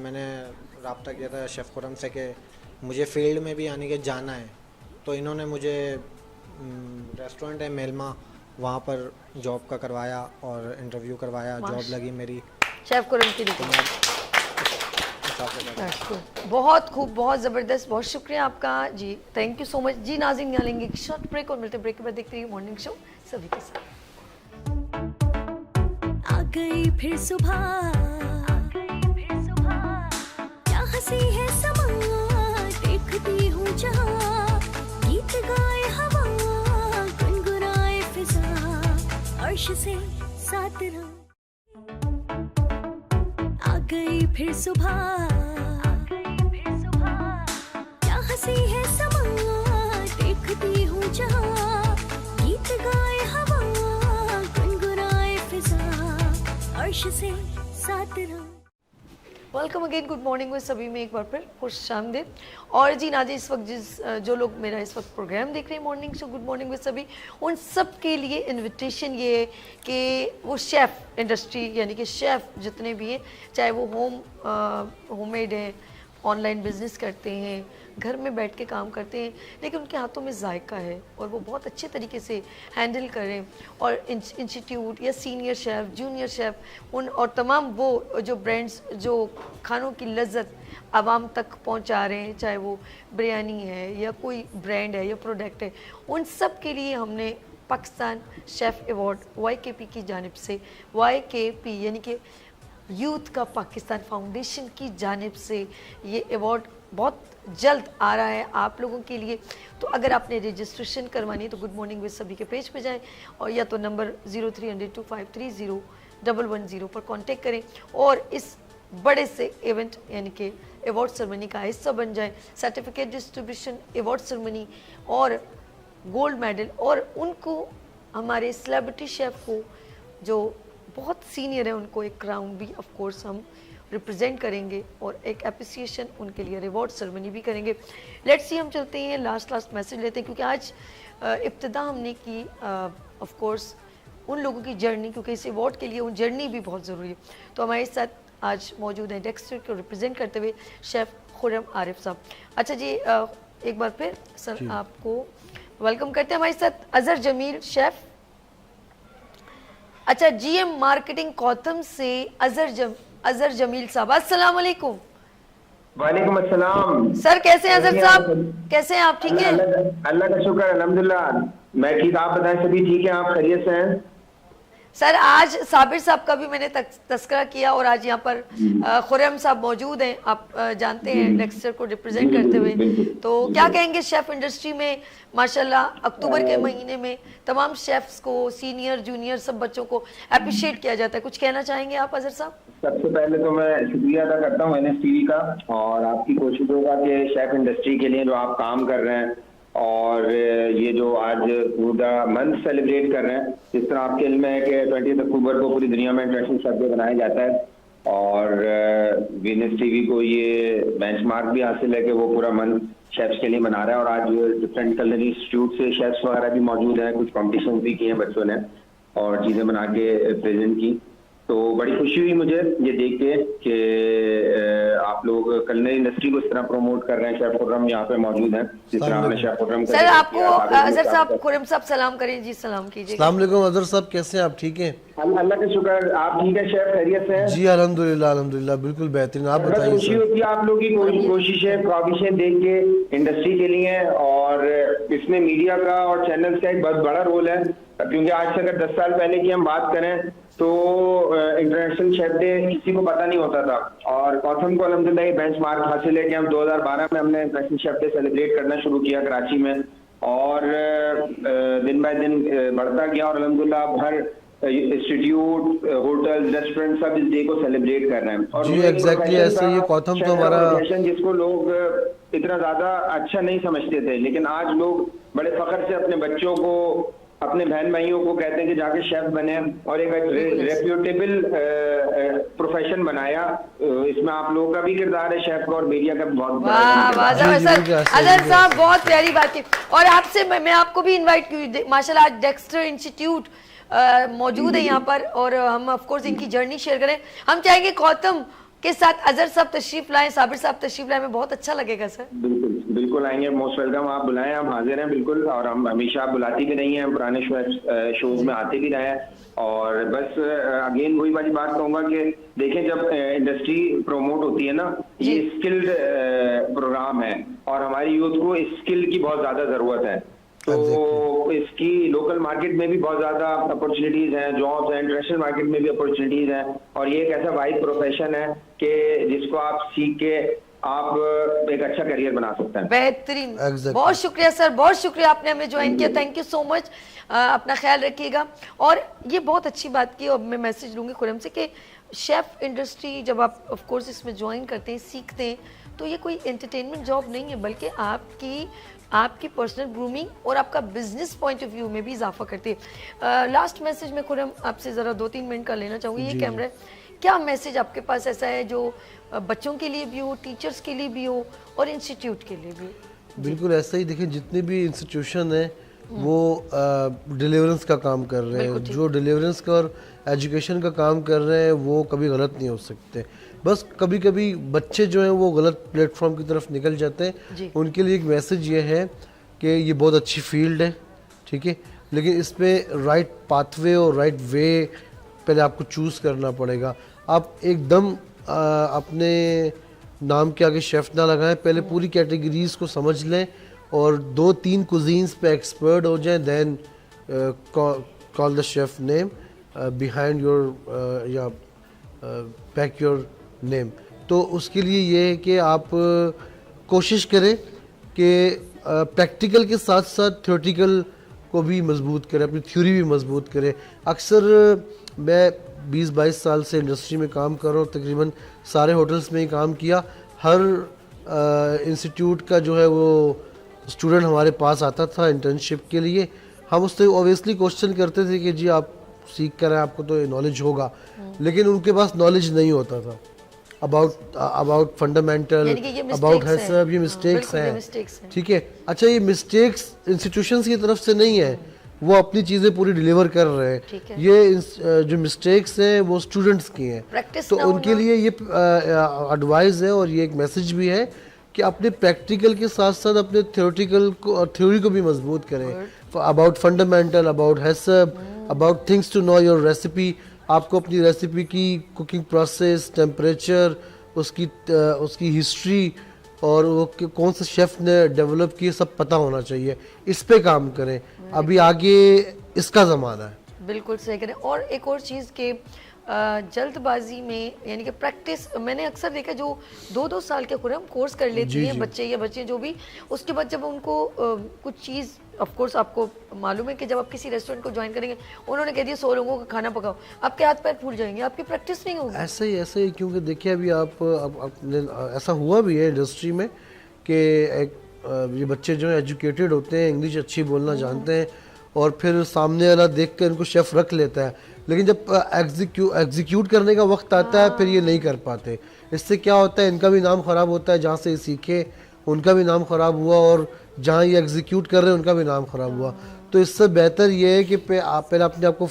मैंने रब्ता किया था शेफ़ खुरम से कि मुझे फील्ड में भी यानी कि जाना है, तो इन्होंने मुझे रेस्टोरेंट है मेलमा, वहाँ पर जॉब का करवाया और इंटरव्यू करवाया, जॉब लगी मेरी। शेफ खुरम की तो मैं हिसाब से कर रहा हूँ। बहुत खूब, बहुत ज़बरदस्त, बहुत शुक्रिया आपका जी, थैंक यू सो मच जी। नाज़रीन, यहाँ लेंगे एक शॉर्ट ब्रेक और मिलते ब्रेक के बाद देखते रहिए मॉर्निंग शो सभी के साथ। आ गई फिर सुबह, क्या हंसी है समा, देखती हूँ जहाँ, गीत गाए हवा, गुनगुनाए फिजा, अर्श से साथ रहो। आ गई फिर सुबह, क्या हंसी है समा, देखती हूँ जहाँ, गीत गाए हवा, गुनगुनाए फिजा, अर्श से साथ रहो। Welcome again, good morning with सभी में एक बार फिर खुश आमदीद। और जी नाजी, इस वक्त जो लोग मेरा इस वक्त प्रोग्राम देख रहे हैं morning show good morning with सभी, उन सब के लिए इनविटेशन ये है कि वो शेफ़ इंडस्ट्री यानी कि शेफ़ जितने भी हैं, चाहे वो होममेड हैं, ऑनलाइन बिजनेस करते हैं, घर में बैठ के काम करते हैं, लेकिन उनके हाथों में जायका है और वो बहुत अच्छे तरीके से हैंडल करें, और इंस्टीट्यूट या सीनियर शेफ़, जूनियर शेफ़ उन और तमाम वो जो ब्रांड्स जो खानों की लज्जत आवाम तक पहुंचा रहे हैं, चाहे वो बिरयानी है या कोई ब्रांड है या प्रोडक्ट है, उन सब के लिए हमने पाकिस्तान शेफ़ अवार्ड YKP की जानिब से, YKP यानी कि यूथ का पाकिस्तान फाउंडेशन की जानिब से ये अवार्ड बहुत जल्द आ रहा है आप लोगों के लिए। तो अगर आपने रजिस्ट्रेशन करवानी है तो गुड मॉर्निंग विद सभी के पेज पे जाएं और या तो नंबर 0300253010 पर कांटेक्ट करें और इस बड़े से इवेंट यानी कि अवार्ड सेरेमनी का हिस्सा बन जाएं। सर्टिफिकेट डिस्ट्रीब्यूशन, अवार्ड सेरेमनी और गोल्ड मेडल, और उनको हमारे सेलिब्रिटी शेफ़ को जो बहुत सीनियर है उनको एक क्राउन भी ऑफ कोर्स हम रिप्रेजेंट करेंगे और एक एप्रिसिएशन उनके लिए रिवॉर्ड सेरेमनी भी करेंगे। लेट्स सी, हम चलते हैं लास्ट मैसेज लेते हैं क्योंकि आज इब्तिदा हमने की ऑफ कोर्स उन लोगों की जर्नी, क्योंकि इस अवार्ड के लिए उन जर्नी भी बहुत ज़रूरी है। तो हमारे साथ आज मौजूद हैं डेक्स्टर को रिप्रेजेंट करते हुए शेफ़ खुर्रम आरिफ साहब। अच्छा जी, एक बार फिर सर आपको वेलकम करते हैं। हमारे साथ अजहर जमील शेफ़, अच्छा GM मार्केटिंग कौतम से अजहर जमील साहब, अस्सलाम वालेकुम। वालेकुम अस्सलाम। सर कैसे हैं अजहर साहब, कैसे हैं आप? ठीक है, अल्लाह का शुक्र, अल्हम्दुलिल्लाह मैं ठीक। आप बताएं सभी ठीक है, आप खैरियत से हैं? सर आज साबिर साहब का भी मैंने तस्करा किया और आज यहाँ पर खुर्रम साहब मौजूद हैं, आप जानते हैं डेक्स्टर को रिप्रेजेंट करते हुए। तो क्या कहेंगे शेफ़ इंडस्ट्री में माशाल्लाह अक्टूबर के महीने में तमाम शेफ्स को, सीनियर जूनियर सब बच्चों को अप्रिशिएट किया जाता है, कुछ कहना चाहेंगे आप अजहर साहब? सबसे पहले तो मैं शुक्रिया अदा करता हूँ NSTV का और आपकी कोशिशों का कि शेफ इंडस्ट्री के लिए जो आप काम कर रहे हैं और ये जो आज पूरा मंथ सेलिब्रेट कर रहे हैं। जिस तरह आपके इल्म है कि 20 अक्टूबर को पूरी दुनिया में इंटरनेशनल शेफ डे बनाया जाता है और NSTV को ये बेंचमार्क भी हासिल है कि वो पूरा मंथ शेफ्स के लिए मना रहा है। और आज डिफरेंट कलरी इंस्टीट्यूट से शेफ्स वगैरह भी मौजूद हैं, कुछ कॉम्पिटिशन भी किए हैं बच्चों ने और चीज़ें बना के प्रेजेंट की। तो बड़ी खुशी हुई मुझे ये देख के कि आप लोग कलनरी इंडस्ट्री को इस तरह प्रमोट कर रहे हैं। शेफ खुर्रम यहाँ पे मौजूद हैं, जिस तरह हमने शेफ खुर्रम सर आपको अजहर साहब, खुर्रम साहब सलाम करें जी, सलाम कीजिए। अस्सलाम वालेकुम अजहर साहब, कैसे हैं आप? ठीक हैं? अल्लाह का शुक्र, आप ठीक है शेफ, खैरियत से हैं? जी अल्हम्दुलिल्लाह अल्हम्दुलिल्लाह बिल्कुल बेहतरीन। आप बताइए। खुशी होती है आप लोगों की कोशिशें ख्वाहिशें देख के इंडस्ट्री के लिए, और इसमें मीडिया का और चैनल्स का एक बहुत बड़ा रोल है, क्योंकि आज से अगर 10 साल पहले की हम बात करें तो इंटरनेशनल शेफ डे किसी को पता नहीं होता था और कौथम को अल्हम्दुलिल्लाह ये बेंचमार्क हासिल है कि हम 2012 में हमने इंटरनेशनल शेफ डे सेलिब्रेट करना शुरू किया कराची में और दिन बाय दिन बढ़ता गया और अल्हम्दुलिल्लाह अब हर इंस्टीट्यूट, होटल, रेस्टोरेंट सब इस डे को सेलिब्रेट कर रहे हैं। और जी एग्जैक्टली ऐसे ये कौथम तो हमारा जिसको लोग इतना ज्यादा अच्छा नहीं समझते थे, लेकिन आज लोग बड़े फख्र से अपने बच्चों को, अपने बहन भाइयों को कहते हैं कि जाके शेफ बने और एक रेप्यूटेबल प्रोफेशन बनाया। इसमें आप लोगों का भी किरदार है शेफ का और मीडिया का बहुत बड़ा। अजहर साहब बहुत प्यारी बात है और आपसे मैं आपको भी इनवाइट की, माशाल्लाह आज डेक्स्टर इंस्टीट्यूट मौजूद है यहाँ पर और हम ऑफ कोर्स इनकी जर्नी शेयर करें। हम चाहेंगे कौतम के साथ अजहर साहब तशरीफ लाएं, साबिर साहब तशरीफ लाएं, में बहुत अच्छा लगेगा सर। बिल्कुल बिल्कुल आएंगे, मोस्ट वेलकम। आप बुलाएं, हम हाजिर हैं बिल्कुल, और हम हमेशा आप बुलाती भी नहीं हैं, पुराने शोज में आते भी रहे हैं। और बस अगेन वही वाली बात कहूंगा कि देखें जब इंडस्ट्री प्रोमोट होती है ना, ये स्किल्ड प्रोग्राम है और हमारी यूथ को स्किल की बहुत ज्यादा जरूरत है। तो इसकी लोकल मार्केट में भी बहुत ज्यादा अपॉर्चुनिटीज हैं, जॉब्स हैं, इंटरनेशनल मार्केट में भी अपॉर्चुनिटीज हैं और ये एक ऐसा वाइड प्रोफेशन है कि जिसको आप सीख के आप एक अच्छा करियर बना सकते हैं। बेहतरीन, बहुत शुक्रिया सर, बहुत शुक्रिया आपने हमें ज्वाइन किया, थैंक यू सो मच। अपना ख्याल रखिएगा। और ये बहुत अच्छी बात की और मैं मैसेज लूँगी खुर्रम से कि शेफ़ इंडस्ट्री जब आप ऑफ कोर्स इसमें ज्वाइन करते हैं, सीखते हैं, तो ये कोई एंटरटेनमेंट जॉब नहीं है, बल्कि आपकी पर्सनल ग्रूमिंग और आपका बिजनेस पॉइंट ऑफ व्यू में भी इजाफा करती है। लास्ट मैसेज में खुर्रम आपसे ज़रा 2-3 मिनट का लेना चाहूँगी। ये कैमरा क्या मैसेज आपके पास ऐसा है जो बच्चों के लिए भी हो, टीचर्स के लिए भी हो और इंस्टीट्यूट के लिए भी? बिल्कुल ऐसा ही। देखिए जितने भी इंस्टीट्यूशन हैं वो डिलीवरेंस का काम कर रहे हैं। जो डिलीवरेंस का और एजुकेशन का काम कर रहे हैं वो कभी गलत नहीं हो सकते। बस कभी कभी बच्चे जो हैं वो गलत प्लेटफॉर्म की तरफ निकल जाते हैं। उनके लिए एक मैसेज ये है कि ये बहुत अच्छी फील्ड है, ठीक है, लेकिन इस पर राइट पाथवे और राइट वे पहले आपको चूज़ करना पड़ेगा। आप एकदम अपने नाम के आगे शेफ़ ना लगाएं, पहले पूरी कैटेगरीज को समझ लें और 2-3 कुजीन्स पे एक्सपर्ट हो जाएं, then call the chef name behind your या बैक योर नेम। तो उसके लिए ये है कि आप कोशिश करें कि प्रैक्टिकल के साथ साथ थ्योरेटिकल को भी मजबूत करें, अपनी थ्योरी भी मजबूत करें। अक्सर मैं 20-22 साल से इंडस्ट्री में काम कर रहा हूँ, तकरीबन सारे होटल्स में ही काम किया। हर इंस्टीट्यूट का जो है वो स्टूडेंट हमारे पास आता था इंटर्नशिप के लिए। हम उससे ऑब्वियसली क्वेश्चन करते थे कि जी आप सीख कर आए, आपको तो नॉलेज होगा, लेकिन उनके पास नॉलेज नहीं होता था अबाउट फंडामेंटल, अबाउट हैसब। ये मिस्टेक्स हैं, ठीक है। अच्छा, ये मिस्टेक्स इंस्टीट्यूशंस की तरफ से नहीं है, वो अपनी चीज़ें पूरी डिलीवर कर रहे हैं। ये जो मिस्टेक्स हैं वो स्टूडेंट्स की हैं। तो उनके लिए ये एडवाइस है और ये एक मैसेज भी है कि अपने प्रैक्टिकल के साथ साथ अपने थ्योरेटिकल को और थ्योरी को भी मजबूत करें। अबाउट फंडामेंटल, अबाउट हैसब, about things to know your recipe. आपको अपनी रेसिपी की कुकिंग प्रोसेस, टेम्परेचर, उसकी हिस्ट्री और वो कौन सा शेफ़ ने डेवलप किए सब पता होना चाहिए। इस पे काम करें, अभी आगे इसका ज़माना है। बिल्कुल सही करें। और एक और चीज़ के जल्दबाजी में, यानी कि प्रैक्टिस, मैंने अक्सर देखा जो 2-2 साल के खुरम कोर्स कर लेती हैं बच्चे या बच्चे जो भी, उसके बाद जब उनको कुछ चीज़, ऑफ कोर्स आपको मालूम है कि जब आप किसी रेस्टोरेंट को ज्वाइन करेंगे, उन्होंने कह दिया 100 लोगों का खाना पकाओ, आपके हाथ पैर फूल जाएंगे, आपकी प्रैक्टिस नहीं होगी। ऐसे ही क्योंकि देखिए अभी आप ऐसा हुआ भी है इंडस्ट्री में कि ये बच्चे जो है एजुकेटेड होते हैं, इंग्लिश अच्छी बोलना जानते हैं और फिर सामने वाला देख कर इनको शेफ़ रख लेता है, लेकिन जब एग्जीक्यूट करने का वक्त आता है फिर ये नहीं कर पाते। इससे क्या होता है, इनका भी नाम ख़राब होता है, जहाँ से सीखे उनका भी नाम ख़राब हुआ और जहाँ ये एग्जीक्यूट कर रहे हैं उनका भी नाम ख़राब हुआ। तो इससे बेहतर ये है कि आप पहले अपने आप को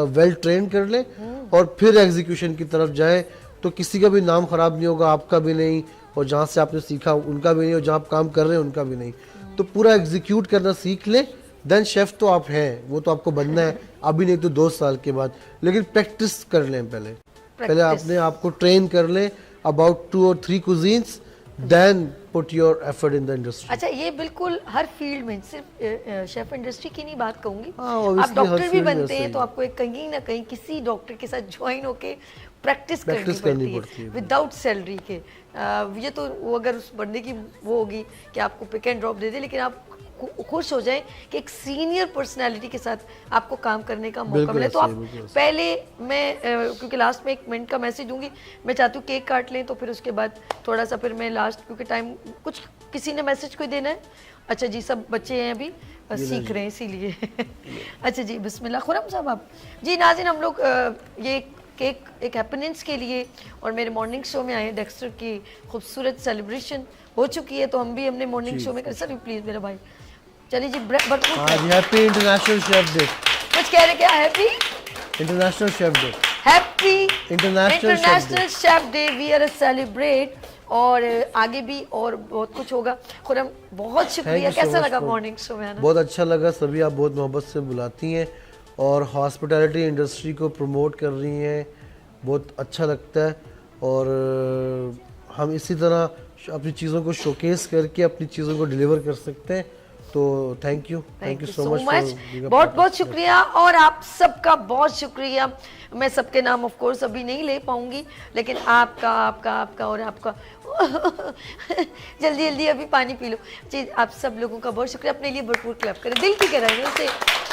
वेल ट्रेन कर लें और फिर एग्जीक्यूशन की तरफ जाएं, तो किसी का भी नाम ख़राब नहीं होगा, आपका भी नहीं, और जहाँ से आपने सीखा उनका भी नहीं, और जहाँ आप काम कर रहे हैं उनका भी नहीं। तो पूरा एग्जीक्यूट करना सीख लें, देन शेफ़ तो आप हैं, वो तो आपको बनना है, अभी नहीं तो 2 साल के बाद, लेकिन प्रैक्टिस कर लें पहले अपने आप को ट्रेन कर लें about 2 or 3 cuisines, then put your effort in the industry. अच्छा, ये बिल्कुल हर फील्ड में, सिर्फ शेफ इंडस्ट्री की नहीं बात कहूँगी, आप डॉक्टर भी बनते हैं तो आपको एक कहीं ना कहीं किसी डॉक्टर के साथ ज्वाइन होके प्रैक्टिस करनी पड़ती है विदाउट सैलरी के। ये तो वो अगर उस बंदे की वो होगी कि आपको पिक एंड ड्रॉप दे दे, लेकिन आप खुश हो जाएं कि एक सीनियर पर्सनालिटी के साथ आपको काम करने का मौका मिले। तो आप पहले, मैं क्योंकि लास्ट में 1 मिनट का मैसेज दूंगी, मैं चाहती हूँ केक काट लें, तो फिर उसके बाद थोड़ा सा फिर मैं लास्ट, क्योंकि टाइम कुछ किसी ने मैसेज कोई देना है। अच्छा जी, सब बच्चे हैं अभी सीख रहे हैं इसीलिए अच्छा जी, बिस्मिल्लाह। खुरम साहब आप जी। नाज़रीन, हम लोग ये केक एक हैपनिंग्स के लिए और मेरे मॉर्निंग शो में आए हैं। डेक्स्टर की खूबसूरत सेलिब्रेशन हो चुकी है, तो हम भी हमने मॉर्निंग शो में कर। सर प्लीज़ मेरा भाई, चलिए जी, हैप्पी इंटरनेशनल शेफ डे। कुछ कह रहे क्या? Happy international chef day, happy international chef day, we are celebrate. और आगे भी और बहुत कुछ होगा। खुरम, बहुत शुक्रिया। कैसा लगा मॉर्निंग शो में आना? बहुत अच्छा लगा। सभी आप बहुत मोहब्बत से बुलाती हैं और हॉस्पिटैलिटी इंडस्ट्री को प्रमोट कर रही हैं, बहुत अच्छा लगता है। और हम इसी तरह अपनी चीज़ों को शोकेस करके अपनी चीज़ों को डिलीवर कर सकते हैं। तो थैंक यू सो मच, बहुत बहुत शुक्रिया। और आप सबका बहुत शुक्रिया। मैं सबके नाम ऑफ कोर्स अभी नहीं ले पाऊंगी, लेकिन आपका और आपका जल्दी जल्दी अभी पानी पी लो जी। आप सब लोगों का बहुत शुक्रिया। अपने लिए भरपूर क्लैप करें दिल की गहराइयों से।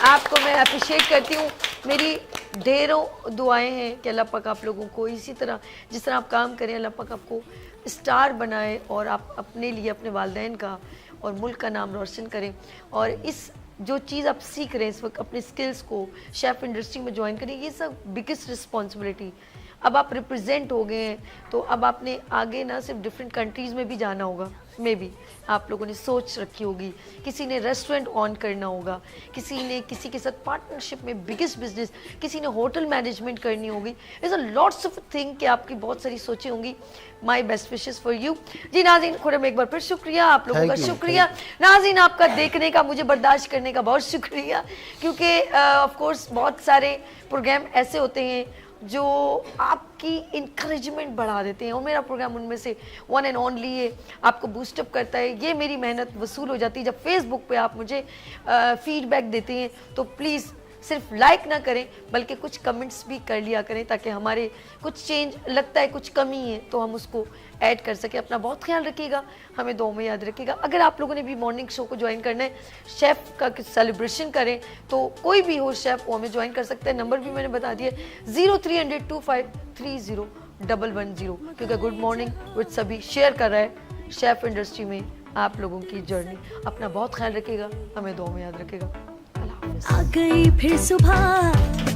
आपको मैं अप्रिशिएट करती हूँ। मेरी ढेरों दुआएं हैं कि अल्लाह पाक आप लोगों को इसी तरह, जिस तरह आप काम करें, अल्लाह पाक आपको स्टार बनाए और आप अपने लिए, अपने वालिदैन का और मुल्क का नाम रोशन करें। और इस जो चीज़ आप सीख रहे हैं इस वक्त, अपने स्किल्स को शेफ़ इंडस्ट्री में ज्वाइन करें, ये सब बिगेस्ट रिस्पॉन्सिबिलिटी अब आप रिप्रेजेंट हो गए हैं, तो अब आपने आगे ना सिर्फ डिफरेंट कंट्रीज़ में भी जाना होगा, मे बी आप लोगों ने सोच रखी होगी, किसी ने रेस्टोरेंट ऑन करना होगा, किसी ने किसी के साथ पार्टनरशिप में बिगेस्ट बिजनेस, किसी ने होटल मैनेजमेंट करनी होगी। Is a lots of thing कि आपकी बहुत सारी सोचें होंगी। My best wishes for you. जी नाज़रीन, खुरम एक बार फिर शुक्रिया आप लोगों का, शुक्रिया नाज़रीन आपका देखने का, मुझे बर्दाश्त करने का बहुत शुक्रिया, क्योंकि ऑफ कोर्स बहुत सारे प्रोग्राम ऐसे होते हैं जो आपकी इंकरेजमेंट बढ़ा देते हैं, और मेरा प्रोग्राम उनमें से वन एंड ओनली है, आपको बूस्टअप करता है। ये मेरी मेहनत वसूल हो जाती है जब फेसबुक पे आप मुझे फीडबैक देते हैं। तो प्लीज़ सिर्फ लाइक ना करें बल्कि कुछ कमेंट्स भी कर लिया करें, ताकि हमारे कुछ चेंज लगता है, कुछ कमी है तो हम उसको ऐड कर सके। अपना बहुत ख्याल रखिएगा, हमें दुआ में याद रखिएगा। अगर आप लोगों ने भी मॉर्निंग शो को ज्वाइन करना है, शेफ़ का सेलिब्रेशन करें, तो कोई भी हो शेफ़ वो हमें ज्वाइन कर सकता है। नंबर भी मैंने बता दिया 030025301110, क्योंकि गुड मॉर्निंग विद सभी शेयर कर रहा है शेफ़ इंडस्ट्री में आप लोगों की जर्नी। अपना बहुत ख्याल रखिएगा, हमें दुआ में याद रखिएगा। आ गई फिर सुबह